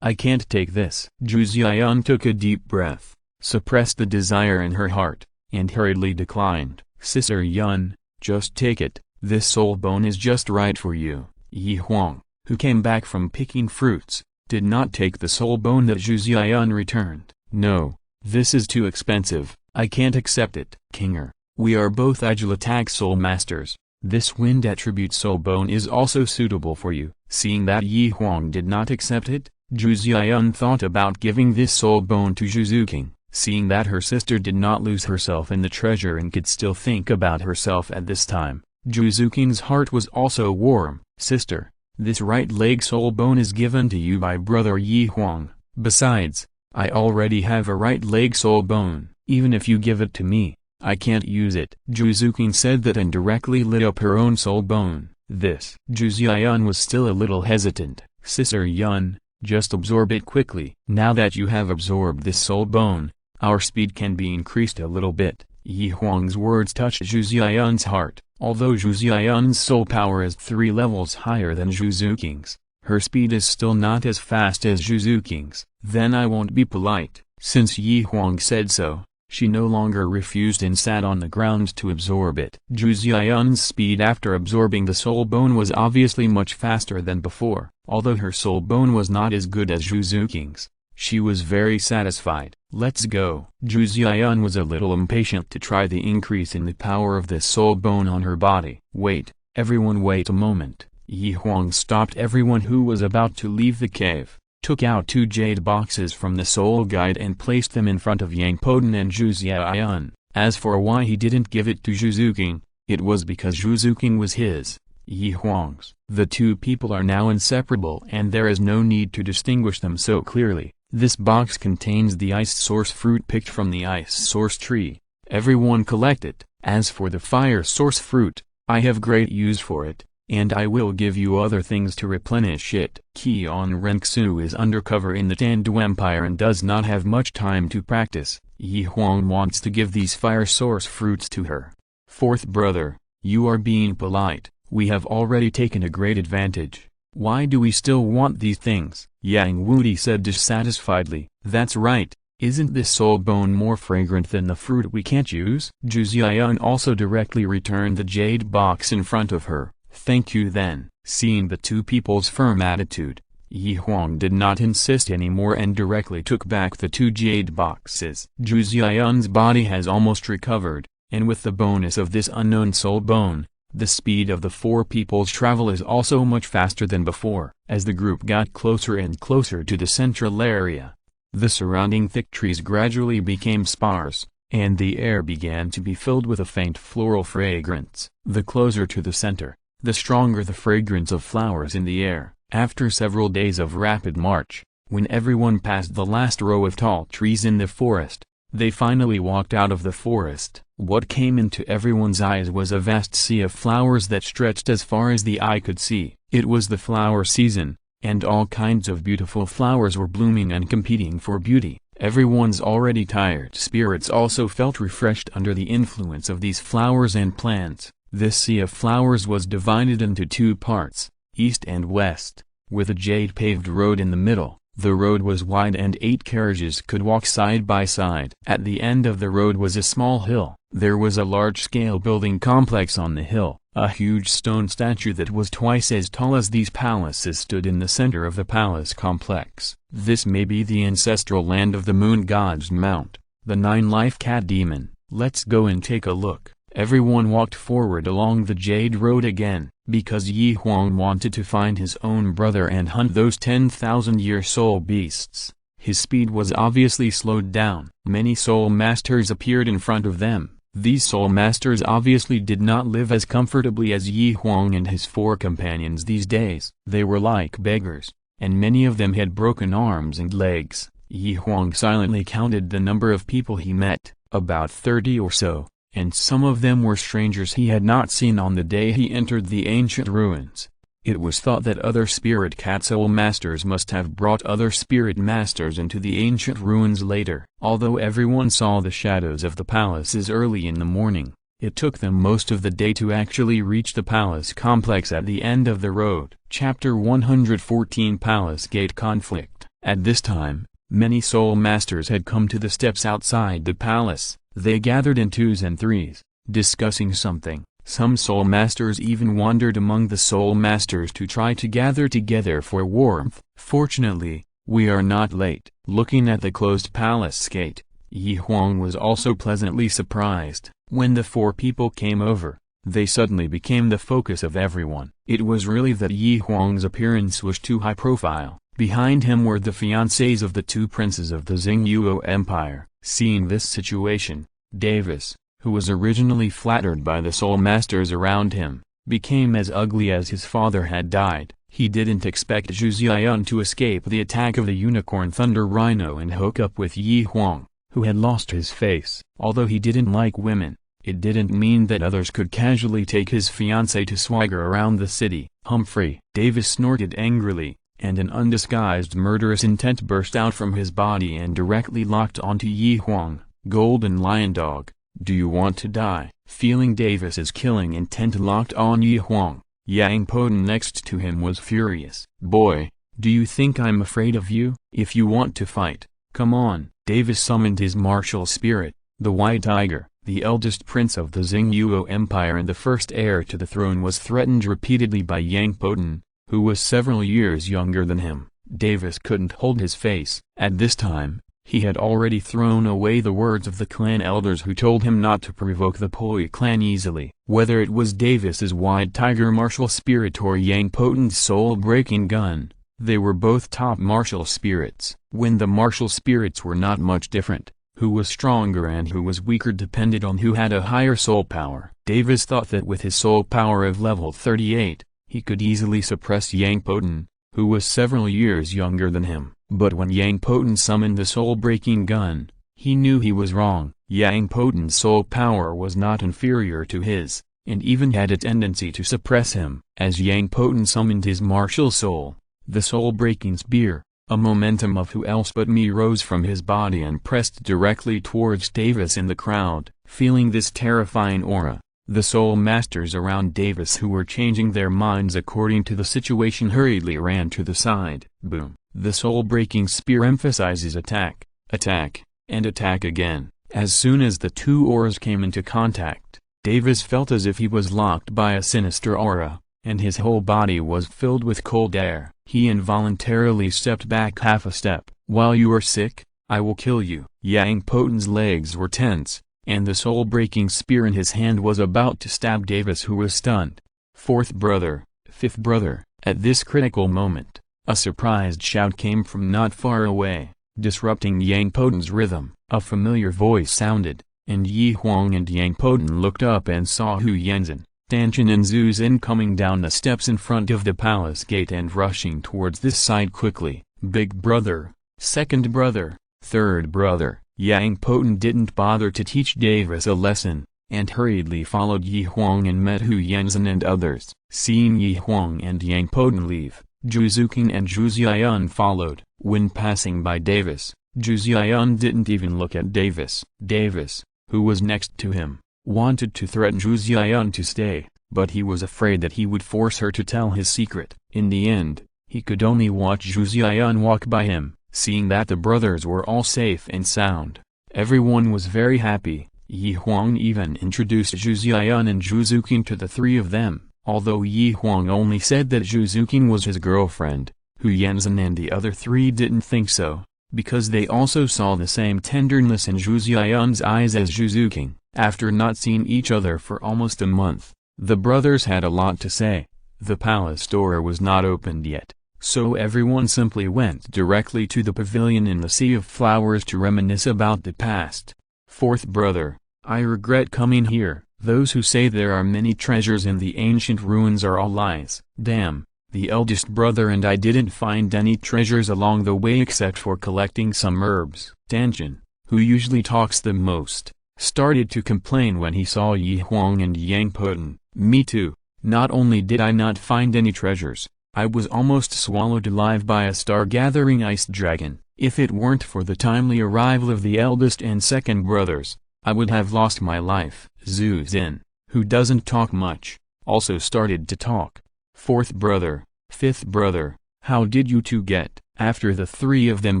I can't take this. Zhu Xian took a deep breath, suppressed the desire in her heart, and hurriedly declined. Sister Yun, just take it, this soul bone is just right for you. Yi Huang, who came back from picking fruits, did not take the soul bone that Zhu Xian returned. No, this is too expensive, I can't accept it. Kinger, we are both agile attack soul masters. This wind attribute soul bone is also suitable for you. Seeing that Yi Huang did not accept it, Zhu Xian thought about giving this soul bone to Zhu King. Seeing that her sister did not lose herself in the treasure and could still think about herself at this time, Zhu King's heart was also warm. Sister, this right leg soul bone is given to you by brother Yi Huang. Besides, I already have a right leg soul bone. Even if you give it to me, I can't use it. Zhu King said that and directly lit up her own soul bone. Zhu Xian was still a little hesitant. Sister Yun, just absorb it quickly. Now that you have absorbed this soul bone, Our speed can be increased a little bit. Yi Huang's words touched Zhu Xian's heart. Although Zhu Xian's soul power is 3 levels higher than Zhu Zuking's, her speed is still not as fast as Zhu Zuking's. Then I won't be polite. Since Yi Huang said so, she no longer refused and sat on the ground to absorb it. Zhu Xian's speed after absorbing the soul bone was obviously much faster than before. Although her soul bone was not as good as Zhu Zuking's, she was very satisfied. Let's go. Zhu Xian was a little impatient to try the increase in the power of this soul bone on her body. Wait, everyone wait a moment. Yi Huang stopped everyone who was about to leave the cave, took out 2 jade boxes from the soul guide and placed them in front of Yang Poden and Zhu Xian. As for why he didn't give it to Zhu Zuking, it was because Zhu Zuking was his, Yi Huang's. The 2 people are now inseparable and there is no need to distinguish them so clearly. This box contains the ice source fruit picked from the ice source tree. Everyone collect it. As for the fire source fruit, I have great use for it, and I will give you other things to replenish it. Qian Renxu is undercover in the Tandu Empire and does not have much time to practice. Yi Huang wants to give these fire source fruits to her. 4th brother, you are being polite. We have already taken a great advantage. Why do we still want these things? Yang Wudi said dissatisfiedly. That's right, isn't this soul bone more fragrant than the fruit we can't use? Zhu Xian also directly returned the jade box in front of her. Thank you then. Seeing the 2 people's firm attitude, Yi Huang did not insist anymore and directly took back the 2 jade boxes. Zhu Xian's body has almost recovered, and with the bonus of this unknown soul bone, the speed of the 4 people's travel is also much faster than before. As the group got closer and closer to the central area, the surrounding thick trees gradually became sparse, and the air began to be filled with a faint floral fragrance. The closer to the center, the stronger the fragrance of flowers in the air. After several days of rapid march, when everyone passed the last row of tall trees in the forest, they finally walked out of the forest. What came into everyone's eyes was a vast sea of flowers that stretched as far as the eye could see. It was the flower season, and all kinds of beautiful flowers were blooming and competing for beauty. Everyone's already tired spirits also felt refreshed under the influence of these flowers and plants. This sea of flowers was divided into 2 parts, east and west, with a jade-paved road in the middle. The road was wide and 8 carriages could walk side by side. At the end of the road was a small hill. There was a large-scale building complex on the hill. A huge stone statue that was twice as tall as these palaces stood in the center of the palace complex. This may be the ancestral land of the moon god's mount, the 9-life cat demon. Let's go and take a look. Everyone walked forward along the jade road again, because Yi Huang wanted to find his own brother and hunt those 10,000-year soul beasts. His speed was obviously slowed down. Many soul masters appeared in front of them. These soul masters obviously did not live as comfortably as Yi Huang and his 4 companions these days. They were like beggars, and many of them had broken arms and legs. Yi Huang silently counted the number of people he met, about 30 or so, and some of them were strangers he had not seen on the day he entered the ancient ruins. It was thought that other spirit cat soul masters must have brought other spirit masters into the ancient ruins later. Although everyone saw the shadows of the palaces early in the morning, it took them most of the day to actually reach the palace complex at the end of the road. Chapter 114 Palace Gate Conflict. At this time, many soul masters had come to the steps outside the palace. They gathered in 2s and 3s, discussing something. Some soul masters even wandered among the soul masters to try to gather together for warmth. Fortunately, we are not late. Looking at the closed palace gate, Yi Huang was also pleasantly surprised. When the 4 people came over, they suddenly became the focus of everyone. It was really that Yi Huang's appearance was too high profile. Behind him were the fiancés of the 2 princes of the Xingyuo Empire. Seeing this situation, Davis, who was originally flattered by the soul masters around him, became as ugly as his father had died. He didn't expect Zhu Xian to escape the attack of the unicorn thunder rhino and hook up with Yi Huang, who had lost his face. Although he didn't like women, it didn't mean that others could casually take his fiancée to swagger around the city. Humphrey! Davis snorted angrily, and an undisguised murderous intent burst out from his body and directly locked onto Huang. Golden Lion Dog, do you want to die? Feeling Davis's killing intent locked on Huang, Yang Poten next to him was furious. Boy, do you think I'm afraid of you? If you want to fight, come on. Davis summoned his martial spirit, the White Tiger. The eldest prince of the Xingyuo Empire and the first heir to the throne was threatened repeatedly by Yang Poten, who was several years younger than him. Davis couldn't hold his face. At this time, he had already thrown away the words of the clan elders who told him not to provoke the Poi clan easily. Whether it was Davis's White Tiger martial spirit or Yang Poten's soul-breaking gun, they were both top martial spirits. When the martial spirits were not much different, who was stronger and who was weaker depended on who had a higher soul power. Davis thought that with his soul power of level 38, he could easily suppress Yang Poten, who was several years younger than him. But when Yang Poten summoned the soul-breaking gun, he knew he was wrong. Yang Poten's soul power was not inferior to his, and even had a tendency to suppress him. As Yang Poten summoned his martial soul, the soul-breaking spear, a momentum of who else but me rose from his body and pressed directly towards Davis in the crowd. Feeling this terrifying aura, the soul masters around Davis who were changing their minds according to the situation hurriedly ran to the side. Boom. The soul-breaking spear emphasizes attack, attack, and attack again. As soon as the two auras came into contact, Davis felt as if he was locked by a sinister aura, and his whole body was filled with cold air. He involuntarily stepped back half a step. While you are sick, I will kill you. Yang Poten's legs were tense, and the soul-breaking spear in his hand was about to stab Davis who was stunned. Fourth brother, fifth brother. At this critical moment, a surprised shout came from not far away, disrupting Yang Poten's rhythm. A familiar voice sounded, and Huang and Yang Poten looked up and saw Hu Yanzhen, Tang San and Zhu Zin coming down the steps in front of the palace gate and rushing towards this side quickly. Big brother, second brother, third brother. Yang Poten didn't bother to teach Davis a lesson, and hurriedly followed Huang and met Hu Yanzhen and others. Seeing Huang and Yang Poten leave, Zhu Zuqing and Zhu Xian followed. When passing by Davis, Zhu Xian didn't even look at Davis. Davis, who was next to him, wanted to threaten Zhu Xian to stay, but he was afraid that he would force her to tell his secret. In the end, he could only watch Zhu Xian walk by him. Seeing that the brothers were all safe and sound, everyone was very happy. Huang even introduced Zhu Xian and Zhu Zuqing to the three of them, although Huang only said that Zhu Zuqing was his girlfriend. Hu Yanzhen and the other three didn't think so, because they also saw the same tenderness in Zhu Xian's eyes as Zhu Zuqing. After not seeing each other for almost a month, the brothers had a lot to say. The palace door was not opened yet, so everyone simply went directly to the pavilion in the Sea of Flowers to reminisce about the past. Fourth brother, I regret coming here. Those who say there are many treasures in the ancient ruins are all lies. Damn, the eldest brother and I didn't find any treasures along the way except for collecting some herbs. Tang San, who usually talks the most, started to complain when he saw Huang and Yang Poten. Me too. Not only did I not find any treasures, I was almost swallowed alive by a star-gathering ice dragon. If it weren't for the timely arrival of the eldest and second brothers, I would have lost my life. Zhu Zin, who doesn't talk much, also started to talk. Fourth brother, fifth brother, how did you two get? After the three of them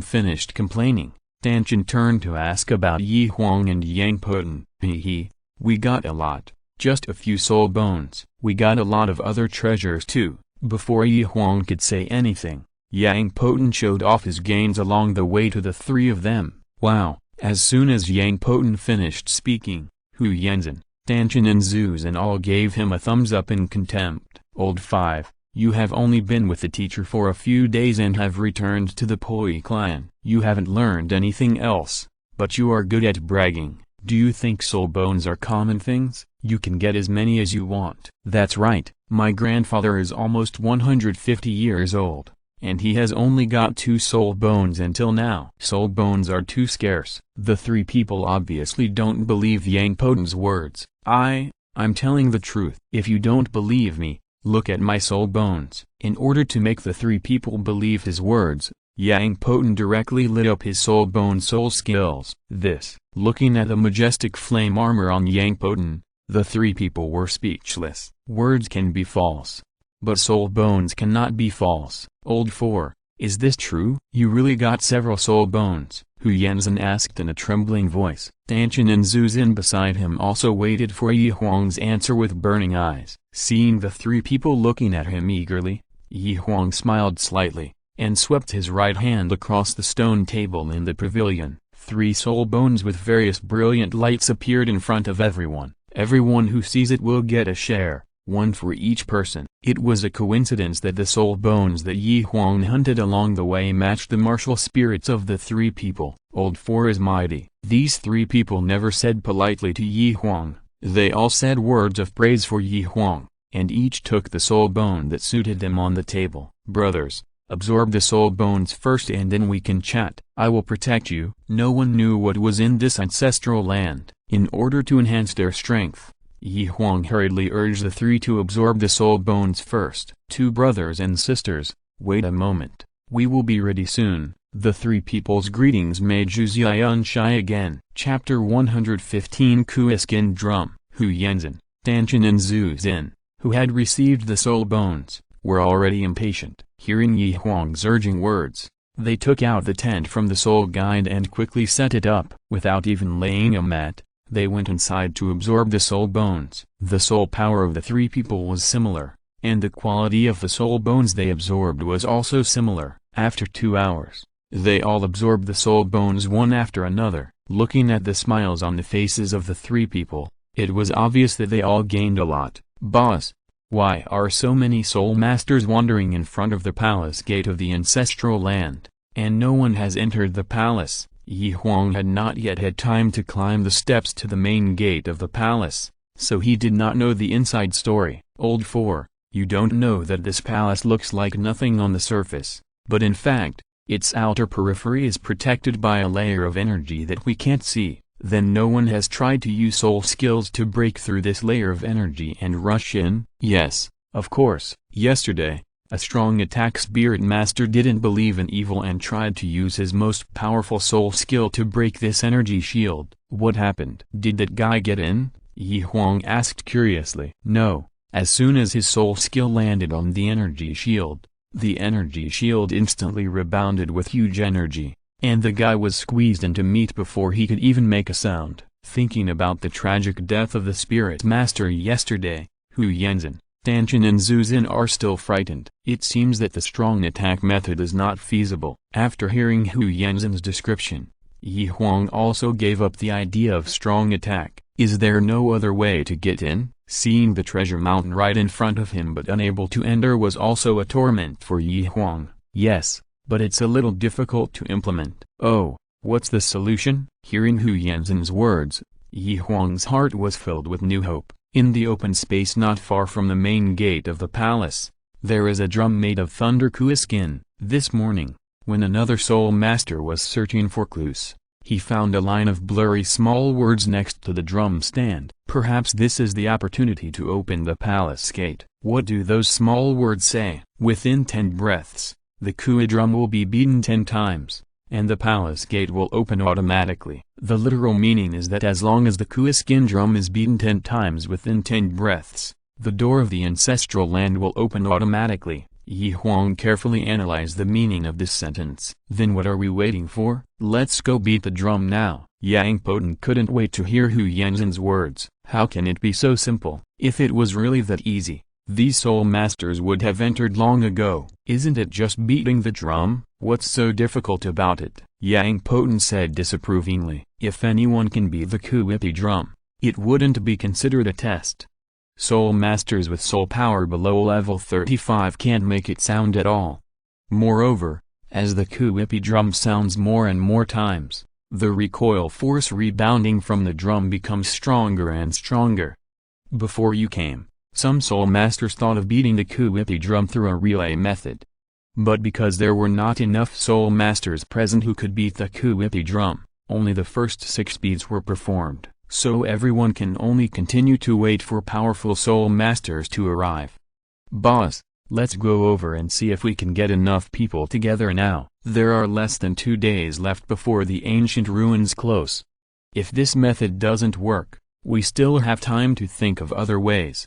finished complaining, Tang San turned to ask about Huang and Yang Poten. We got a lot, just a few soul bones. We got a lot of other treasures too. Before Huang could say anything, Yang Poten showed off his gains along the way to the three of them. Wow! As soon as Yang Poten finished speaking, Hu Yanzhen, Tang San and Zhu Zin all gave him a thumbs up in contempt. Old 5, you have only been with the teacher for a few days and have returned to the Poi clan. You haven't learned anything else, but you are good at bragging. Do you think soul bones are common things? You can get as many as you want. That's right, my grandfather is almost 150 years old, and he has only got 2 soul bones until now. Soul bones are too scarce. The three people obviously don't believe Yang Poten's words. I'm telling the truth. If you don't believe me, Look at my soul bones. In order to make the three people believe his words, Yang Poten directly lit up his soul bone soul skills. Looking at the majestic flame armor on Yang Poten, the three people were speechless. Words can be false, but soul bones cannot be false. Old 4, is this true? You really got several soul bones? Hu Yanzhen asked in a trembling voice. Danchan and Zhu Xin beside him also waited for Yi Huang's answer with burning eyes. Seeing the three people looking at him eagerly, Yi Huang smiled slightly, and swept his right hand across the stone table in the pavilion. 3 soul bones with various brilliant lights appeared in front of everyone. Everyone who sees it will get a share, 1 for each person. It was a coincidence that the soul bones that Yi Huang hunted along the way matched the martial spirits of the 3 people. Old 4 is mighty. These 3 people never said politely to Yi Huang, they all said words of praise for Yi Huang, and each took the soul bone that suited them on the table. Brothers, absorb the soul bones first and then we can chat. I will protect you. No one knew what was in this ancestral land. In order to enhance their strength, Yi Huang hurriedly urged the 3 to absorb the soul bones first. 2 brothers and sisters, wait a moment, we will be ready soon. The 3 people's greetings made Zhu Xian shy again. Chapter 115 Kuiskin Drum. Hu Yanzhen, Danchan and Zhu Xin, who had received the soul bones, were already impatient. Hearing Yi Huang's urging words, they took out the tent from the soul guide and quickly set it up. Without even laying a mat, they went inside to absorb the soul bones. The soul power of the 3 people was similar, and the quality of the soul bones they absorbed was also similar. After 2 hours, they all absorbed the soul bones one after another. Looking at the smiles on the faces of the 3 people, it was obvious that they all gained a lot. Boss, why are so many soul masters wandering in front of the palace gate of the ancestral land, and no one has entered the palace? Yi Huang had not yet had time to climb the steps to the main gate of the palace, so he did not know the inside story. Old 4, you don't know that this palace looks like nothing on the surface, but in fact, its outer periphery is protected by a layer of energy that we can't see. Then no one has tried to use soul skills to break through this layer of energy and rush in? Yes, of course. Yesterday, a strong attack spirit master didn't believe in evil and tried to use his most powerful soul skill to break this energy shield. What happened? Did that guy get in? Yi Huang asked curiously. No, as soon as his soul skill landed on the energy shield, the energy shield instantly rebounded with huge energy, and the guy was squeezed into meat before he could even make a sound. Thinking about the tragic death of the spirit master yesterday, Hu Yanzhen, Danchan and Zhu Xin are still frightened. It seems that the strong attack method is not feasible. After hearing Hu Yanzhen's description, Yi Huang also gave up the idea of strong attack. Is there no other way to get in? Seeing the treasure mountain right in front of him but unable to enter was also a torment for Yi Huang. Yes, but it's a little difficult to implement. Oh, what's the solution? Hearing Hu Yanzhen's words, Yi Huang's heart was filled with new hope. In the open space not far from the main gate of the palace, there is a drum made of thunder Kuiskin. This morning, when another soul master was searching for clues, he found a line of blurry small words next to the drum stand. Perhaps this is the opportunity to open the palace gate. What do those small words say? Within 10 breaths, the Kui drum will be beaten 10 times, and the palace gate will open automatically. The literal meaning is that as long as the Kuiskin drum is beaten 10 times within 10 breaths, the door of the ancestral land will open automatically. Yi Huang carefully analyzed the meaning of this sentence. Then what are we waiting for? Let's go beat the drum now. Yang Poten couldn't wait to hear Hu Yanzhen's words. How can it be so simple? If it was really that easy, these soul masters would have entered long ago. Isn't it just beating the drum? What's so difficult about it? Yang Poten said disapprovingly. If anyone can beat the Kuipi drum, it wouldn't be considered a test. Soul masters with soul power below level 35 can't make it sound at all. Moreover, as the Kuipi drum sounds more and more times, the recoil force rebounding from the drum becomes stronger and stronger. Before you came, some soul masters thought of beating the Kuipi drum through a relay method. But because there were not enough soul masters present who could beat the Kuipi drum, only the first 6 beats were performed. So everyone can only continue to wait for powerful soul masters to arrive. Boss, let's go over and see if we can get enough people together now. There are less than 2 days left before the ancient ruins close. If this method doesn't work, we still have time to think of other ways.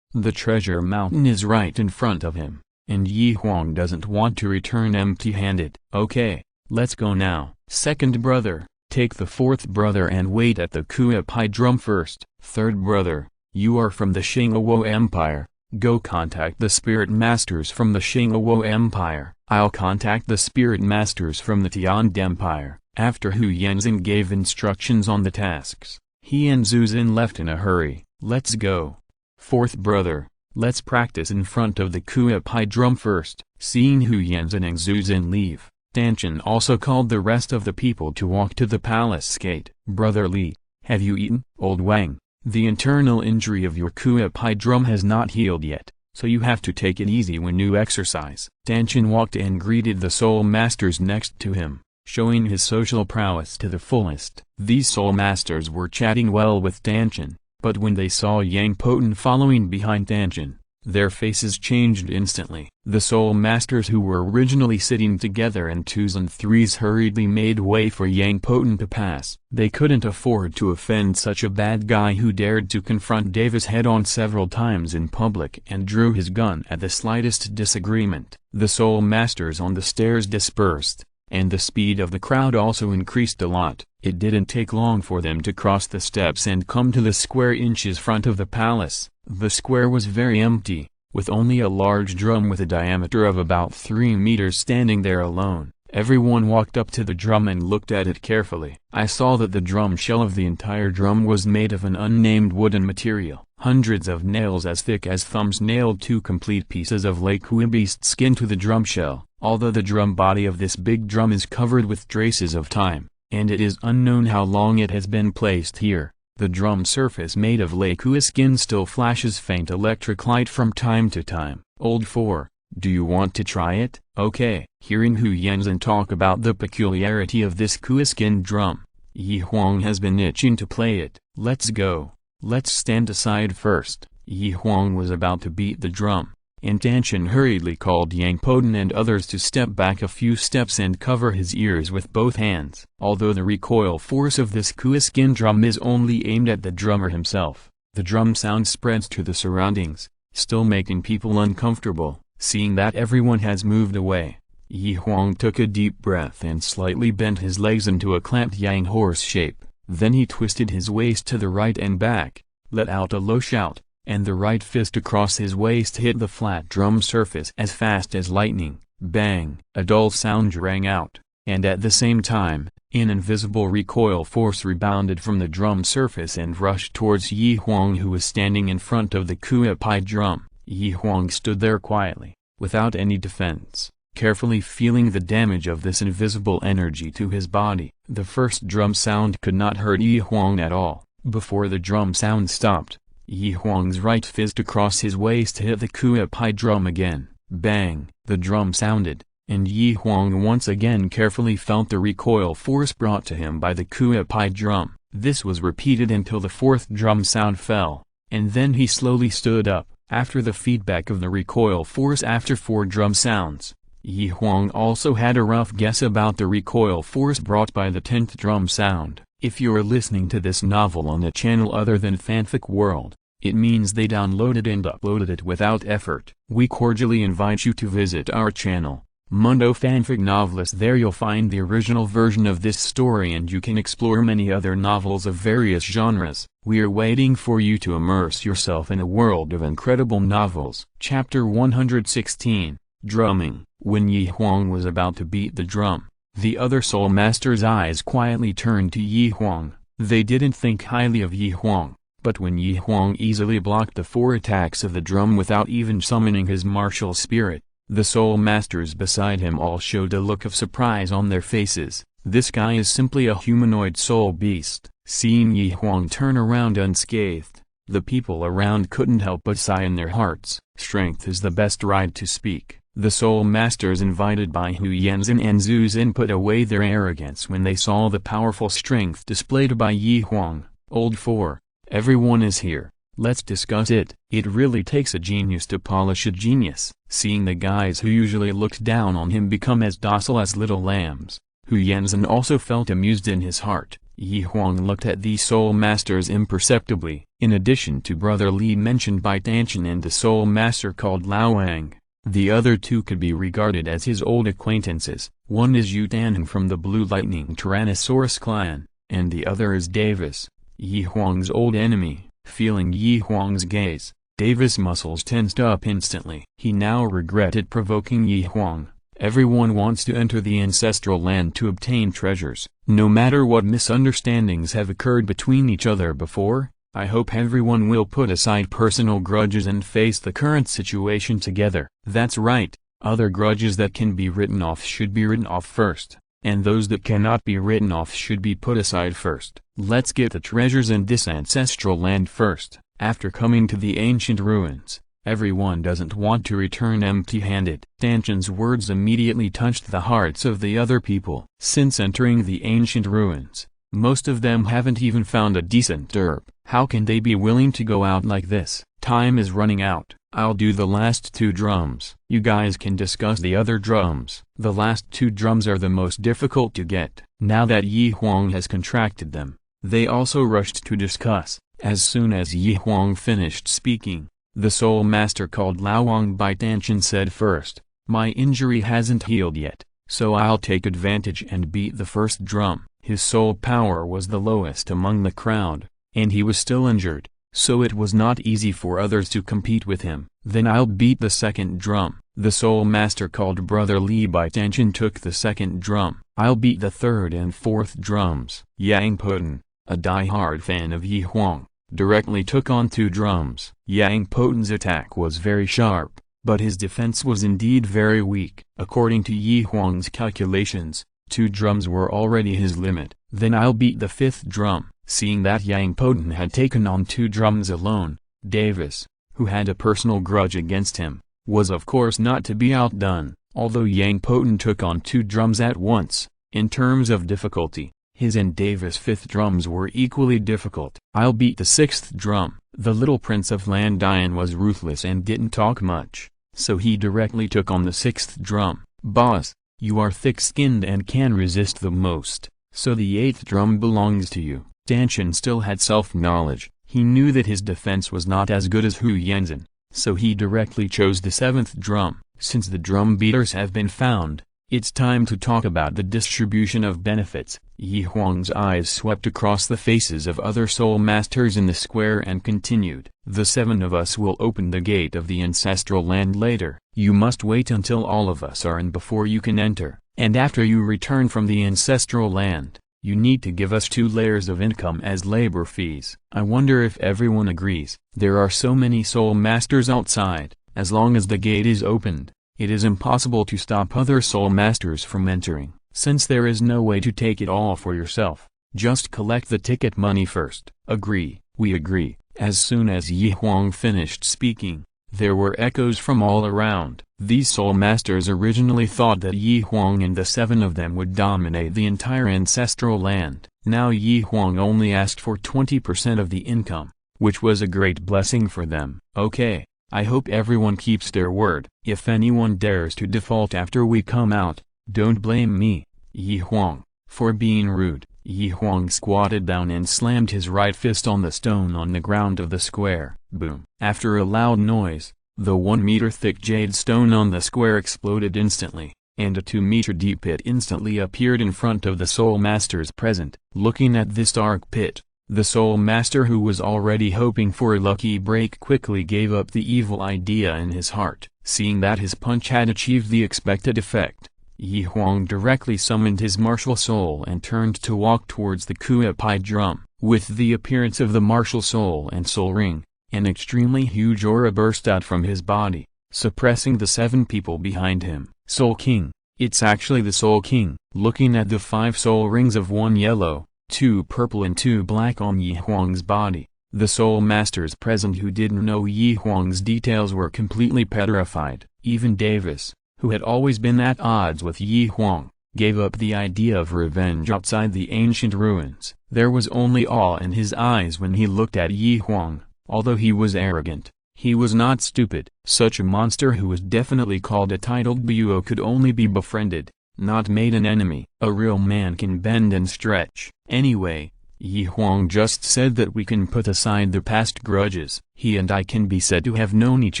The treasure mountain is right in front of him, and Huang doesn't want to return empty-handed. Okay, let's go now. Second brother, take the fourth brother and wait at the Kuei drum first. Third brother, you are from the Xing'O Empire. Go contact the spirit masters from the Xing'O Empire. I'll contact the spirit masters from the Tian Empire. After Hu Yanzhen gave instructions on the tasks, he and Zhu Xin left in a hurry. Let's go. Fourth brother, let's practice in front of the Kuei drum first. Seeing Hu Yanzhen and Zhu Xin leave, Tang also called the rest of the people to walk to the palace gate. Brother Li, have you eaten? Old Wang, the internal injury of your Kuei drum has not healed yet, so you have to take it easy when you exercise. Tang walked and greeted the soul masters next to him, showing his social prowess to the fullest. These soul masters were chatting well with Tang, but when they saw Yang Poten following behind Tang, their faces changed instantly. The soul masters who were originally sitting together in 2s and 3s hurriedly made way for Yang Poten to pass. They couldn't afford to offend such a bad guy who dared to confront Davis head-on several times in public and drew his gun at the slightest disagreement. The soul masters on the stairs dispersed, and the speed of the crowd also increased a lot. It didn't take long for them to cross the steps and come to the square inches front of the palace. The square was very empty, with only a large drum with a diameter of about 3 meters standing there alone. Everyone walked up to the drum and looked at it carefully. I saw that the drum shell of the entire drum was made of an unnamed wooden material. Hundreds of nails as thick as thumbs nailed 2 complete pieces of Lakui beast skin to the drum shell. Although the drum body of this big drum is covered with traces of time, and it is unknown how long it has been placed here, the drum surface made of Lakui skin still flashes faint electric light from time to time. Old 4, do you want to try it? Okay. Hearing Hu Yanzhen talk about the peculiarity of this Kui skin drum, Huang has been itching to play it. Let's go. Let's stand aside first. Huang was about to beat the drum, and Tang hurriedly called Yang Poten and others to step back a few steps and cover his ears with both hands. Although the recoil force of this Kui skin drum is only aimed at the drummer himself, the drum sound spreads to the surroundings, still making people uncomfortable. Seeing that everyone has moved away, Huang took a deep breath and slightly bent his legs into a clamped yang horse shape. Then he twisted his waist to the right and back, let out a low shout, and the right fist across his waist hit the flat drum surface as fast as lightning. Bang! A dull sound rang out, and at the same time, an invisible recoil force rebounded from the drum surface and rushed towards Huang, who was standing in front of the Kuei drum. Huang stood there quietly, without any defense, carefully feeling the damage of this invisible energy to his body. The first drum sound could not hurt Huang at all. Before the drum sound stopped, Huang's right fist across his waist hit the Kuei drum again. Bang! The drum sounded, and Huang once again carefully felt the recoil force brought to him by the Kuei drum. This was repeated until the fourth drum sound fell, and then he slowly stood up. After the feedback of the recoil force after 4 drum sounds, Huang also had a rough guess about the recoil force brought by the 10th drum sound. If you're listening to this novel on a channel other than Fanfic World, it means they downloaded and uploaded it without effort. We cordially invite you to visit our channel, Mundo Fanfic Novelist. There you'll find the original version of this story and you can explore many other novels of various genres. We're waiting for you to immerse yourself in a world of incredible novels. Chapter 116, Drumming. When Huang was about to beat the drum, the other soul masters' eyes quietly turned to Huang. They didn't think highly of Huang, but when Huang easily blocked the 4 attacks of the drum without even summoning his martial spirit, the soul masters beside him all showed a look of surprise on their faces. This guy is simply a humanoid soul beast. Seeing Huang turn around unscathed, the people around couldn't help but sigh in their hearts. Strength is the best ride to speak. The soul masters invited by Hu Yanzhen and Zhu Xin put away their arrogance when they saw the powerful strength displayed by Huang. Old 4, everyone is here. Let's discuss it. It really takes a genius to polish a genius. Seeing the guys who usually looked down on him become as docile as little lambs, Huang also felt amused in his heart. Huang looked at these soul masters imperceptibly. In addition to Brother Li mentioned by Tang San and the soul master called Huang, the other two could be regarded as his old acquaintances. One is Tan from the Blue Lightning Tyrannosaurus clan, and the other is Davis, Huang's old enemy. Feeling Huang's gaze, Davis' muscles tensed up instantly. He now regretted provoking Huang. Everyone wants to enter the ancestral land to obtain treasures. No matter what misunderstandings have occurred between each other before, I hope everyone will put aside personal grudges and face the current situation together. That's right, other grudges that can be written off should be written off first, and those that cannot be written off should be put aside first. Let's get the treasures in this ancestral land first. After coming to the ancient ruins, everyone doesn't want to return empty-handed. Tang San's words immediately touched the hearts of the other people. Since entering the ancient ruins, most of them haven't even found a decent herb. How can they be willing to go out like this? Time is running out. I'll do the last 2 drums. You guys can discuss the other drums. The last 2 drums are the most difficult to get. Now that Huang has contracted them, they also rushed to discuss. As soon as Huang finished speaking, the soul master called Huang by Tang San said first, "My injury hasn't healed yet, so I'll take advantage and beat the first drum." His soul power was the lowest among the crowd, and he was still injured, so it was not easy for others to compete with him. "Then I'll beat the second drum." The soul master called Brother Li by Tang San took the second drum. "I'll beat the third and fourth drums." Yang Poten, a die-hard fan of Huang, directly took on 2 drums. Yang Poten's attack was very sharp, but his defense was indeed very weak. According to Huang's calculations, 2 drums were already his limit. "Then I'll beat the 5th drum." Seeing that Yang Poten had taken on 2 drums alone, Davis, who had a personal grudge against him, was of course not to be outdone. Although Yang Poten took on 2 drums at once, in terms of difficulty, his and Davis' 5th drums were equally difficult. "I'll beat the 6th drum." The little prince of Landian was ruthless and didn't talk much, so he directly took on the 6th drum. "Boss, you are thick-skinned and can resist the most, so the 8th drum belongs to you." Tang San still had self-knowledge. He knew that his defense was not as good as Huang, so he directly chose the 7th drum. Since the drum beaters have been found, it's time to talk about the distribution of benefits. Huang's eyes swept across the faces of other soul masters in the square and continued. "The 7 of us will open the gate of the ancestral land later. You must wait until all of us are in before you can enter, and after you return from the ancestral land, you need to give us 2 layers of income as labor fees." I wonder if everyone agrees. There are so many soul masters outside. As long as the gate is opened, it is impossible to stop other soul masters from entering. Since there is no way to take it all for yourself, just collect the ticket money first. "Agree, we agree." As soon as Huang finished speaking, there were echoes from all around. These soul masters originally thought that Huang and the 7 of them would dominate the entire ancestral land. Now Huang only asked for 20% of the income, which was a great blessing for them. "Okay, I hope everyone keeps their word. If anyone dares to default after we come out, don't blame me, Huang, for being rude." Huang squatted down and slammed his right fist on the stone on the ground of the square. Boom! After a loud noise, the 1-meter-thick jade stone on the square exploded instantly, and a 2-meter-deep pit instantly appeared in front of the soul masters present. Looking at this dark pit, the soul master who was already hoping for a lucky break quickly gave up the evil idea in his heart. Seeing that his punch had achieved the expected effect, Huang directly summoned his martial soul and turned to walk towards the Kuai drum. With the appearance of the martial soul and soul ring, an extremely huge aura burst out from his body, suppressing the 7 people behind him. "Soul King, it's actually the Soul King." Looking at the 5 soul rings of 1 yellow, 2 purple and 2 black on Huang's body, the soul masters present who didn't know Huang's details were completely petrified. Even Davis, who had always been at odds with Huang, gave up the idea of revenge outside the ancient ruins. There was only awe in his eyes when he looked at Huang. Although he was arrogant, he was not stupid. Such a monster who was definitely called a titled Buo could only be befriended, not made an enemy. A real man can bend and stretch. Anyway, Huang just said that we can put aside the past grudges. He and I can be said to have known each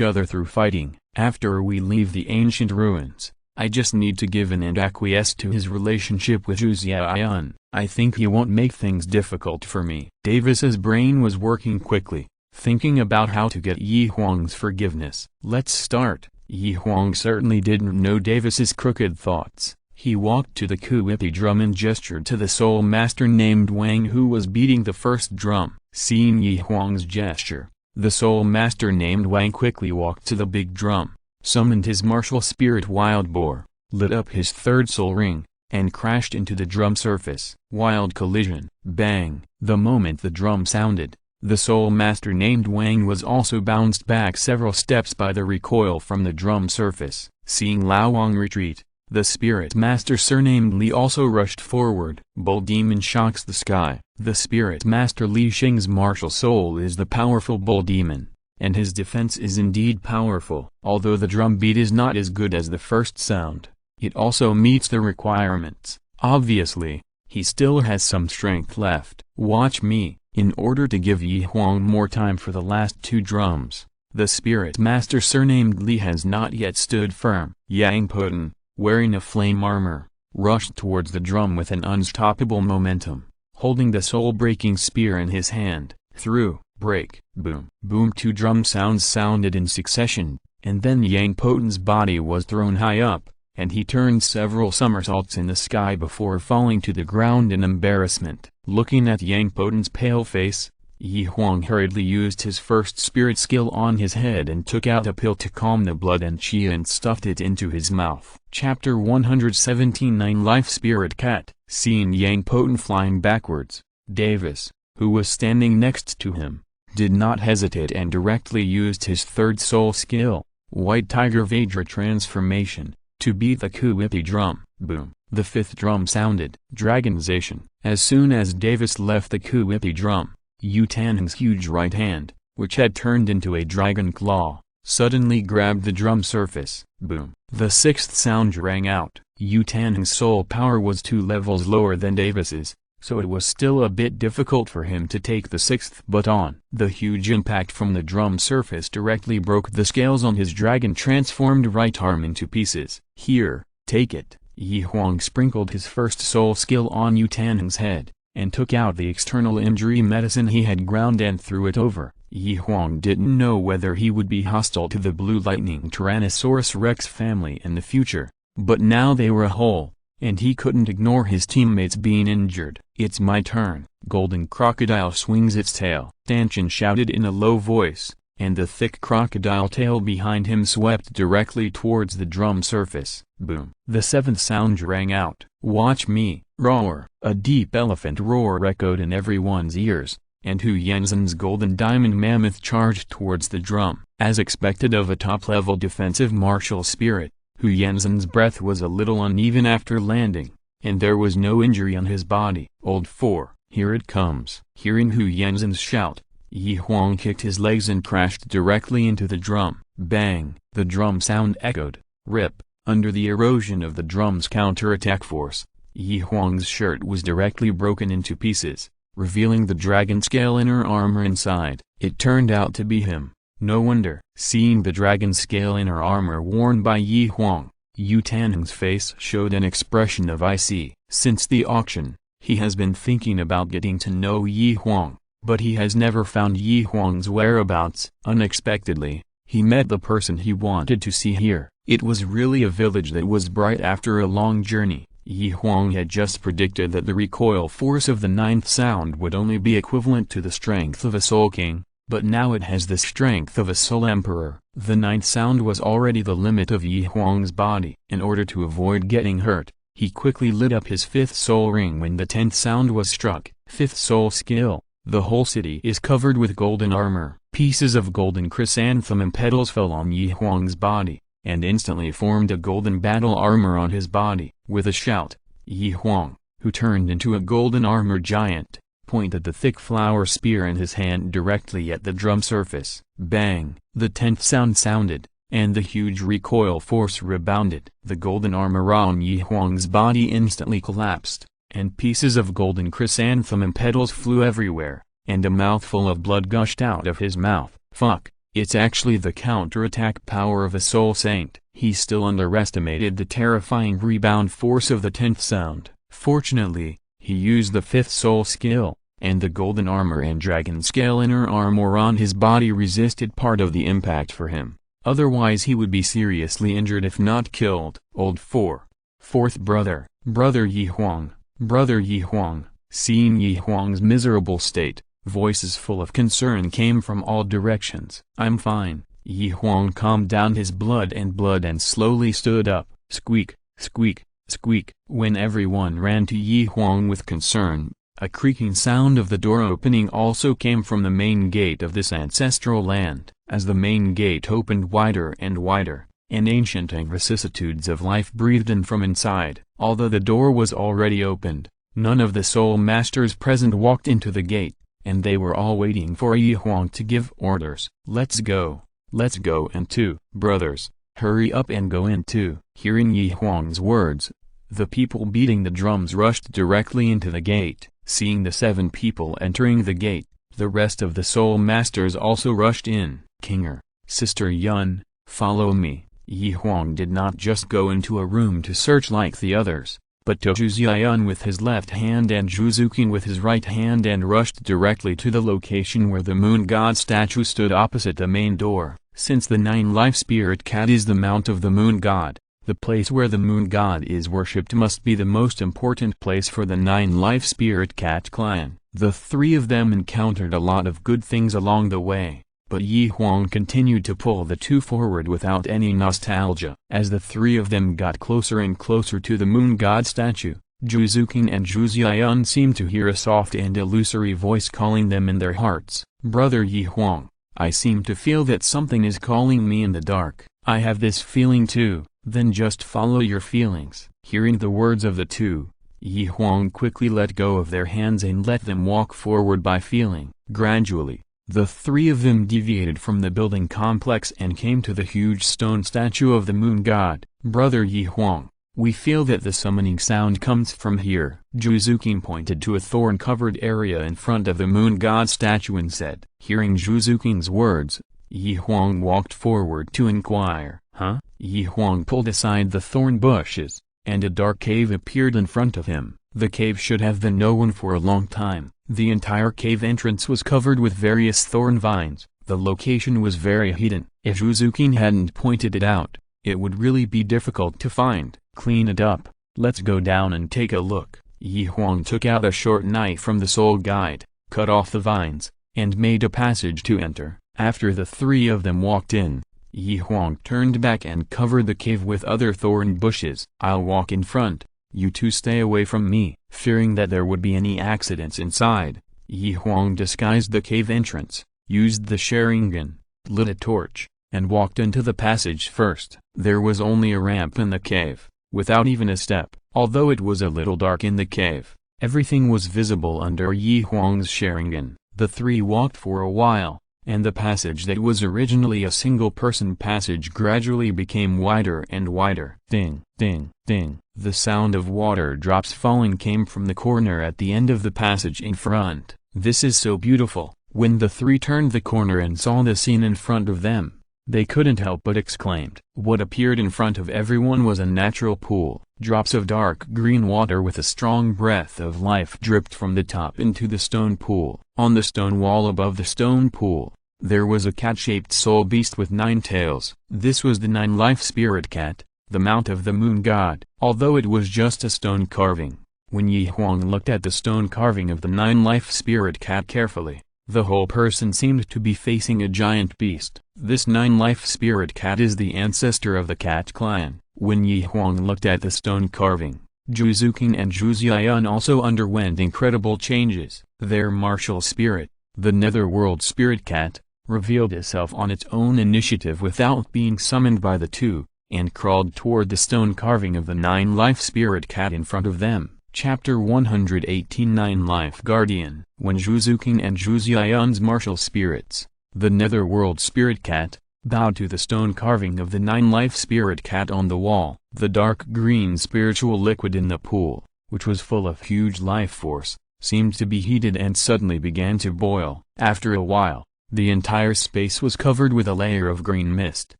other through fighting. After we leave the ancient ruins, I just need to give in and acquiesce to his relationship with Zhu Xiaoyun. I think he won't make things difficult for me. Davis's brain was working quickly, thinking about how to get Huang's forgiveness. Let's start. Huang certainly didn't know Davis's crooked thoughts. He walked to the Kuipi drum and gestured to the soul master named Huang who was beating the first drum. Seeing Huang's gesture, the soul master named Huang quickly walked to the big drum, summoned his martial spirit Wild Boar, lit up his third soul ring, and crashed into the drum surface. Wild collision. Bang! The moment the drum sounded, the soul master named Huang was also bounced back several steps by the recoil from the drum surface. Seeing Lao Wang retreat, the spirit master surnamed Li also rushed forward. Bull demon shocks the sky. The spirit master Li Xing's martial soul is the powerful bull demon, and his defense is indeed powerful. Although the drum beat is not as good as the first sound, it also meets the requirements. Obviously, he still has some strength left. Watch me. In order to give Huang more time for the last two drums, the spirit master surnamed Li has not yet stood firm. Yang Poten, wearing a flame armor, rushed towards the drum with an unstoppable momentum, holding the soul-breaking spear in his hand. Through, break, boom. Boom. Two drum sounds sounded in succession, and then Yang Poten's body was thrown high up, and he turned several somersaults in the sky before falling to the ground in embarrassment. Looking at Yang Poten's pale face, Huang hurriedly used his first spirit skill on his head and took out a pill to calm the blood and chi and stuffed it into his mouth. Chapter 117 Nine Life Spirit Cat. Seeing Yang Poten flying backwards, Davis, who was standing next to him, did not hesitate and directly used his third soul skill, White Tiger Vajra Transformation, to beat the Kuipi drum. Boom. The fifth drum sounded. Dragonization. As soon as Davis left the Kuipi drum, Yu Tanheng's huge right hand, which had turned into a dragon claw, suddenly grabbed the drum surface. Boom. The sixth sound rang out. Yu Tanheng's soul power was 2 levels lower than Davis's, so it was still a bit difficult for him to take the sixth baton. The huge impact from the drum surface directly broke the scales on his dragon-transformed right arm into pieces. Here, take it. Huang sprinkled his first soul skill on Yu Tanheng's head, and took out the external injury medicine he had ground and threw it over. Huang didn't know whether he would be hostile to the Blue Lightning Tyrannosaurus Rex family in the future, but now they were whole, and he couldn't ignore his teammates being injured. It's my turn. Golden Crocodile swings its tail. Stanchion shouted in a low voice, and the thick crocodile tail behind him swept directly towards the drum surface. Boom. The seventh sound rang out. Watch me. Roar. A deep elephant roar echoed in everyone's ears, and Hu Yanzhen's golden diamond mammoth charged towards the drum. As expected of a top-level defensive martial spirit, Hu Yanzhen's breath was a little uneven after landing, and there was no injury on his body. Old 4, here it comes. Hearing Hu Yanzhen's shout, Huang kicked his legs and crashed directly into the drum. Bang! The drum sound echoed. Rip! Under the erosion of the drum's counterattack force, Huang's shirt was directly broken into pieces, revealing the dragon scale inner armor inside. It turned out to be him. No wonder. Seeing the dragon scale inner armor worn by Huang, Yu Tanheng's face showed an expression of icy. Since the auction, he has been thinking about getting to know Huang, but he has never found Huang's whereabouts. Unexpectedly, he met the person he wanted to see here. It was really a village that was bright after a long journey. Huang had just predicted that the recoil force of the ninth sound would only be equivalent to the strength of a Soul King, but now it has the strength of a Soul Emperor. The ninth sound was already the limit of Huang's body. In order to avoid getting hurt, he quickly lit up his fifth soul ring when the 10th sound was struck. Fifth soul skill. The whole city is covered with golden armor. Pieces of golden chrysanthemum petals fell on Huang's body, and instantly formed a golden battle armor on his body. With a shout, Huang, who turned into a golden armor giant, pointed the thick flower spear in his hand directly at the drum surface. Bang! The 10th sound sounded, and the huge recoil force rebounded. The golden armor on Huang's body instantly collapsed, and pieces of golden chrysanthemum petals flew everywhere, and a mouthful of blood gushed out of his mouth. Fuck, it's actually the counterattack power of a soul saint. He still underestimated the terrifying rebound force of the 10th sound. Fortunately, he used the 5th soul skill, and the golden armor and dragon scale inner armor on his body resisted part of the impact for him. Otherwise he would be seriously injured if not killed. Old 4th brother, Brother Huang, Brother Huang. Seeing Huang's miserable state, voices full of concern came from all directions. I'm fine. Huang calmed down his blood and slowly stood up. Squeak, squeak, squeak. When everyone ran to Huang with concern, a creaking sound of the door opening also came from the main gate of this ancestral land. As the main gate opened wider and wider, an ancient vicissitudes of life breathed in from inside. Although the door was already opened, none of the soul masters present walked into the gate, and they were all waiting for Huang to give orders. Let's go and 2 brothers, hurry up and go in too. Hearing Huang's words, the people beating the drums rushed directly into the gate. Seeing the 7 people entering the gate, the rest of the soul masters also rushed in. Kinger, Sister Yun, follow me. Huang did not just go into a room to search like the others, but took Zhuzian with his left hand and Zhuzukin with his right hand and rushed directly to the location where the moon god statue stood opposite the main door. Since the 9-life spirit cat is the mount of the moon god, the place where the moon god is worshipped must be the most important place for the 9-life spirit cat clan. The 3 of them encountered a lot of good things along the way, but Huang continued to pull the 2 forward without any nostalgia. As the 3 of them got closer and closer to the moon god statue, Zhuzukin and Zhuzian seemed to hear a soft and illusory voice calling them in their hearts. Brother Huang, I seem to feel that something is calling me in the dark. I have this feeling too. Then just follow your feelings. Hearing the words of the 2, Huang quickly let go of their hands and let them walk forward by feeling. Gradually, the 3 of them deviated from the building complex and came to the huge stone statue of the moon god. Brother Huang, we feel that the summoning sound comes from here. Zhuzukin pointed to a thorn-covered area in front of the moon god statue and said. Hearing Zhuzukin's words, Huang walked forward to inquire. Huh? Huang pulled aside the thorn bushes, and a dark cave appeared in front of him. The cave should have been known for a long time. The entire cave entrance was covered with various thorn vines. The location was very hidden. If Zhuzukin hadn't pointed it out, it would really be difficult to find. Clean it up. Let's go down and take a look. Huang took out a short knife from the soul guide, cut off the vines, and made a passage to enter. After the 3 of them walked in, Huang turned back and covered the cave with other thorn bushes. I'll walk in front, you 2 stay away from me. Fearing that there would be any accidents inside, Huang disguised the cave entrance, used the Sharingan, lit a torch, and walked into the passage first. There was only a ramp in the cave, without even a step. Although it was a little dark in the cave, everything was visible under Huang's Sharingan. The 3 walked for a while, and the passage that was originally a single-person passage gradually became wider and wider. Ding, ding, ding. The sound of water drops falling came from the corner at the end of the passage in front. This is so beautiful. When the 3 turned the corner and saw the scene in front of them, they couldn't help but exclaimed. What appeared in front of everyone was a natural pool. Drops of dark green water with a strong breath of life dripped from the top into the stone pool. On the stone wall above the stone pool, there was a cat-shaped soul beast with 9 tails. This was the 9-life spirit cat, the mount of the moon god. Although it was just a stone carving, when Huang looked at the stone carving of the 9-life spirit cat carefully, the whole person seemed to be facing a giant beast. This 9-life spirit cat is the ancestor of the cat clan. When Huang looked at the stone carving, Zhuzukin and Zhuzian also underwent incredible changes. Their martial spirit, the netherworld spirit cat, revealed itself on its own initiative without being summoned by the 2, and crawled toward the stone carving of the 9-life spirit cat in front of them. Chapter 118 Nine Life Guardian. When Zhuzuqing and Zhuzian's martial spirits, the netherworld spirit cat, bowed to the stone carving of the nine-life spirit cat on the wall, the dark green spiritual liquid in the pool, which was full of huge life force, seemed to be heated and suddenly began to boil. After a while, the entire space was covered with a layer of green mist.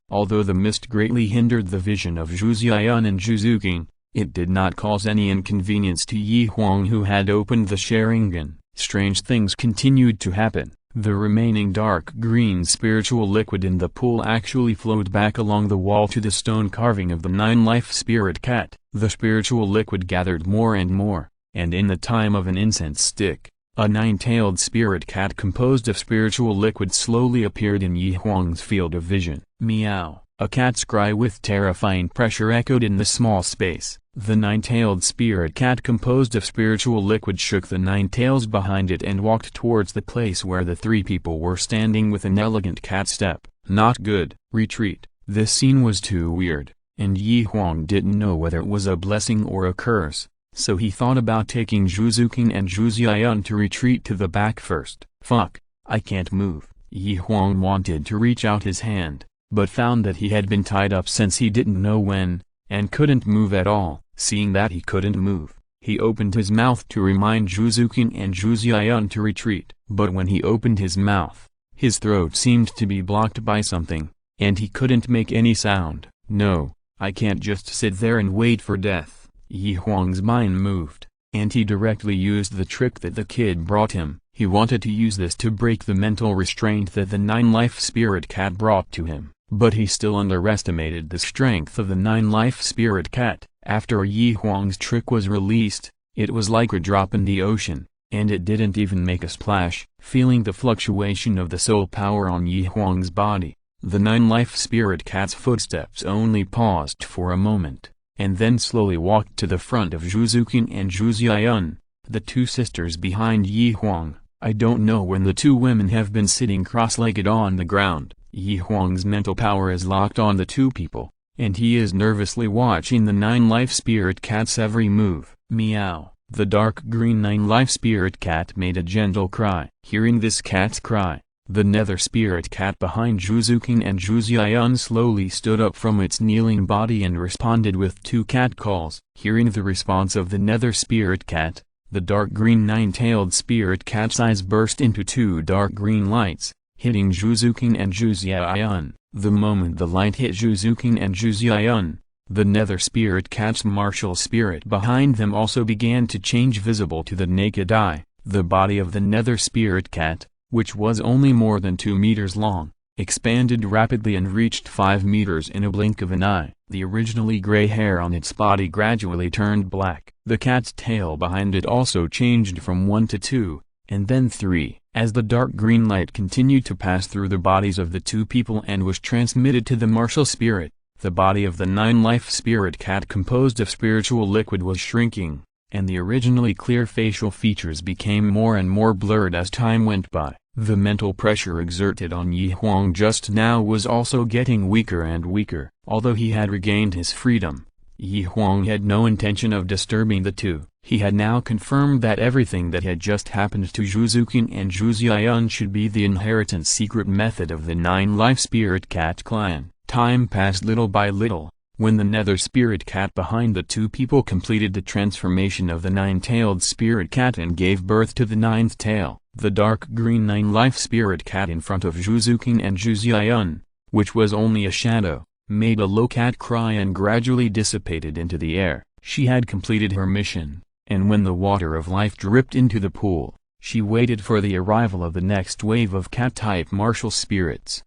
Although the mist greatly hindered the vision of Zhuzian and Zhuzuqing, it did not cause any inconvenience to Huang, who had opened the Sharingan. Strange things continued to happen. The remaining dark green spiritual liquid in the pool actually flowed back along the wall to the stone carving of the nine-life spirit cat. The spiritual liquid gathered more and more, and in the time of an incense stick, a nine-tailed spirit cat composed of spiritual liquid slowly appeared in Huang's field of vision. Meow! A cat's cry with terrifying pressure echoed in the small space. The nine-tailed spirit cat composed of spiritual liquid shook the nine tails behind it and walked towards the place where the three people were standing with an elegant cat step. Not good. Retreat. This scene was too weird, and Huang didn't know whether it was a blessing or a curse, so he thought about taking Zhuzuqing and Zhuzian to retreat to the back first. Fuck, I can't move. Huang wanted to reach out his hand, but found that he had been tied up since he didn't know when, and couldn't move at all. Seeing that he couldn't move, he opened his mouth to remind Zhuzuqing and Zhuzian to retreat. But when he opened his mouth, his throat seemed to be blocked by something, and he couldn't make any sound. No, I can't just sit there and wait for death. Huang's mind moved, and he directly used the trick that the kid brought him. He wanted to use this to break the mental restraint that the nine-life spirit cat brought to him. But he still underestimated the strength of the nine-life spirit cat. After Huang's trick was released, it was like a drop in the ocean, and it didn't even make a splash. Feeling the fluctuation of the soul power on Huang's body, the nine-life spirit cat's footsteps only paused for a moment, and then slowly walked to the front of Zhuzuqing and Zhuzian, the two sisters behind Huang. I don't know when the two women have been sitting cross-legged on the ground. Huang's mental power is locked on the two people, and he is nervously watching the nine-life spirit cat's every move. Meow! The dark green nine-life spirit cat made a gentle cry. Hearing this cat's cry, the nether spirit cat behind Zhuzuqing and Zhuzian slowly stood up from its kneeling body and responded with two cat calls. Hearing the response of the nether spirit cat, the dark green nine-tailed spirit cat's eyes burst into two dark green lights, hitting Zhuzuqing and Zhuzian. The moment the light hit Zhuzuqing and Zhuzian, the nether spirit cat's martial spirit behind them also began to change, visible to the naked eye. The body of the nether spirit cat, which was only more than 2 meters long, expanded rapidly and reached 5 meters in a blink of an eye. The originally gray hair on its body gradually turned black. The cat's tail behind it also changed from 1 to 2, and then 3. As the dark green light continued to pass through the bodies of the two people and was transmitted to the martial spirit, the body of the nine-life spirit cat composed of spiritual liquid was shrinking, and the originally clear facial features became more and more blurred as time went by. The mental pressure exerted on Huang just now was also getting weaker and weaker. Although he had regained his freedom, Huang had no intention of disturbing the two. He had now confirmed that everything that had just happened to Zhuzuqing and Zhuzian should be the inheritance secret method of the nine-life spirit cat clan. Time passed little by little. When the nether spirit cat behind the two people completed the transformation of the nine-tailed spirit cat and gave birth to the ninth tail, the dark green nine-life spirit cat in front of Zhuzuqing and Zhuzian, which was only a shadow, made a low cat cry and gradually dissipated into the air. She had completed her mission, and when the water of life dripped into the pool, she waited for the arrival of the next wave of cat-type martial spirits.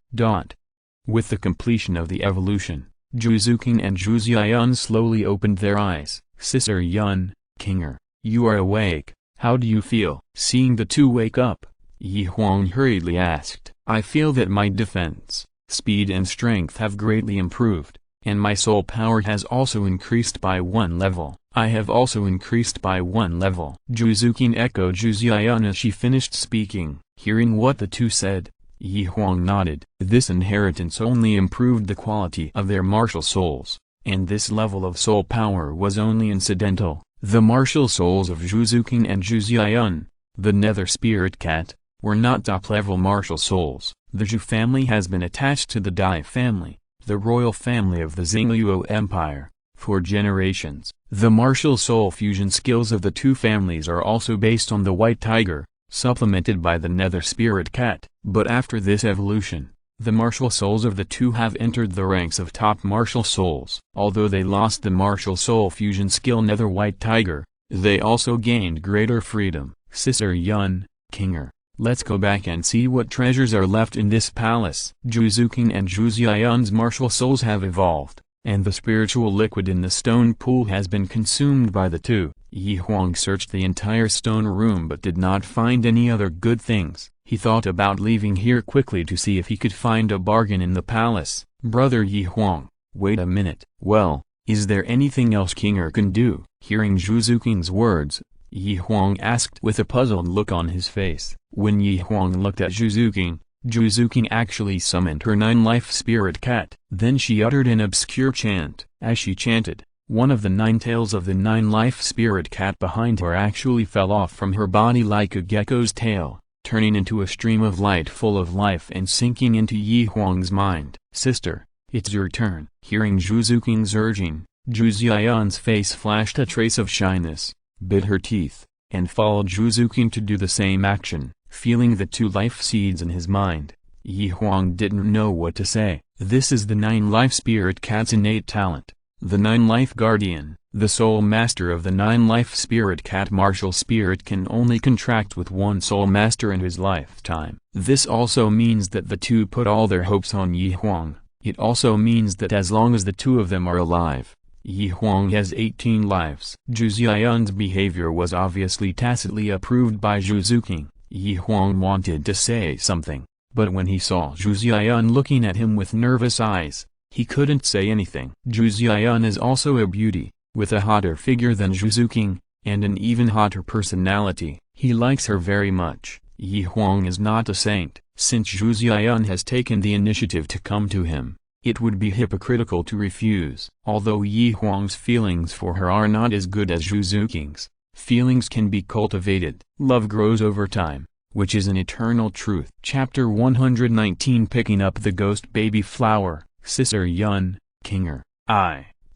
With the completion of the evolution, Zhuzuqing and Zhuzian slowly opened their eyes. Sister Yun, Kinger, you are awake. How do you feel? Seeing the two wake up, Huang hurriedly asked. I feel that my defense, speed and strength have greatly improved, and my soul power has also increased by 1 level. I have also increased by 1 level. Zhuzuqing echoed Zhuzian as she finished speaking. Hearing what the two said, Huang nodded. This inheritance only improved the quality of their martial souls, and this level of soul power was only incidental. The martial souls of Zhuzuking and Zhuziayun, the nether spirit cat, were not top-level martial souls. The Zhu family has been attached to the Dai family, the royal family of the Xingluo Empire, for generations. The martial soul fusion skills of the two families are also based on the white tiger, supplemented by the nether spirit cat. But after this evolution, the martial souls of the two have entered the ranks of top martial souls. Although they lost the martial soul fusion skill nether white tiger, they also gained greater freedom. Sister Yun, Kinger, let's go back and see what treasures are left in this palace. Zhuzuking and Zhuziayun's martial souls have evolved, and the spiritual liquid in the stone pool has been consumed by the two. Huang searched the entire stone room but did not find any other good things. He thought about leaving here quickly to see if he could find a bargain in the palace. Brother Huang, wait a minute. Well, is there anything else Kinger can do? Hearing Zhuzuking's words, Huang asked with a puzzled look on his face. When Huang looked at Zhuzuking, Zhuzuking actually summoned her 9-life spirit cat. Then she uttered an obscure chant. As she chanted, one of the 9 tails of the 9-life spirit cat behind her actually fell off from her body like a gecko's tail, turning into a stream of light full of life and sinking into Huang's mind. Sister, it's your turn. Hearing Zhuzuking's urging, Zhuziayun's face flashed a trace of shyness, bit her teeth, and followed Zhuzuking to do the same action. Feeling the 2 life seeds in his mind, Huang didn't know what to say. This is the 9-life spirit cat's innate talent. The 9-life guardian, the soul master of the 9-life spirit cat martial spirit can only contract with 1 soul master in his lifetime. This also means that the two put all their hopes on Huang. It also means that as long as the 2 of them are alive, Huang has 18 lives. Zhuziayun's behavior was obviously tacitly approved by Zhuzuking. Huang wanted to say something, but when he saw Zhuziayun looking at him with nervous eyes, he couldn't say anything. Zhuziayun is also a beauty, with a hotter figure than Zhuzuking, and an even hotter personality. He likes her very much. Huang is not a saint. Since Zhuziayun has taken the initiative to come to him, it would be hypocritical to refuse. Although Huang's feelings for her are not as good as Zhuzuking's, feelings can be cultivated. Love grows over time, which is an eternal truth. Chapter 119 Picking up the ghost baby flower. Sister Yun, Kinger,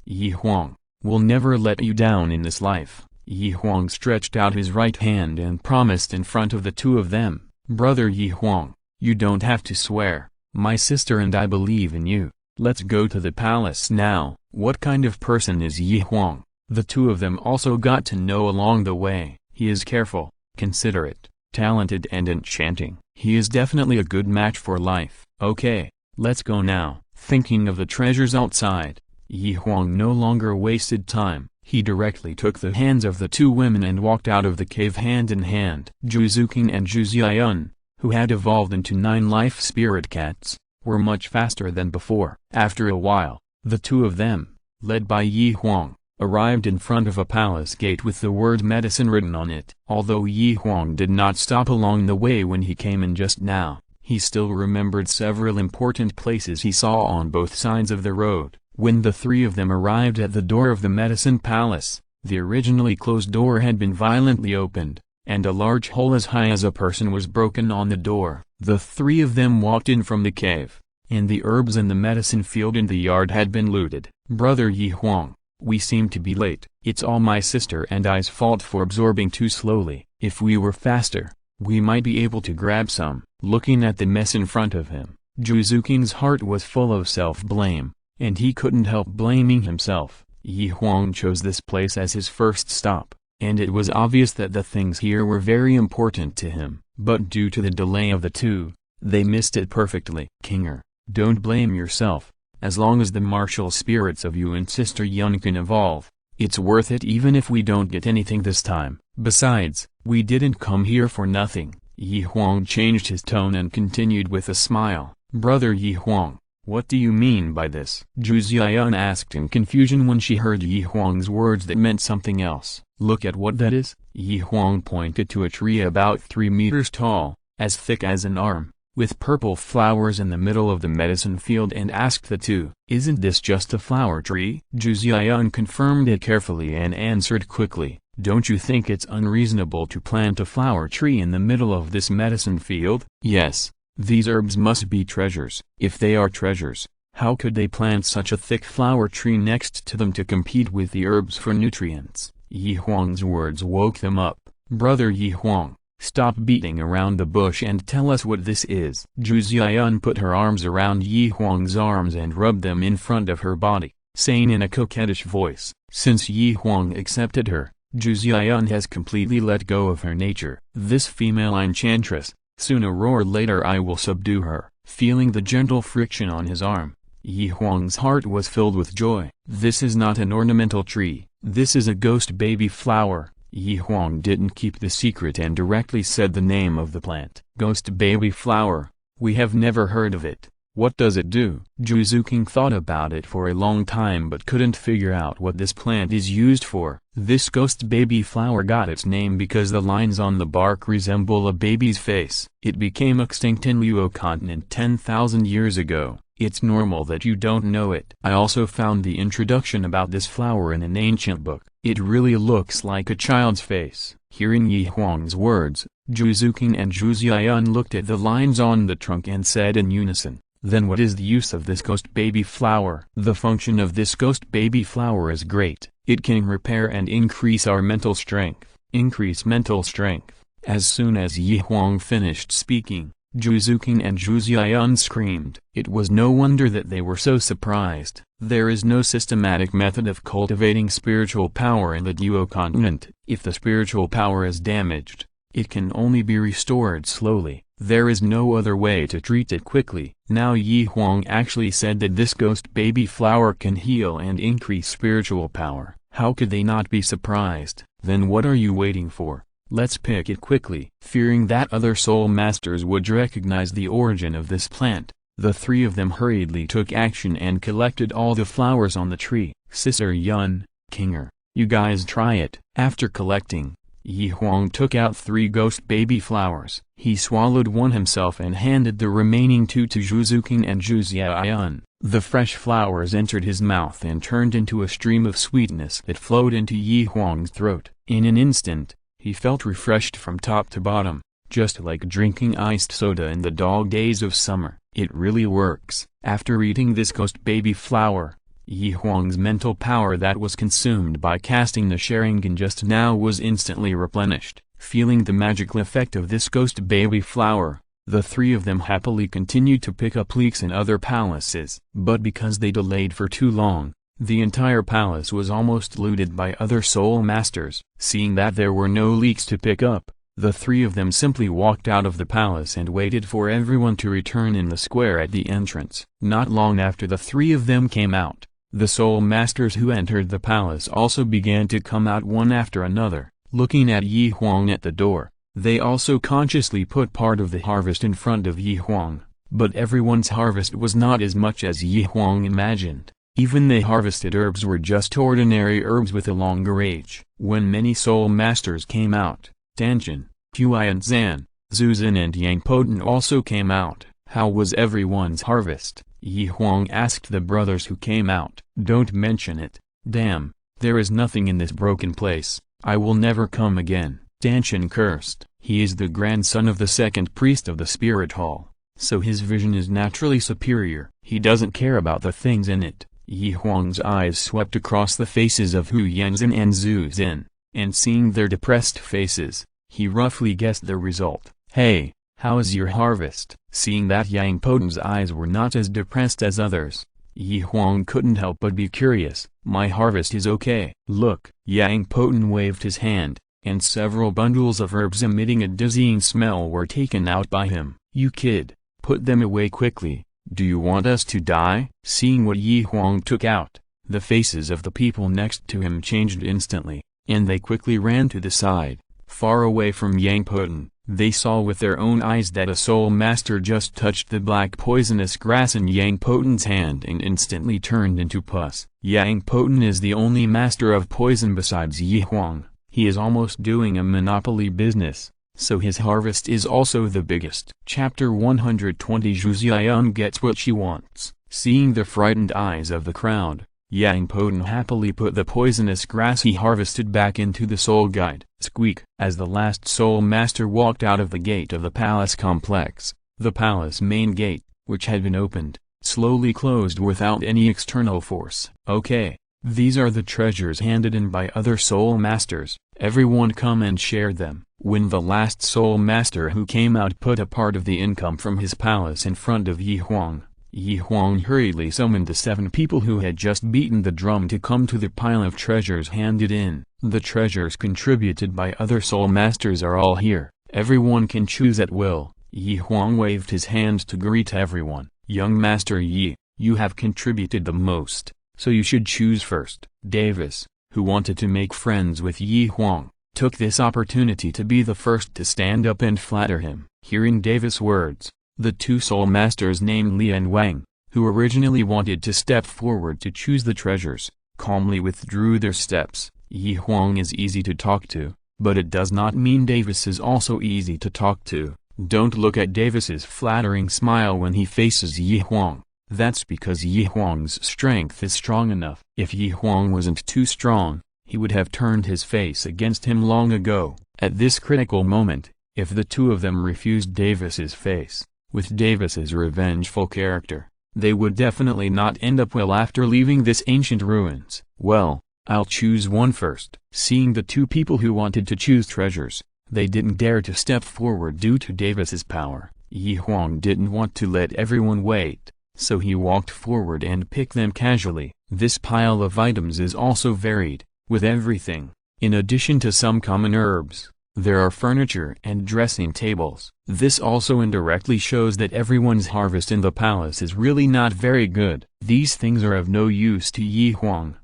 Huang, will never let you down in this life. Huang stretched out his right hand and promised in front of the 2 of them. Brother Huang, you don't have to swear. My sister and I believe in you. Let's go to the palace now. What kind of person is Huang? The 2 of them also got to know along the way. He is careful, considerate, talented and enchanting. He is definitely a good match for life. Okay, let's go now. Thinking of the treasures outside, Huang no longer wasted time. He directly took the hands of the 2 women and walked out of the cave hand in hand. Zhuzuking and Zhuziayun, who had evolved into 9-life spirit cats, were much faster than before. After a while, the 2 of them, led by Huang, arrived in front of a palace gate with the word medicine written on it. Although Huang did not stop along the way when he came in just now, he still remembered several important places he saw on both sides of the road. When the 3 of them arrived at the door of the medicine palace, the originally closed door had been violently opened, and a large hole as high as a person was broken on the door. The 3 of them walked in from the cave, and the herbs in the medicine field in the yard had been looted. Brother Huang, we seem to be late. It's all my sister and I's fault for absorbing too slowly. If we were faster, we might be able to grab some. Looking at the mess in front of him, Zhuzuking's heart was full of self-blame, and he couldn't help blaming himself. Huang chose this place as his first stop, and it was obvious that the things here were very important to him. But due to the delay of the 2, they missed it perfectly. Kinger, don't blame yourself. As long as the martial spirits of you and Sister Yun can evolve, it's worth it even if we don't get anything this time. Besides, we didn't come here for nothing. Huang changed his tone and continued with a smile. Brother Huang, what do you mean by this? Zhuziayun asked in confusion when she heard Huang's words that meant something else. Look at what that is. Huang pointed to a tree about 3 meters tall, as thick as an arm, with purple flowers in the middle of the medicine field, and asked the two, "Isn't this just a flower tree?" Zhu Xianyun confirmed it carefully and answered quickly, "Don't you think it's unreasonable to plant a flower tree in the middle of this medicine field?" "Yes, these herbs must be treasures. If they are treasures, how could they plant such a thick flower tree next to them to compete with the herbs for nutrients?" Yi Huang's words woke them up. "Brother Yi Huang, stop beating around the bush and tell us what this is." Zhu Xianyun put her arms around Yi Huang's arms and rubbed them in front of her body, saying in a coquettish voice, "Since Yi Huang accepted her, Zhu Xianyun has completely let go of her nature. This female enchantress, sooner or later I will subdue her." Feeling the gentle friction on his arm, Yi Huang's heart was filled with joy. "This is not an ornamental tree, this is a ghost baby flower." Yi Huang didn't keep the secret and directly said the name of the plant. "Ghost baby flower, we have never heard of it. What does it do?" Zhu Zuqing thought about it for a long time but couldn't figure out what this plant is used for. This ghost baby flower got its name because the lines on the bark resemble a baby's face. It became extinct in Luo continent 10,000 years ago. It's normal that you don't know it. I also found the introduction about this flower in an ancient book. It really looks like a child's face. Hearing Yi Huang's words, Zhu Zuqing and Zhu Xianyun looked at the lines on the trunk and said in unison, "Then what is the use of this ghost baby flower?" "The function of this ghost baby flower is great. It can repair and increase our mental strength." Increase mental strength. As soon as Yi Huang finished speaking, Zhu Zuqing and Zhu Xianyun screamed. It was no wonder that they were so surprised. There is no systematic method of cultivating spiritual power in the Duo continent. If the spiritual power is damaged, it can only be restored slowly. There is no other way to treat it quickly. Now Yi Huang actually said that this ghost baby flower can heal and increase spiritual power. How could they not be surprised? Then what are you waiting for? Let's pick it quickly. Fearing that other soul masters would recognize the origin of this plant, the three of them hurriedly took action and collected all the flowers on the tree. "Sister Yun, Kinger, you guys try it." After collecting, Yi Huang took out 3 ghost baby flowers. He swallowed one himself and handed the remaining 2 to Zhu Zuqing and Zhu Xianyun. The fresh flowers entered his mouth and turned into a stream of sweetness that flowed into Yi Huang's throat. In an instant, he felt refreshed from top to bottom, just like drinking iced soda in the dull days of summer. It really works. After eating this ghost baby flower, Yi Huang's mental power that was consumed by casting the Sharingan just now was instantly replenished. Feeling the magical effect of this ghost baby flower, the three of them happily continued to pick up leeks in other palaces. But because they delayed for too long, the entire palace was almost looted by other soul masters. Seeing that there were no leeks to pick up, the three of them simply walked out of the palace and waited for everyone to return in the square at the entrance. Not long after the three of them came out, the soul masters who entered the palace also began to come out one after another. Looking at Yi Huang at the door, they also consciously put part of the harvest in front of Yi Huang. But everyone's harvest was not as much as Yi Huang imagined. Even the harvested herbs were just ordinary herbs with a longer age. When many soul masters came out, Tang San, Zhu Zin and Yang Poten also came out. How was everyone's harvest? Yi Huang asked the brothers who came out. Don't mention it. Damn, there is nothing in this broken place. I will never come again. Tang San cursed. He is the grandson of the second priest of the spirit hall, so his vision is naturally superior. He doesn't care about the things in it. Yi Huang's eyes swept across the faces of Hu Yanzhen and Zhu Zin, and seeing their depressed faces, he roughly guessed the result. Hey, how is your harvest? Seeing that Yang Poten's eyes were not as depressed as others, Yi Huang couldn't help but be curious. My harvest is okay. Look, Yang Poten waved his hand, and several bundles of herbs emitting a dizzying smell were taken out by him. You kid, put them away quickly. Do you want us to die? Seeing what Yi Huang took out, the faces of the people next to him changed instantly, and they quickly ran to the side. Far away from Yang Poten, they saw with their own eyes that a soul master just touched the black poisonous grass in Yang Poten's hand and instantly turned into pus. Yang Poten is the only master of poison besides Yi Huang. He is almost doing a monopoly business. so his harvest is also the biggest. Chapter 120 Zhu Xiaoyang gets what she wants. Seeing the frightened eyes of the crowd, Yang Poden happily put the poisonous grass he harvested back into the soul guide. Squeak! As the last soul master walked out of the gate of the palace complex, the palace main gate, which had been opened, slowly closed without any external force. Okay, these are the treasures handed in by other soul masters. Everyone come and share them. When the last soul master who came out put a part of the income from his palace in front of Huang hurriedly summoned the 7 people who had just beaten the drum to come to the pile of treasures handed in. The treasures contributed by other soul masters are all here. Everyone can choose at will. Huang waved his hand to greet everyone. Young Master Yi, you have contributed the most, so you should choose first. Davis, who wanted to make friends with Huang, took this opportunity to be the first to stand up and flatter him. Hearing Davis' words, the 2 soul masters named Li and Wang, who originally wanted to step forward to choose the treasures, calmly withdrew their steps. Huang is easy to talk to, but it does not mean Davis is also easy to talk to. Don't look at Davis's flattering smile when he faces Huang. That's because Huang's strength is strong enough. If Huang wasn't too strong, he would have turned his face against him long ago. At this critical moment, if the 2 of them refused Davis's face, with Davis's revengeful character, they would definitely not end up well after leaving this ancient ruins. Well, I'll choose one first. Seeing the 2 people who wanted to choose treasures, they didn't dare to step forward due to Davis's power. Huang didn't want to let everyone wait, so he walked forward and picked them casually. This pile of items is also varied, with everything. In addition to some common herbs, there are furniture and dressing tables. This also indirectly shows that everyone's harvest in the palace is really not very good. These things are of no use to Huang.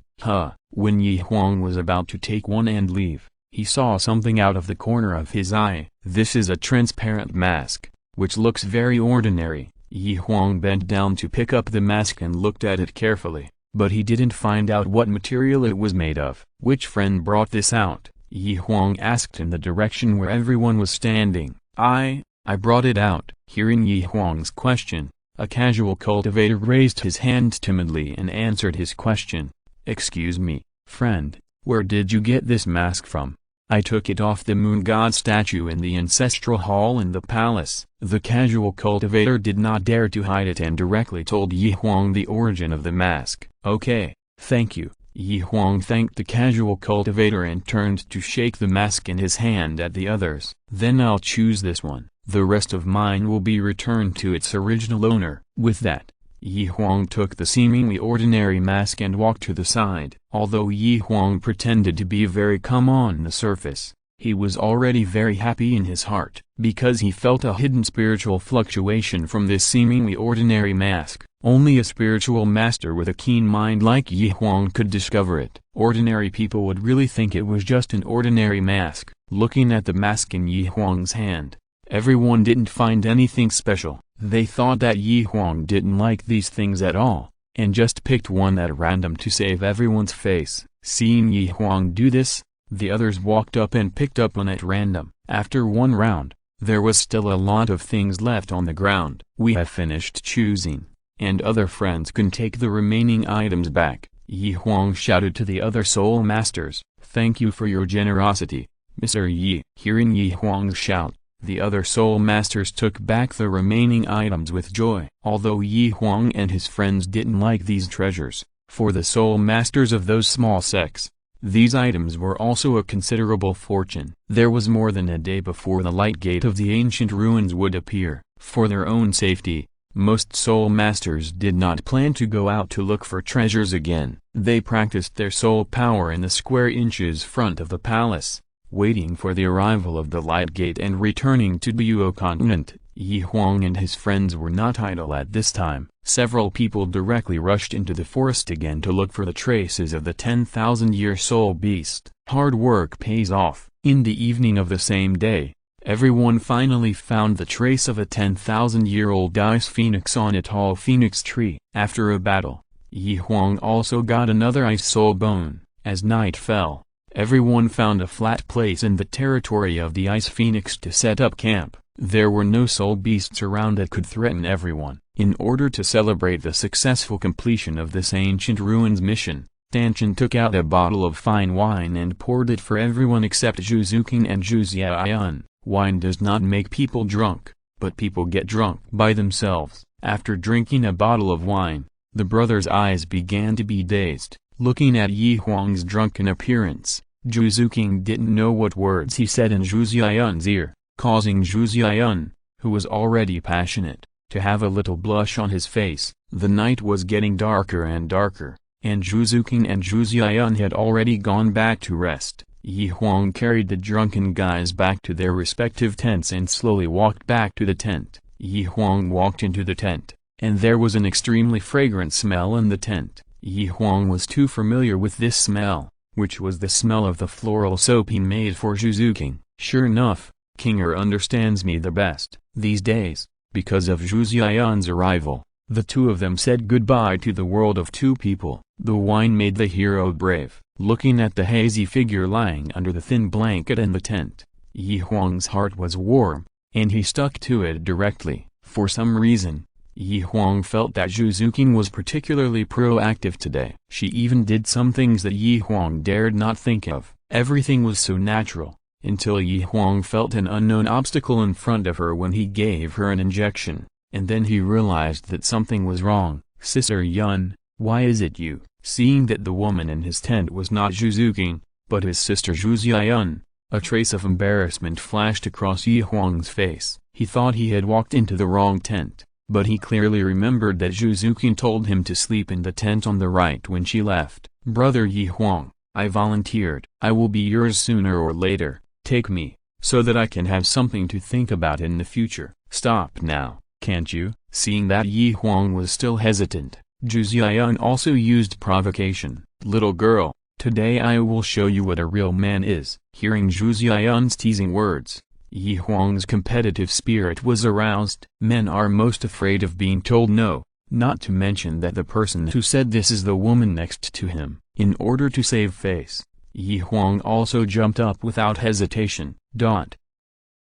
When Huang was about to take one and leave, he saw something out of the corner of his eye. This is a transparent mask, which looks very ordinary. Huang bent down to pick up the mask and looked at it carefully, but he didn't find out what material it was made of. Which friend brought this out? Huang asked in the direction where everyone was standing. I brought it out. Hearing Huang's question, a casual cultivator raised his hand timidly and answered his question. Excuse me, friend, where did you get this mask from? I took it off the moon god statue in the ancestral hall in the palace. The casual cultivator did not dare to hide it and directly told Huang the origin of the mask. Okay, thank you. Huang thanked the casual cultivator and turned to shake the mask in his hand at the others. Then I'll choose this one. The rest of mine will be returned to its original owner. With that, Huang took the seemingly ordinary mask and walked to the side. Although Huang pretended to be very calm on the surface, he was already very happy in his heart, because he felt a hidden spiritual fluctuation from this seemingly ordinary mask. Only a spiritual master with a keen mind like Huang could discover it. Ordinary people would really think it was just an ordinary mask. Looking at the mask in Huang's hand, everyone didn't find anything special. They thought that Huang didn't like these things at all, and just picked one at random to save everyone's face. Seeing Huang do this, the others walked up and picked up one at random. After one round, there was still a lot of things left on the ground. We have finished choosing, and other friends can take the remaining items back. Huang shouted to the other soul masters. Thank you for your generosity, Mr. Yi. Hearing Huang's shout, the other soul masters took back the remaining items with joy. Although Huang and his friends didn't like these treasures, for the soul masters of those small sects, these items were also a considerable fortune. There was more than a day before the light gate of the ancient ruins would appear. For their own safety, most soul masters did not plan to go out to look for treasures again. They practiced their soul power in the square inches front of the palace, waiting for the arrival of the light gate and returning to Douluo continent. Huang and his friends were not idle at this time. Several people directly rushed into the forest again to look for the traces of the 10,000-year soul beast. Hard work pays off. In the evening of the same day, everyone finally found the trace of a 10,000-year-old ice phoenix on a tall phoenix tree. After a battle, Huang also got another ice soul bone. As night fell, Everyone found a flat place in the territory of the Ice Phoenix to set up camp. There were no soul beasts around that could threaten everyone. In order to celebrate the successful completion of this ancient ruins mission, Tang San took out a bottle of fine wine and poured it for everyone except Zhu Zuqing and Zhu Xiaoyan. Wine does not make people drunk, but people get drunk by themselves. After drinking a bottle of wine, the brothers' eyes began to be dazed. Looking at Huang's drunken appearance, Zhu Zuqing didn't know what words he said in Zhu Xiaoyan's ear, causing Zhu Xiaoyan, who was already passionate, to have a little blush on his face. The night was getting darker and darker, and Zhu Zuqing and Zhu Xiaoyan had already gone back to rest. Huang carried the drunken guys back to their respective tents and slowly walked back to the tent. Huang walked into the tent, and there was an extremely fragrant smell in the tent. Huang was too familiar with this smell, which was the smell of the floral soap he made for Zhu Zuqing. Sure enough, Kinger understands me the best. These days, because of Zhu Xiaoyan's arrival, the two of them said goodbye to the world of two people. The wine made the hero brave. Looking at the hazy figure lying under the thin blanket in the tent, Huang's heart was warm, and he stuck to it directly. For some reason, Huang felt that Zhu Zuqing was particularly proactive today. She even did some things that Huang dared not think of. Everything was so natural, until Huang felt an unknown obstacle in front of her when he gave her an injection, and then he realized that something was wrong. "Sister Yun, why is it you?" Seeing that the woman in his tent was not Zhu Zuqing, but his sister Zhu Xiaoyan, a trace of embarrassment flashed across Huang's face. He thought he had walked into the wrong tent, but he clearly remembered that Zhu Zuqing told him to sleep in the tent on the right when she left. "Brother Huang, I volunteered. I will be yours sooner or later. Take me, so that I can have something to think about in the future." "Stop now, can't you?" Seeing that Huang was still hesitant, Zhu Xiaoyan also used provocation. "Little girl, today I will show you what a real man is." Hearing Zhu Xiaoyan's teasing words, Huang's competitive spirit was aroused. Men are most afraid of being told no, not to mention that the person who said this is the woman next to him. In order to save face, Huang also jumped up without hesitation.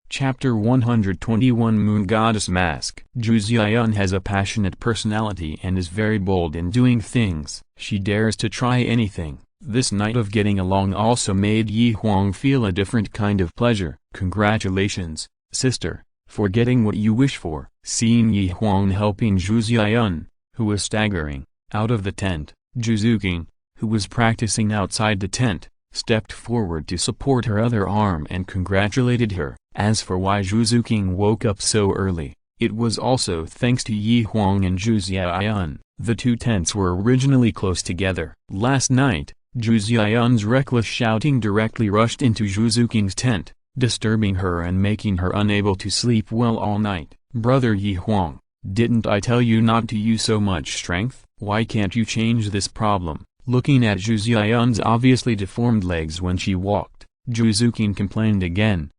Chapter 121 Moon Goddess Mask. Zhu Xiaoyan has a passionate personality and is very bold in doing things. She dares to try anything. This night of getting along also made Huang feel a different kind of pleasure. "Congratulations, sister, for getting what you wish for." Seeing Huang helping Zhu Xiaoyan, who was staggering, out of the tent, Zhu Zuqing, who was practicing outside the tent, stepped forward to support her other arm and congratulated her. As for why Zhu Zuqing woke up so early, it was also thanks to Huang and Zhu Xiaoyan. The two tents were originally close together. Last night, Zhu Xiaoyan's reckless shouting directly rushed into Zhu Zuqing's tent, disturbing her and making her unable to sleep well all night. "Brother Huang, didn't I tell you not to use so much strength? Why can't you change this problem?" Looking at Zhu Xiaoyan's obviously deformed legs when she walked, Zhu Zuqing complained again.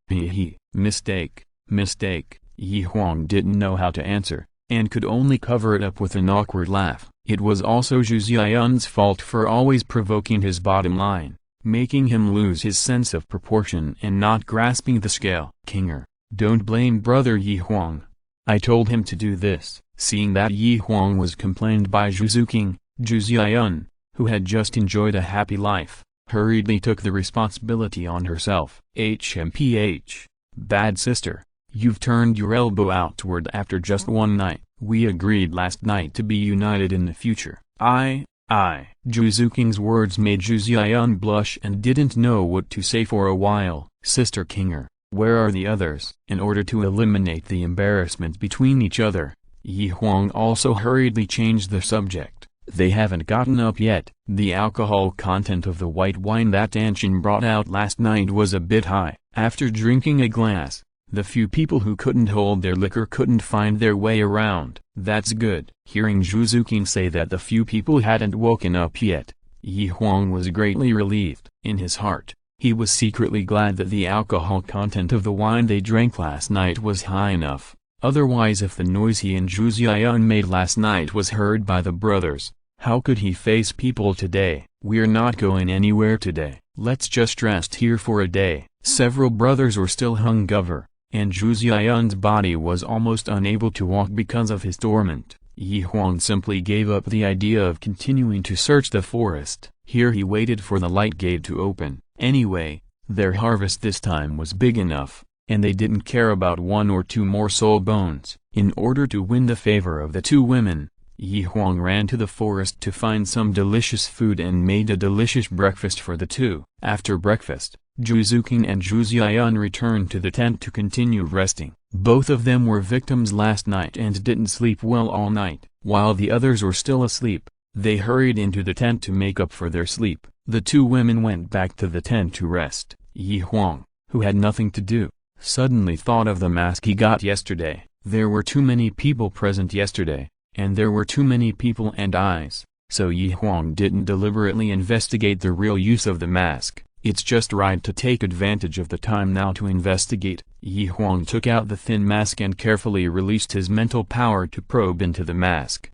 Mistake. Huang didn't know how to answer, and could only cover it up with an awkward laugh. It was also Zhu Xiaoyan's fault for always provoking his bottom line, making him lose his sense of proportion and not grasping the scale. "Kinger, don't blame brother Huang. I told him to do this." Seeing that Huang was complained by Zhu Zuqing, Zhu Xiaoyan, who had just enjoyed a happy life, hurriedly took the responsibility on herself. Bad sister, you've turned your elbow outward after just one night. We agreed last night to be united in the future. Zhu Zuqing's words made Zhu Xiaoyan blush and didn't know what to say for a while. "Sister Kinger, where are the others?" In order to eliminate the embarrassment between each other, Huang also hurriedly changed the subject. "They haven't gotten up yet." The alcohol content of the white wine that Tang San brought out last night was a bit high. After drinking a glass, the few people who couldn't hold their liquor couldn't find their way around. "That's good." Hearing Zhu Zuqing say that the few people hadn't woken up yet, Huang was greatly relieved. In his heart, he was secretly glad that the alcohol content of the wine they drank last night was high enough. Otherwise, if the noise he and Zhu Xiaoyan made last night was heard by the brothers, How could he face people today? We're not going anywhere today. Let's just rest here for a day. Several brothers were still hungover, and Zhu Xian's body was almost unable to walk because of his torment. Huang simply gave up the idea of continuing to search the forest. Here he waited for the light gate to open. Anyway, their harvest this time was big enough, and they didn't care about 1 or 2 more soul bones. In order to win the favor of the 2 women, Huang ran to the forest to find some delicious food and made a delicious breakfast for the 2. After breakfast, Zhu Zuqing and Zhu Xian returned to the tent to continue resting. Both of them were victims last night and didn't sleep well all night. While the others were still asleep, they hurried into the tent to make up for their sleep. The 2 women went back to the tent to rest. Huang, who had nothing to do, suddenly thought of the mask he got yesterday. There were too many people present yesterday, and there were too many people and eyes, so Huang didn't deliberately investigate the real use of the mask. It's just right to take advantage of the time now to investigate. Huang took out the thin mask and carefully released his mental power to probe into the mask.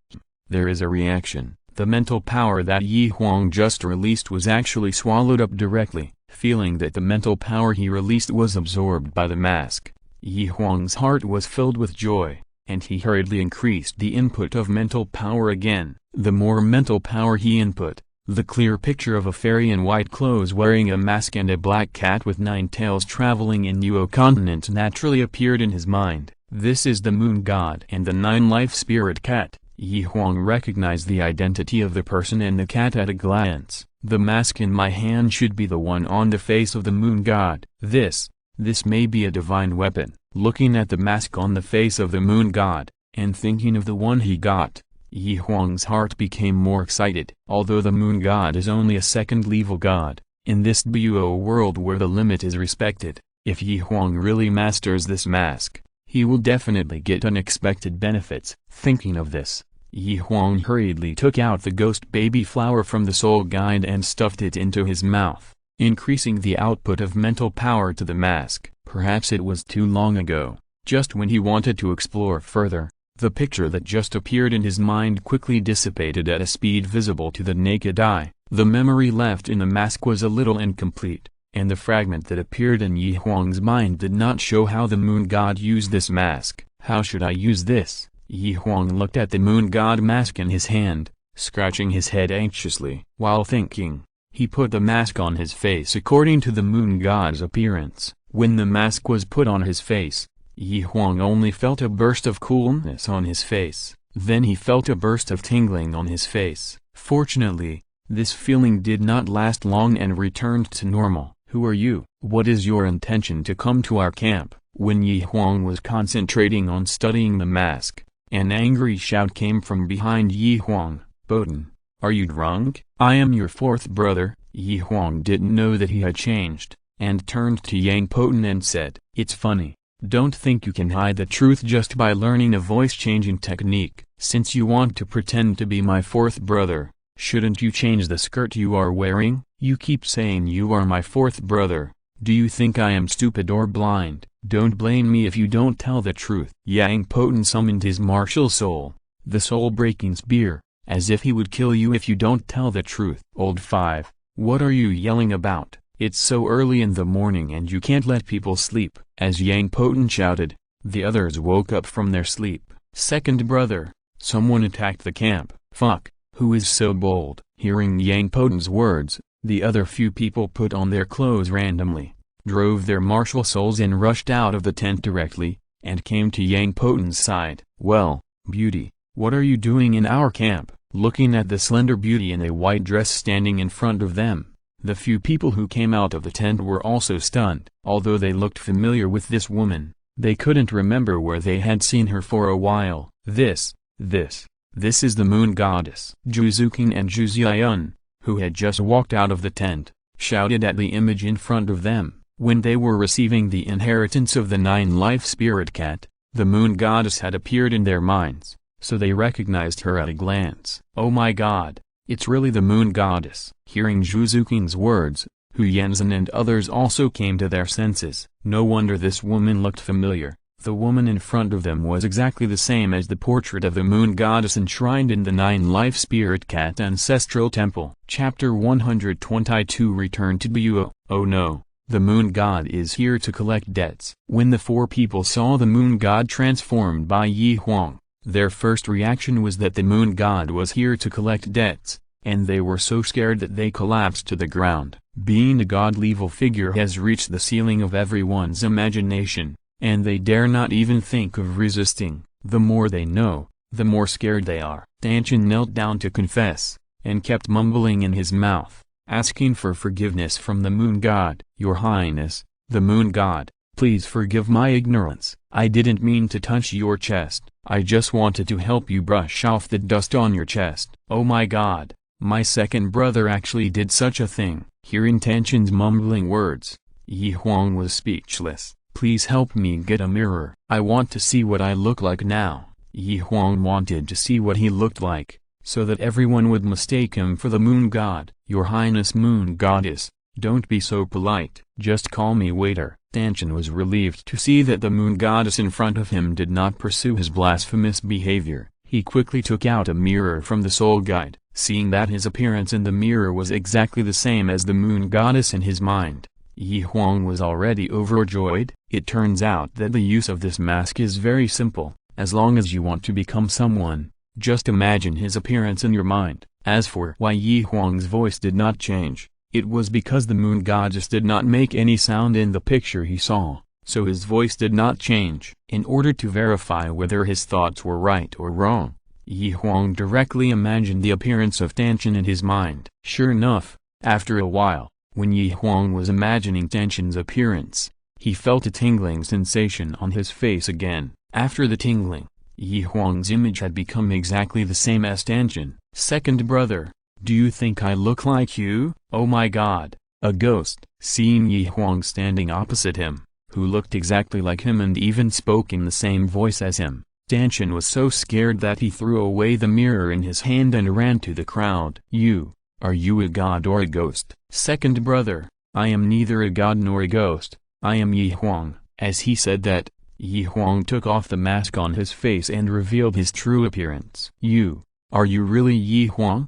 There is a reaction. The mental power that Huang just released was actually swallowed up directly, feeling that the mental power he released was absorbed by the mask. Huang's heart was filled with joy, and he hurriedly increased the input of mental power again. The more mental power he input, the clear picture of a fairy in white clothes wearing a mask and a black cat with 9 tails traveling in Nuo continent naturally appeared in his mind. This is the moon god and the 9-life spirit cat. Huang recognized the identity of the person and the cat at a glance. The mask in my hand should be the one on the face of the moon god. This may be a divine weapon. Looking at the mask on the face of the moon god, and thinking of the one he got, Huang's heart became more excited. Although the moon god is only a second-level god, in this Duo world where the limit is respected, if Huang really masters this mask, he will definitely get unexpected benefits. Thinking of this, Huang hurriedly took out the ghost baby flower from the soul guide and stuffed it into his mouth, increasing the output of mental power to the mask. Perhaps it was too long ago, just when he wanted to explore further, the picture that just appeared in his mind quickly dissipated at a speed visible to the naked eye. The memory left in the mask was a little incomplete, and the fragment that appeared in Huang's mind did not show how the moon god used this mask. How should I use this? Huang looked at the moon god mask in his hand, scratching his head anxiously. While thinking, he put the mask on his face according to the moon god's appearance. When the mask was put on his face, Huang only felt a burst of coolness on his face. Then he felt a burst of tingling on his face. Fortunately, this feeling did not last long and returned to normal. Who are you? What is your intention to come to our camp? When Huang was concentrating on studying the mask, an angry shout came from behind Huang. Botan, are you drunk? I am your 4th brother. Huang didn't know that he had changed, and turned to Yang Poten and said, "It's funny. Don't think you can hide the truth just by learning a voice-changing technique. Since you want to pretend to be my 4th brother, shouldn't you change the skirt you are wearing? You keep saying you are my 4th brother. Do you think I am stupid or blind? Don't blame me if you don't tell the truth." Yang Poten summoned his martial soul, the soul-breaking spear, as if he would kill you if you don't tell the truth. Old 5, what are you yelling about? It's so early in the morning and you can't let people sleep. As Yang Poten shouted, the others woke up from their sleep. "Second brother, someone attacked the camp. Fuck, who is so bold?" Hearing Yang Poten's words, the other few people put on their clothes randomly, drove their martial souls and rushed out of the tent directly, and came to Yang Poten's side. "Well, beauty, what are you doing in our camp?" Looking at the slender beauty in a white dress standing in front of them, the few people who came out of the tent were also stunned. Although they looked familiar with this woman, they couldn't remember where they had seen her for a while. This is the moon goddess. Zhu Zuqing and Zhu Xian, who had just walked out of the tent, shouted at the image in front of them. When they were receiving the inheritance of the 9-life spirit cat, the moon goddess had appeared in their minds, so they recognized her at a glance. "Oh my god, it's really the moon goddess." Hearing Zhu Zuqing's words, Hu Yanzhen and others also came to their senses. No wonder this woman looked familiar. The woman in front of them was exactly the same as the portrait of the moon goddess enshrined in the Nine-Life Spirit Cat Ancestral Temple. Chapter 122 Return to Douluo. Oh no, the moon god is here to collect debts. When the four people saw the moon god transformed by Huang, their first reaction was that the moon god was here to collect debts, and they were so scared that they collapsed to the ground. Being a god-level figure has reached the ceiling of everyone's imagination, and they dare not even think of resisting. The more they know, the more scared they are. Tang San knelt down to confess, and kept mumbling in his mouth, asking for forgiveness from the moon god. Your Highness, the moon god, please forgive my ignorance. I didn't mean to touch your chest. I just wanted to help you brush off the dust on your chest. Oh my god, my second brother actually did such a thing. Hearing Tang San's mumbling words, Huang was speechless. Please help me get a mirror. I want to see what I look like now. Huang wanted to see what he looked like, so that everyone would mistake him for the moon god. Your Highness moon goddess, don't be so polite. Just call me waiter. Tang San was relieved to see that the moon goddess in front of him did not pursue his blasphemous behavior. He quickly took out a mirror from the soul guide, seeing that his appearance in the mirror was exactly the same as the moon goddess in his mind. Huang was already overjoyed. It turns out that the use of this mask is very simple. As long as you want to become someone, just imagine his appearance in your mind. As for why Huang's voice did not change, it was because the moon goddess did not make any sound in the picture he saw, so his voice did not change. In order to verify whether his thoughts were right or wrong, Huang directly imagined the appearance of Tang San in his mind. Sure enough, after a while, when Huang was imagining Tang San's appearance, he felt a tingling sensation on his face again. After the tingling, Huang's image had become exactly the same as Tang San. Second brother, do you think I look like you? Oh my god, a ghost. Seeing Huang standing opposite him, who looked exactly like him and even spoke in the same voice as him, Tang San was so scared that he threw away the mirror in his hand and ran to the crowd. Are you a god or a ghost? Second brother, I am neither a god nor a ghost, I am Huang. As he said that, Huang took off the mask on his face and revealed his true appearance. Are you really Huang?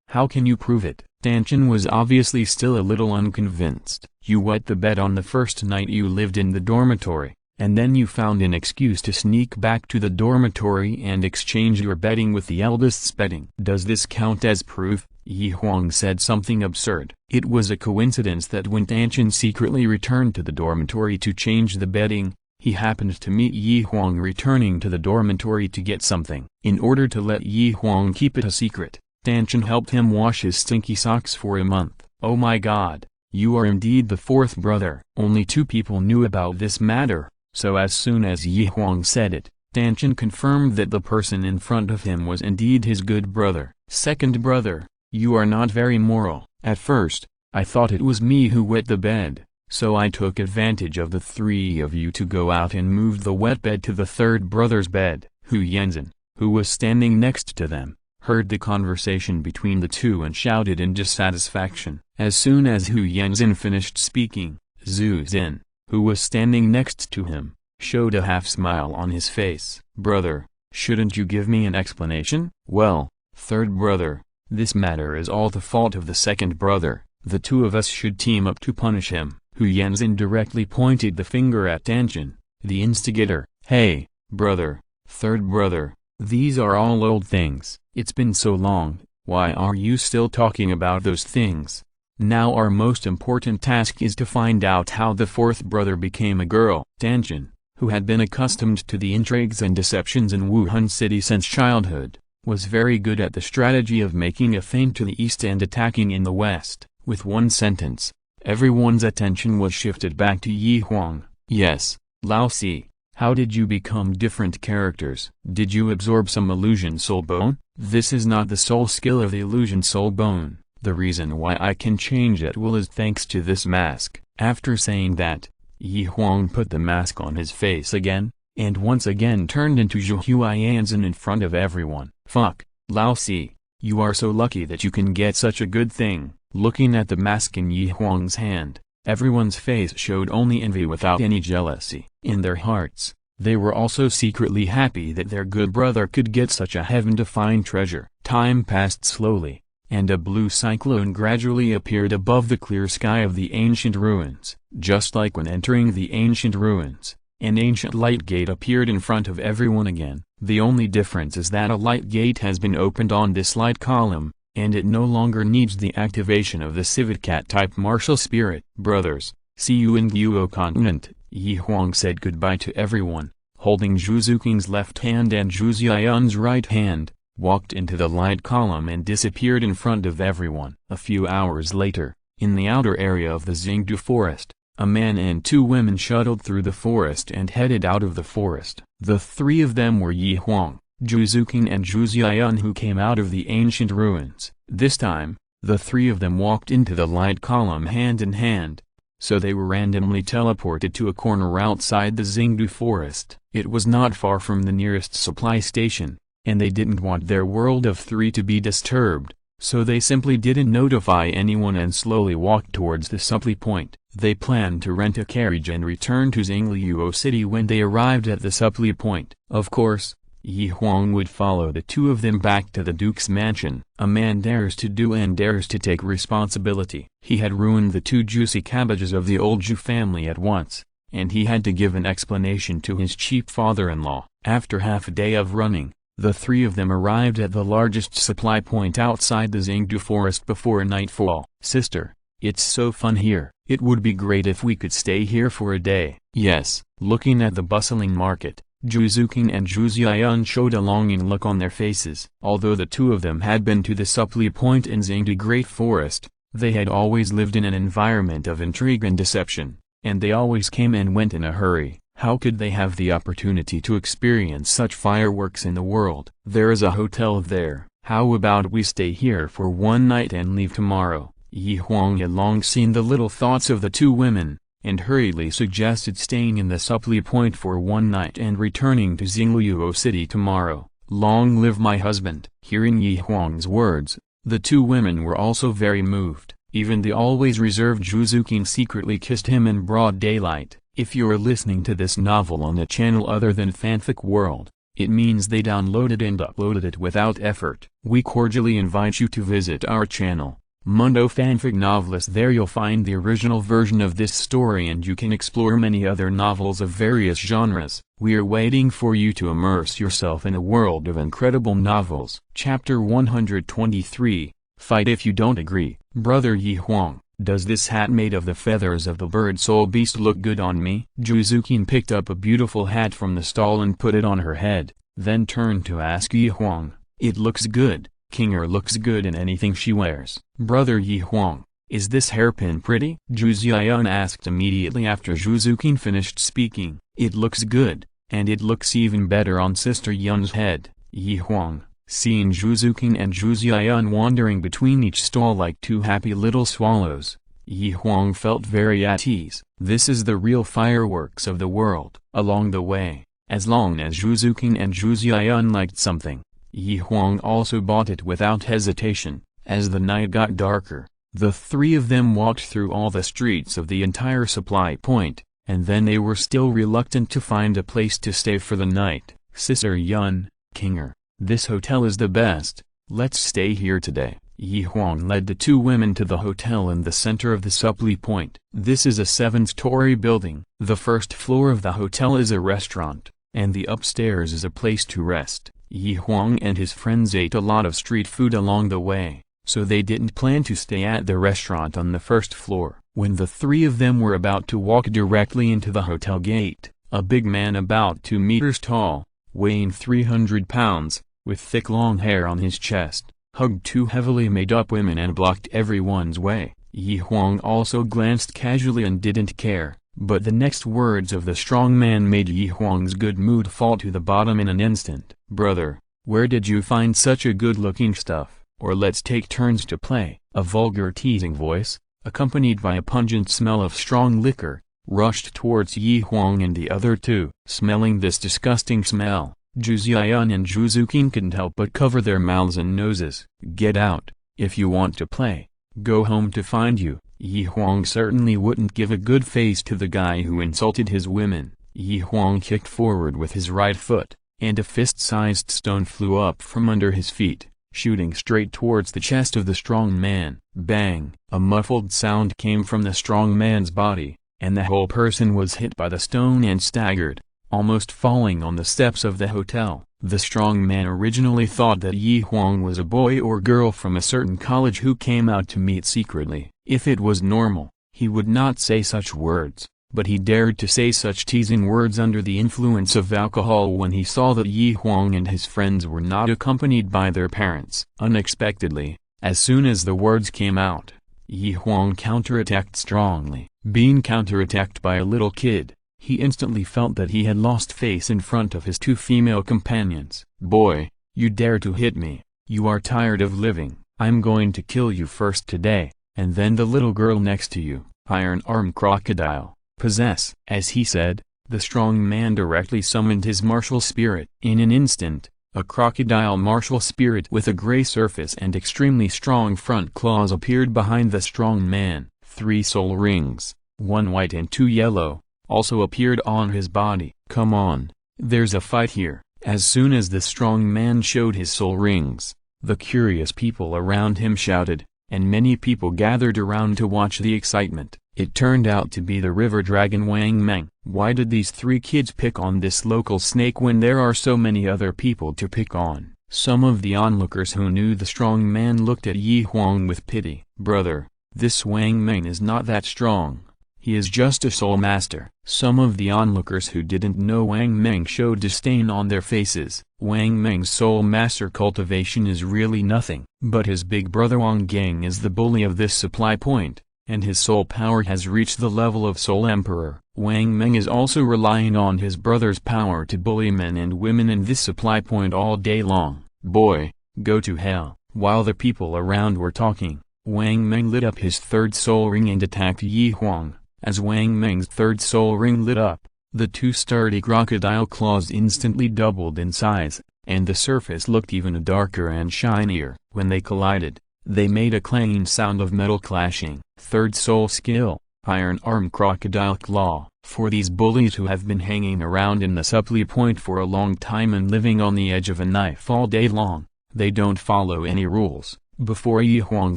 How can you prove it? Tang San was obviously still a little unconvinced. You wet the bed on the first night you lived in the dormitory, and then you found an excuse to sneak back to the dormitory and exchange your bedding with the eldest's bedding. Does this count as proof? Huang said something absurd. It was a coincidence that when Tang San secretly returned to the dormitory to change the bedding, he happened to meet Huang returning to the dormitory to get something. In order to let Huang keep it a secret, Tang San helped him wash his stinky socks for a month. Oh my god, you are indeed the fourth brother. Only two people knew about this matter, so as soon as Huang said it, Tang San confirmed that the person in front of him was indeed his good brother. Second brother, you are not very moral. At first, I thought it was me who wet the bed, so I took advantage of the three of you to go out and move the wet bed to the third brother's bed. Huang, who was standing next to them, heard the conversation between the two and shouted in dissatisfaction. As soon as Huang finished speaking, Zhu Zin, who was standing next to him, showed a half-smile on his face. Brother, shouldn't you give me an explanation? Well, third brother, this matter is all the fault of the second brother. The two of us should team up to punish him. Huang directly pointed the finger at Tang San, the instigator. Hey, brother, third brother, these are all old things. It's been so long, why are you still talking about those things? Now our most important task is to find out how the fourth brother became a girl. Tang San, who had been accustomed to the intrigues and deceptions in Wuhan City since childhood, was very good at the strategy of making a feint to the east and attacking in the west. With one sentence, everyone's attention was shifted back to Huang. Yes, Lao Si, how did you become different characters? Did you absorb some illusion soul bone? This is not the sole skill of the illusion soul bone. The reason why I can change at will is thanks to this mask. After saying that, Huang put the mask on his face again, and once again turned into Zhu Huianzhen in front of everyone. Fuck, Lao Si, you are so lucky that you can get such a good thing. Looking at the mask in Huang's hand, everyone's face showed only envy without any jealousy. In their hearts, They were also secretly happy that their good brother could get such a heaven-to-find treasure. Time passed slowly, and a blue cyclone gradually appeared above the clear sky of the ancient ruins. Just like when entering the ancient ruins, an ancient light gate appeared in front of everyone again. The only difference is that a light gate has been opened on this light column, and it no longer needs the activation of the civet cat-type martial spirit. Brothers, see you in Douluo continent. Yi Huang said goodbye to everyone, holding Zhu Zuking's left hand and Zhu Xian's right hand, walked into the light column and disappeared in front of everyone. A few hours later, in the outer area of the Xingdu forest, a man and two women shuttled through the forest and headed out of the forest. The three of them were Yi Huang, Zhu Zuking and Zhu Xian, who came out of the ancient ruins. This time, the three of them walked into the light column hand in hand, so they were randomly teleported to a corner outside the Xingdu forest. It was not far from the nearest supply station, and they didn't want their world of three to be disturbed, so they simply didn't notify anyone and slowly walked towards the supply point. They planned to rent a carriage and return to Xingluo City when they arrived at the supply point. Of course, Yi Huang would follow the two of them back to the Duke's mansion. A man dares to do and dares to take responsibility. He had ruined the two juicy cabbages of the old Zhu family at once, and he had to give an explanation to his cheap father-in-law. After half a day of running, the three of them arrived at the largest supply point outside the Xingdu forest before nightfall. Sister, it's so fun here. It would be great if we could stay here for a day. Yes. Looking at the bustling market, Zhu Zuking and Zhu Xian showed a longing look on their faces. Although the two of them had been to the supply point in Xingdu Great Forest, they had always lived in an environment of intrigue and deception, and they always came and went in a hurry. How could they have the opportunity to experience such fireworks in the world? There is a hotel there. How about we stay here for one night and leave tomorrow? Yi Huang had long seen the little thoughts of the two women, and hurriedly suggested staying in the supply point for one night and returning to Xingluo City tomorrow. Long live my husband! Hearing Yi Huang's words, the two women were also very moved. Even the always reserved Zhu Zuking secretly kissed him in broad daylight. If you're listening to this novel on a channel other than Fanfic World, it means they downloaded and uploaded it without effort. We cordially invite you to visit our channel, Mundo Fanfic Novelist. There you'll find the original version of this story and you can explore many other novels of various genres. We are waiting for you to immerse yourself in a world of incredible novels. Chapter 123, Fight If You Don't Agree. Brother Yi Huang, does this hat made of the feathers of the bird soul beast look good on me? Zhu Zuking picked up a beautiful hat from the stall and put it on her head, then turned to ask Yi Huang. It looks good. Kinger looks good in anything she wears. Brother Yi Huang, is this hairpin pretty? Zhu Xian asked immediately after Zhu Zuking finished speaking. It looks good, and it looks even better on Sister Yun's head. Yi Huang, seeing Zhu Zuking and Zhu Xian wandering between each stall like two happy little swallows, Yi Huang felt very at ease. This is the real fireworks of the world. Along the way, as long as Zhu Zuking and Zhu Xian liked something, Yi Huang also bought it without hesitation. As the night got darker, the three of them walked through all the streets of the entire supply point, and then they were still reluctant to find a place to stay for the night. Sister Yun, Kinger, this hotel is the best. Let's stay here today. Yi Huang led the two women to the hotel in the center of the supply point. This is a 7-story building. The first floor of the hotel is a restaurant, and the upstairs is a place to rest. Yi Huang and his friends ate a lot of street food along the way, so they didn't plan to stay at the restaurant on the first floor. When the three of them were about to walk directly into the hotel gate, a big man about 2 meters tall, weighing 300 pounds, with thick long hair on his chest, hugged two heavily made-up women and blocked everyone's way. Yi Huang also glanced casually and didn't care, but the next words of the strong man made Yi Huang's good mood fall to the bottom in an instant. Brother, where did you find such a good-looking stuff? Or let's take turns to play. A vulgar teasing voice, accompanied by a pungent smell of strong liquor, rushed towards Yi Huang and the other two. Smelling this disgusting smell, Zhu Xian and Zhu Zuking couldn't help but cover their mouths and noses. Get out, if you want to play. Go home to find you. Yi Huang certainly wouldn't give a good face to the guy who insulted his women. Yi Huang kicked forward with his right foot, and a fist-sized stone flew up from under his feet, shooting straight towards the chest of the strong man. Bang! A muffled sound came from the strong man's body, and the whole person was hit by the stone and staggered, almost falling on the steps of the hotel. The strong man originally thought that Yi Huang was a boy or girl from a certain college who came out to meet secretly. If it was normal, he would not say such words, but he dared to say such teasing words under the influence of alcohol when he saw that Yi Huang and his friends were not accompanied by their parents. Unexpectedly, as soon as the words came out, Yi Huang counterattacked strongly. Being counterattacked by a little kid, he instantly felt that he had lost face in front of his two female companions. "Boy, you dare to hit me, you are tired of living, I'm going to kill you first today, and then the little girl next to you, Iron Arm Crocodile, possess." As he said, the strong man directly summoned his martial spirit. In an instant, a crocodile martial spirit with a gray surface and extremely strong front claws appeared behind the strong man. 3 soul rings, 1 white and 2 yellow, also appeared on his body. "Come on, there's a fight here." As soon as the strong man showed his soul rings, the curious people around him shouted, and many people gathered around to watch the excitement. It turned out to be the river dragon Wang Meng. Why did these 3 kids pick on this local snake when there are so many other people to pick on? Some of the onlookers who knew the strong man looked at Yi Huang with pity. "Brother, this Wang Meng is not that strong. He is just a soul master." Some of the onlookers who didn't know Wang Meng showed disdain on their faces. Wang Meng's soul master cultivation is really nothing. But his big brother Wang Gang is the bully of this supply point, and his soul power has reached the level of Soul Emperor. Wang Meng is also relying on his brother's power to bully men and women in this supply point all day long. "Boy, go to hell." While the people around were talking, Wang Meng lit up his 3rd soul ring and attacked Yi Huang. As Wang Meng's 3rd soul ring lit up, the 2 sturdy crocodile claws instantly doubled in size, and the surface looked even darker and shinier. When they collided, they made a clanging sound of metal clashing. 3rd soul skill, Iron Arm Crocodile Claw. For these bullies who have been hanging around in the supply point for a long time and living on the edge of a knife all day long, they don't follow any rules. Before Yi Huang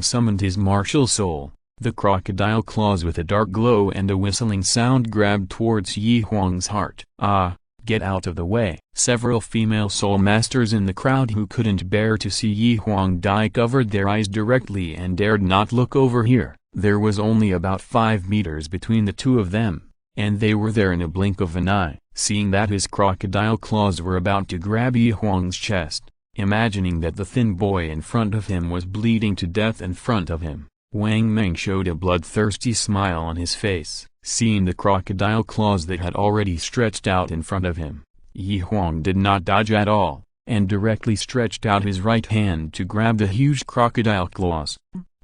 summoned his martial soul, the crocodile claws with a dark glow and a whistling sound grabbed towards Yi Huang's heart. "Ah, get out of the way." Several female soul masters in the crowd who couldn't bear to see Yi Huang die covered their eyes directly and dared not look over here. There was only about 5 meters between the two of them, and they were there in a blink of an eye. Seeing that his crocodile claws were about to grab Yi Huang's chest, imagining that the thin boy in front of him was bleeding to death in front of him, Wang Meng showed a bloodthirsty smile on his face. Seeing the crocodile claws that had already stretched out in front of him, Yi Huang did not dodge at all, and directly stretched out his right hand to grab the huge crocodile claws.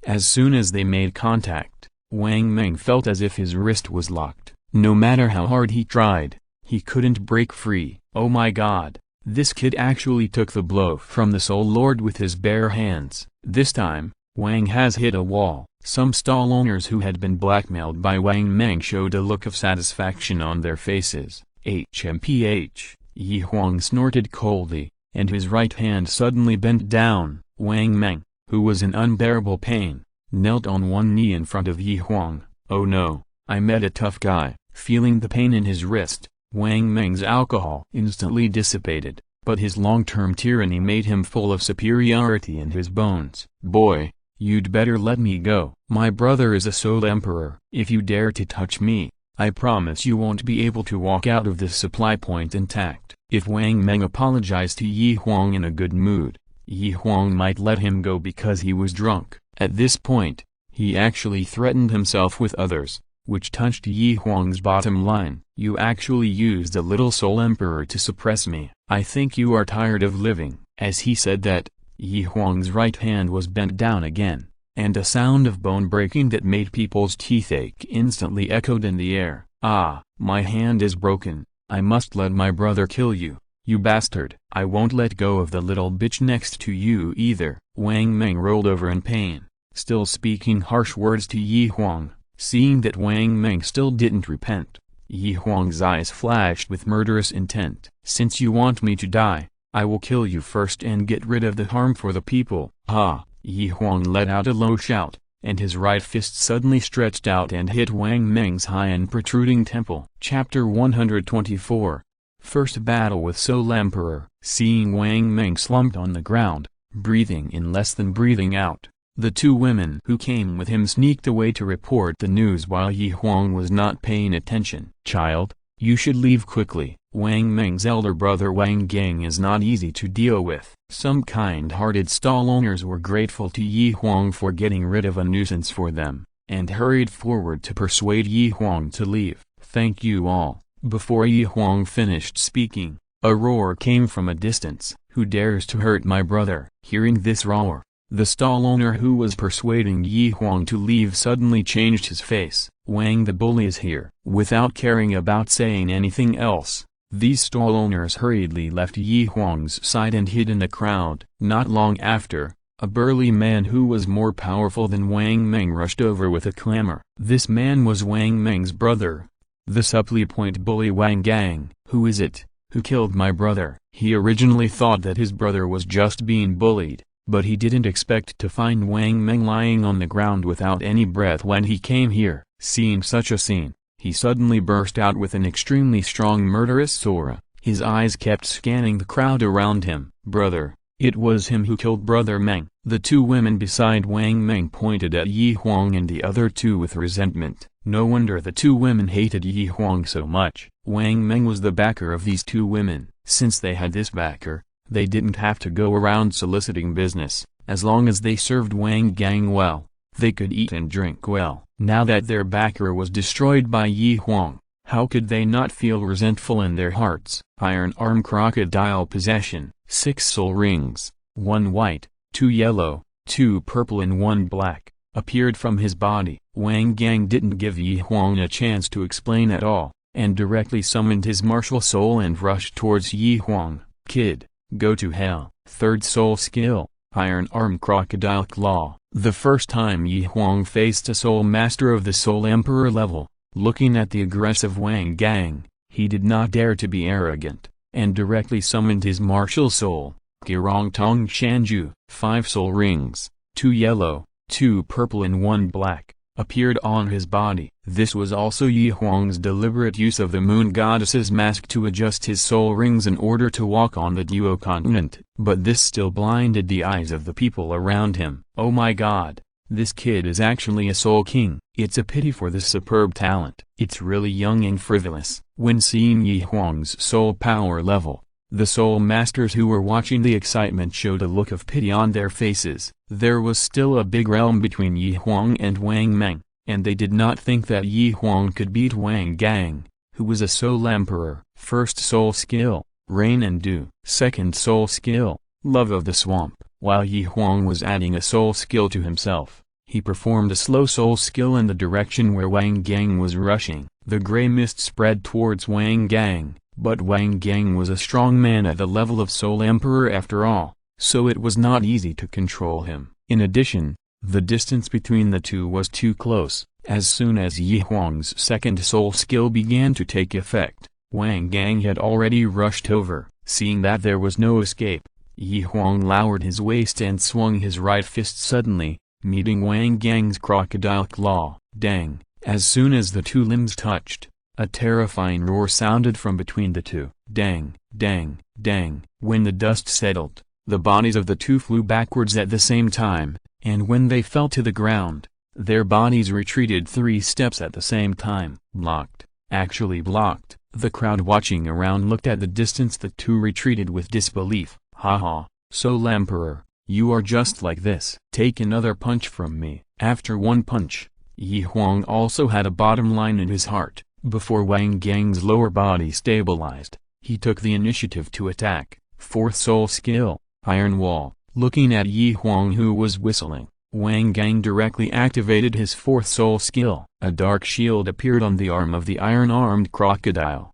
As soon as they made contact, Wang Meng felt as if his wrist was locked. No matter how hard he tried, he couldn't break free. Oh my god, this kid actually took the blow from the Soul Lord with his bare hands. This time, Wang has hit a wall. Some stall owners who had been blackmailed by Wang Meng showed a look of satisfaction on their faces. HMPH, Yi Huang snorted coldly, and his right hand suddenly bent down. Wang Meng, who was in unbearable pain, knelt on one knee in front of Yi Huang. "Oh no, I met a tough guy." Feeling the pain in his wrist, Wang Meng's alcohol instantly dissipated, but his long-term tyranny made him full of superiority in his bones. "Boy, you'd better let me go. My brother is a Soul Emperor. If you dare to touch me, I promise you won't be able to walk out of this supply point intact." If Wang Meng apologized to Yi Huang in a good mood, Yi Huang might let him go because he was drunk. At this point, he actually threatened himself with others, which touched Yi Huang's bottom line. "You actually used a little Soul Emperor to suppress me. I think you are tired of living." As he said that, Yi Huang's right hand was bent down again, and a sound of bone breaking that made people's teeth ache instantly echoed in the air. "Ah, my hand is broken. I must let my brother kill you, you bastard." "I won't let go of the little bitch next to you either." Wang Meng rolled over in pain, still speaking harsh words to Yi Huang. Seeing that Wang Meng still didn't repent, Yi Huang's eyes flashed with murderous intent. "Since you want me to die, I will kill you first and get rid of the harm for the people." "Ha!" Yi Huang let out a low shout, and his right fist suddenly stretched out and hit Wang Meng's high and protruding temple. Chapter 124. First Battle with Soul Emperor. Seeing Wang Meng slumped on the ground, breathing in less than breathing out, the two women who came with him sneaked away to report the news while Yi Huang was not paying attention. "Child, you should leave quickly. Wang Meng's elder brother Wang Gang is not easy to deal with." Some kind-hearted stall owners were grateful to Yi Huang for getting rid of a nuisance for them, and hurried forward to persuade Yi Huang to leave. "Thank you all." Before Yi Huang finished speaking, a roar came from a distance. "Who dares to hurt my brother?" Hearing this roar, the stall owner who was persuading Yi Huang to leave suddenly changed his face. "Wang the bully is here." Without caring about saying anything else, these stall owners hurriedly left Yi Huang's side and hid in the crowd. Not long after, a burly man who was more powerful than Wang Meng rushed over with a clamor. This man was Wang Meng's brother, the supply-point bully Wang Gang. "Who is it? Who killed my brother?" He originally thought that his brother was just being bullied, but he didn't expect to find Wang Meng lying on the ground without any breath when he came here. Seeing such a scene, he suddenly burst out with an extremely strong murderous aura. His eyes kept scanning the crowd around him. "Brother, it was him who killed Brother Meng." The two women beside Wang Meng pointed at Yi Huang and the other two with resentment. No wonder the two women hated Yi Huang so much. Wang Meng was the backer of these two women. Since they had this backer, they didn't have to go around soliciting business. As long as they served Wang Gang well, they could eat and drink well. Now that their backer was destroyed by Yi Huang, how could they not feel resentful in their hearts? Iron Arm Crocodile Possession. 6 soul rings, 1 white, 2 yellow, 2 purple and 1 black, appeared from his body. Wang Gang didn't give Yi Huang a chance to explain at all, and directly summoned his martial soul and rushed towards Yi Huang. "Kid, go to hell." Third soul skill, Iron Arm Crocodile Claw. The first time Yi Huang faced a soul master of the Soul Emperor level, looking at the aggressive Wang Gang, he did not dare to be arrogant, and directly summoned his martial soul, Qirong Tong Shanju. 5 soul rings, 2 yellow, 2 purple and 1 black, appeared on his body. This was also Yi Huang's deliberate use of the moon goddess's mask to adjust his soul rings in order to walk on the Duo continent. But this still blinded the eyes of the people around him. "Oh my god, this kid is actually a soul king. It's a pity for this superb talent. It's really young and frivolous." When seeing Yi Huang's soul power level, the soul masters who were watching the excitement showed a look of pity on their faces. There was still a big realm between Yi Huang and Wang Meng, and they did not think that Yi Huang could beat Wang Gang, who was a soul emperor. First soul skill, Rain and Dew. Second soul skill, Love of the Swamp. While Yi Huang was adding a soul skill to himself, he performed a slow soul skill in the direction where Wang Gang was rushing. The gray mist spread towards Wang Gang, but Wang Gang was a strong man at the level of Soul Emperor after all, so it was not easy to control him. In addition, the distance between the two was too close. As soon as Yi Huang's second soul skill began to take effect, Wang Gang had already rushed over. Seeing that there was no escape, Yi Huang lowered his waist and swung his right fist suddenly, meeting Wang Gang's crocodile claw. Dang! As soon as the two limbs touched, a terrifying roar sounded from between the two. Dang, dang, dang. When the dust settled, the bodies of the two flew backwards at the same time, and when they fell to the ground, their bodies retreated 3 steps at the same time. Blocked. Actually blocked. The crowd watching around looked at the distance the two retreated with disbelief. Haha, Soul Emperor, you are just like this. Take another punch from me. After one punch, Yi Huang also had a bottom line in his heart. Before Wang Gang's lower body stabilized, he took the initiative to attack. Fourth soul skill, Iron Wall. Looking at Yi Huang who was whistling, Wang Gang directly activated his fourth soul skill. A dark shield appeared on the arm of the iron-armed crocodile.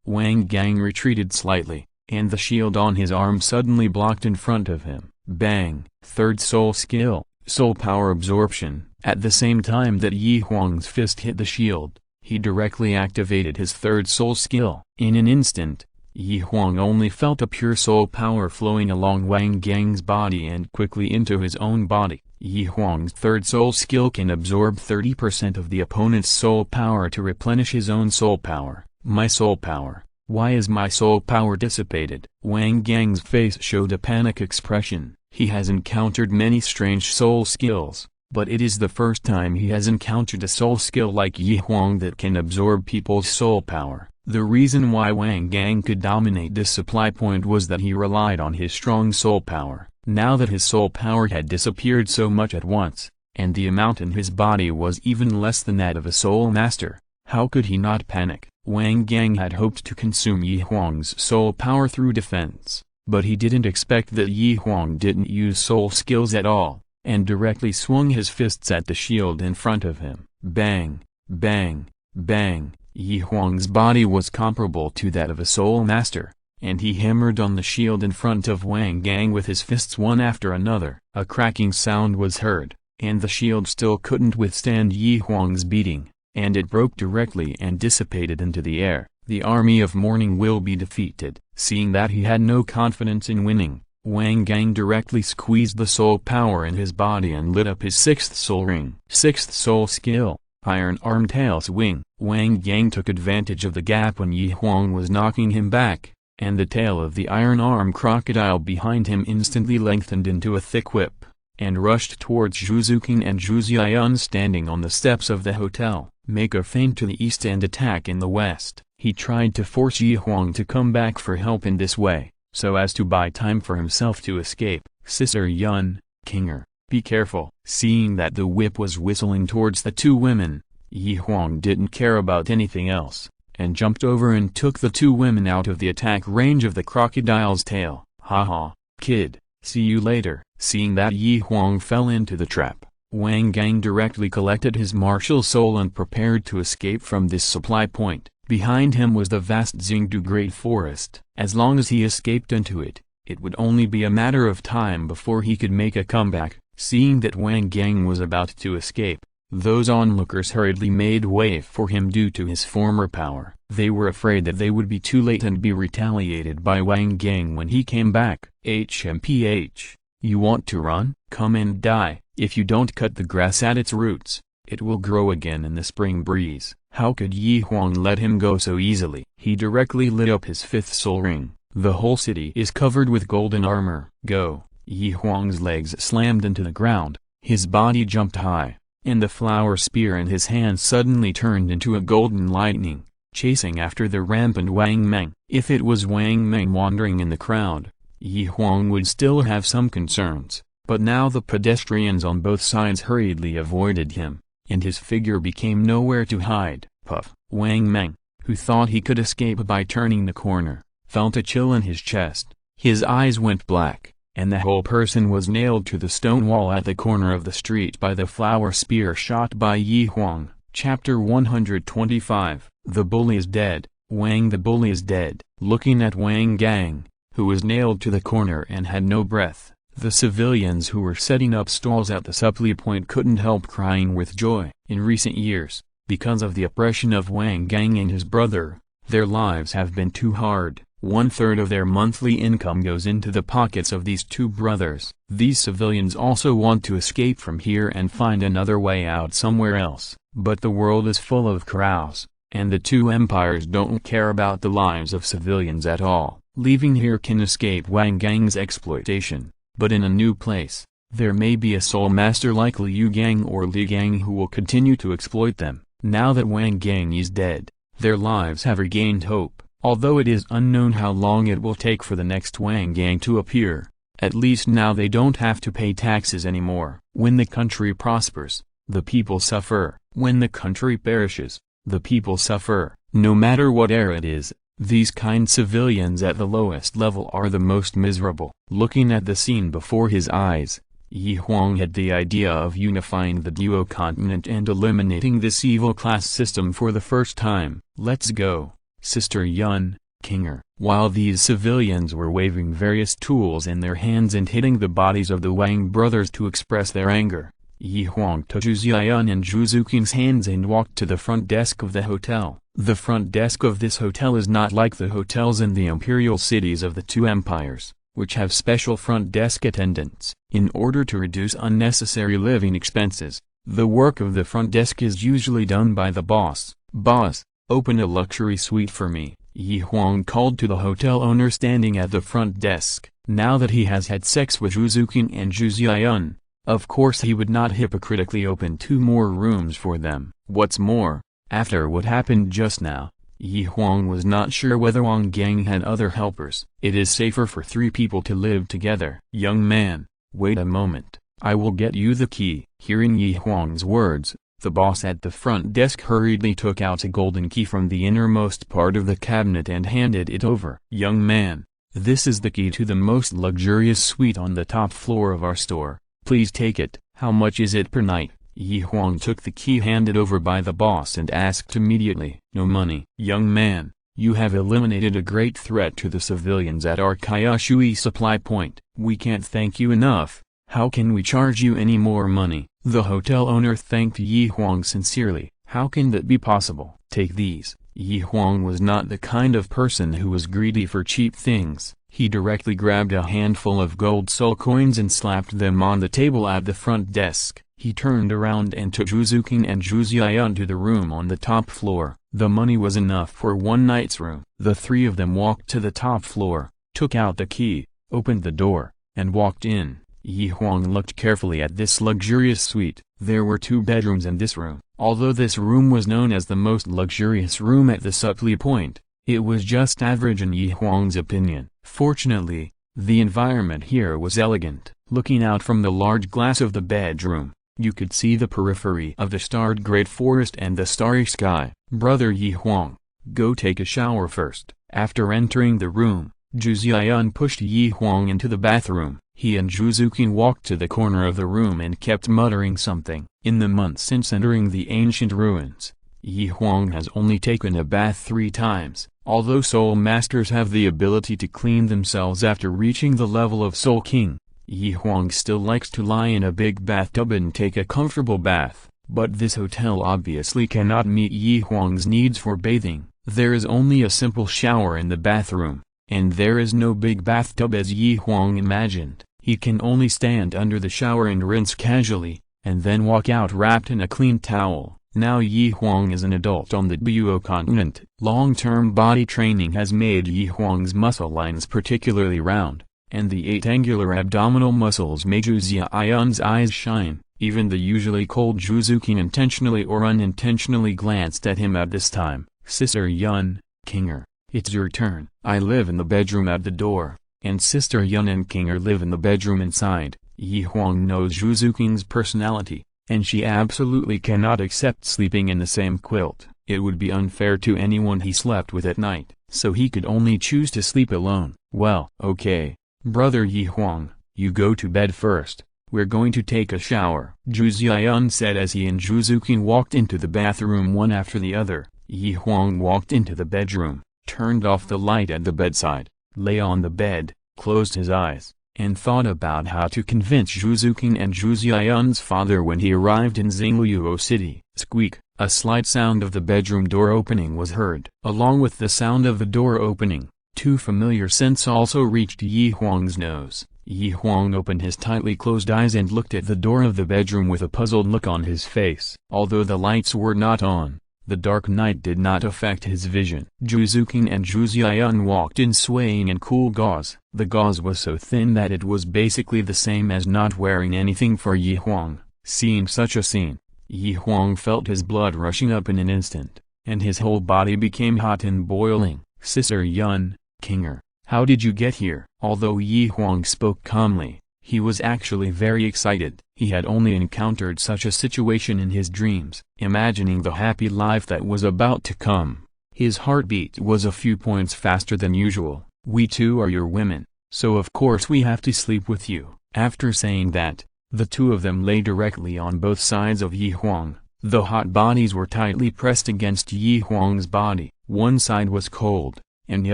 Wang Gang retreated slightly, and the shield on his arm suddenly blocked in front of him. Bang! Third soul skill, Soul Power Absorption. At the same time that Yi Huang's fist hit the shield, he directly activated his third soul skill. In an instant, Huang only felt a pure soul power flowing along Wang Gang's body and quickly into his own body. Huang's third soul skill can absorb 30% of the opponent's soul power to replenish his own soul power. My soul power. Why is my soul power dissipated? Wang Gang's face showed a panic expression. He has encountered many strange soul skills, but it is the first time he has encountered a soul skill like Huang that can absorb people's soul power. The reason why Wang Gang could dominate this supply point was that he relied on his strong soul power. Now that his soul power had disappeared so much at once, and the amount in his body was even less than that of a soul master, how could he not panic? Wang Gang had hoped to consume Huang's soul power through defense, but he didn't expect that Huang didn't use soul skills at all, and directly swung his fists at the shield in front of him. Bang! Bang! Bang! Huang's body was comparable to that of a soul master, and he hammered on the shield in front of Wang Gang with his fists one after another. A cracking sound was heard, and the shield still couldn't withstand Huang's beating, and it broke directly and dissipated into the air. The army of mourning will be defeated. Seeing that he had no confidence in winning, Wang Gang directly squeezed the soul power in his body and lit up his sixth soul ring. Sixth soul skill, Iron Arm Tail Swing. Wang Gang took advantage of the gap when Huang was knocking him back, and the tail of the iron arm crocodile behind him instantly lengthened into a thick whip, and rushed towards Zhu Zuqing and Zhu Xian standing on the steps of the hotel. Make a feint to the east and attack in the west. He tried to force Huang to come back for help in this way, so as to buy time for himself to escape. Sister Yun, Kinger, be careful. Seeing that the whip was whistling towards the two women, Huang didn't care about anything else, and jumped over and took the two women out of the attack range of the crocodile's tail. Haha, kid, see you later. Seeing that Huang fell into the trap, Wang Gang directly collected his martial soul and prepared to escape from this supply point. Behind him was the vast Xingdu Great Forest. As long as he escaped into it, it would only be a matter of time before he could make a comeback. Seeing that Wang Gang was about to escape, those onlookers hurriedly made way for him due to his former power. They were afraid that they would be too late and be retaliated by Wang Gang when he came back. HMPH, you want to run? Come and die. If you don't cut the grass at its roots, it will grow again in the spring breeze. How could Huang let him go so easily? He directly lit up his fifth soul ring. The whole city is covered with golden armor. Go! Huang's legs slammed into the ground, his body jumped high, and the flower spear in his hand suddenly turned into a golden lightning, chasing after the rampant Wang Meng. If it was Wang Meng wandering in the crowd, Huang would still have some concerns, but now the pedestrians on both sides hurriedly avoided him, and his figure became nowhere to hide. Puff! Wang Meng, who thought he could escape by turning the corner, felt a chill in his chest. His eyes went black, and the whole person was nailed to the stone wall at the corner of the street by the flower spear shot by Huang. Chapter 125. The bully is dead. Wang the bully is dead. Looking at Wang Gang, who was nailed to the corner and had no breath, the civilians who were setting up stalls at the supply point couldn't help crying with joy. In recent years, because of the oppression of Wang Gang and his brother, their lives have been too hard. 1/3 of their monthly income goes into the pockets of these two brothers. These civilians also want to escape from here and find another way out somewhere else. But the world is full of crows, and the two empires don't care about the lives of civilians at all. Leaving here can escape Wang Gang's exploitation, but in a new place, there may be a soul master like Liu Gang or Li Gang who will continue to exploit them. Now that Wang Gang is dead, their lives have regained hope. Although it is unknown how long it will take for the next Wang Gang to appear, at least now they don't have to pay taxes anymore. When the country prospers, the people suffer. When the country perishes, the people suffer. No matter what era it is, these kind civilians at the lowest level are the most miserable. Looking at the scene before his eyes, Huang had the idea of unifying the Duo continent and eliminating this evil class system for the first time. Let's go, Sister Yun, Kinger. While these civilians were waving various tools in their hands and hitting the bodies of the Wang brothers to express their anger, Yi Huang took Zhu Ziyan and Zhu Zuqing's hands and walked to the front desk of the hotel. The front desk of this hotel is not like the hotels in the imperial cities of the two empires, which have special front desk attendants. In order to reduce unnecessary living expenses, the work of the front desk is usually done by the boss. "Boss, open a luxury suite for me," Yi Huang called to the hotel owner standing at the front desk. Now that he has had sex with Zhu Zuqing and Zhu Ziyan, of course he would not hypocritically open 2 more rooms for them. What's more, after what happened just now, Yi Huang was not sure whether Wang Gang had other helpers. It is safer for 3 people to live together. "Young man, wait a moment, I will get you the key." Hearing Yi Huang's words, the boss at the front desk hurriedly took out a golden key from the innermost part of the cabinet and handed it over. "Young man, this is the key to the most luxurious suite on the top floor of our store. Please take it." "How much is it per night?" Yi Huang took the key handed over by the boss and asked immediately. "No money." "Young man, you have eliminated a great threat to the civilians at our Kayashui supply point. We can't thank you enough. How can we charge you any more money?" The hotel owner thanked Yi Huang sincerely. "How can that be possible? Take these." Yi Huang was not the kind of person who was greedy for cheap things. He directly grabbed a handful of gold soul coins and slapped them on the table at the front desk. He turned around and took Zhu Zuqing and Zhu Ziyan to the room on the top floor. The money was enough for one night's room. The 3 of them walked to the top floor, took out the key, opened the door, and walked in. Yi Huang looked carefully at this luxurious suite. There were 2 bedrooms in this room. Although this room was known as the most luxurious room at the supply point, it was just average in Yi Huang's opinion. Fortunately, the environment here was elegant. Looking out from the large glass of the bedroom, you could see the periphery of the starred great forest and the starry sky. "Brother Yi Huang, go take a shower first." After entering the room, Zhu Ziyan pushed Yi Huang into the bathroom. He and Zhu Zuqing walked to the corner of the room and kept muttering something. In the months since entering the ancient ruins, Yi Huang has only taken a bath 3 times. Although Soul Masters have the ability to clean themselves after reaching the level of Soul King, Yi Huang still likes to lie in a big bathtub and take a comfortable bath. But this hotel obviously cannot meet Yi Huang's needs for bathing. There is only a simple shower in the bathroom, and there is no big bathtub as Yi Huang imagined. He can only stand under the shower and rinse casually, and then walk out wrapped in a clean towel. Now Yi Huang is an adult on the Douluo continent. Long-term body training has made Yi Huang's muscle lines particularly round, and the 8 angular abdominal muscles made Zhu Ziyan's eyes shine. Even the usually cold Zhu Zuqing intentionally or unintentionally glanced at him at this time. "Sister Yun, Kinger, it's your turn." "I live in the bedroom at the door, and Sister Yun and Kinger live in the bedroom inside." Yi Huang knows Zhu Zuqing's personality, and she absolutely cannot accept sleeping in the same quilt. It would be unfair to anyone he slept with at night, so he could only choose to sleep alone. "Well, okay, Brother Yi Huang, you go to bed first. We're going to take a shower," Zhu Ziyan said as he and Zhu Zuqing walked into the bathroom one after the other. Yi Huang walked into the bedroom, turned off the light at the bedside, lay on the bed, closed his eyes, and thought about how to convince Zhu Zuqing and Zhu Ziyan's father when he arrived in Douluo city. Squeak! A slight sound of the bedroom door opening was heard. Along with the sound of the door opening, 2 familiar scents also reached Yi Huang's nose. Yi Huang opened his tightly closed eyes and looked at the door of the bedroom with a puzzled look on his face. Although the lights were not on, the dark night did not affect his vision. Zhu Zuqing and Zhu Ziyan walked in swaying in cool gauze. The gauze was so thin that it was basically the same as not wearing anything for Yi Huang. Seeing such a scene, Yi Huang felt his blood rushing up in an instant, and his whole body became hot and boiling. "Sister Yun, Kinger, how did you get here?" Although Yi Huang spoke calmly, he was actually very excited. He had only encountered such a situation in his dreams. Imagining the happy life that was about to come, his heartbeat was a few points faster than usual. "We too are your women, so of course we have to sleep with you." After saying that, the 2 of them lay directly on both sides of Yi Huang. The hot bodies were tightly pressed against Yi Huang's body. One side was cold, and the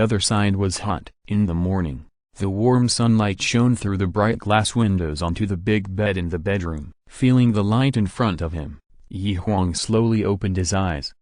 other side was hot. In the morning, The warm sunlight shone through the bright glass windows onto the big bed in the bedroom. Feeling the light in front of him, Huang slowly opened his eyes.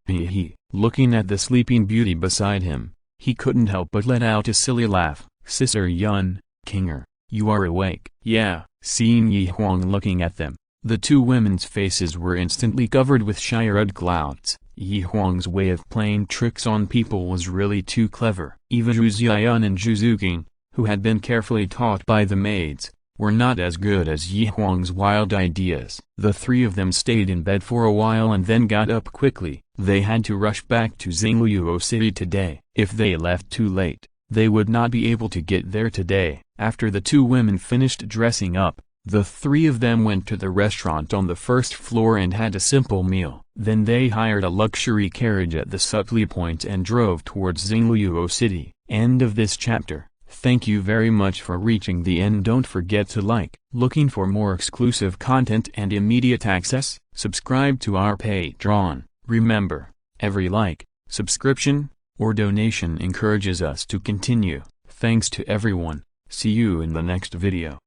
Looking at the sleeping beauty beside him, he couldn't help but let out a silly laugh. "Sister Yun, Kinger, you are awake." "Yeah." Seeing Huang looking at them, the two women's faces were instantly covered with shy red clouds. Huang's way of playing tricks on people was really too clever. Even Zhu Xiaoyun and Zhu Zuqing, who had been carefully taught by the maids, were not as good as Huang's wild ideas. The three of them stayed in bed for a while and then got up quickly. They had to rush back to Douluo city today. If they left too late, they would not be able to get there today. After the two women finished dressing up, the three of them went to the restaurant on the first floor and had a simple meal. Then they hired a luxury carriage at the supply point and drove towards Douluo city. End of this chapter. Thank you very much for reaching the end. Don't forget to like. Looking for more exclusive content and immediate access? Subscribe to our Patreon. Remember, every like, subscription, or donation encourages us to continue. Thanks to everyone. See you in the next video.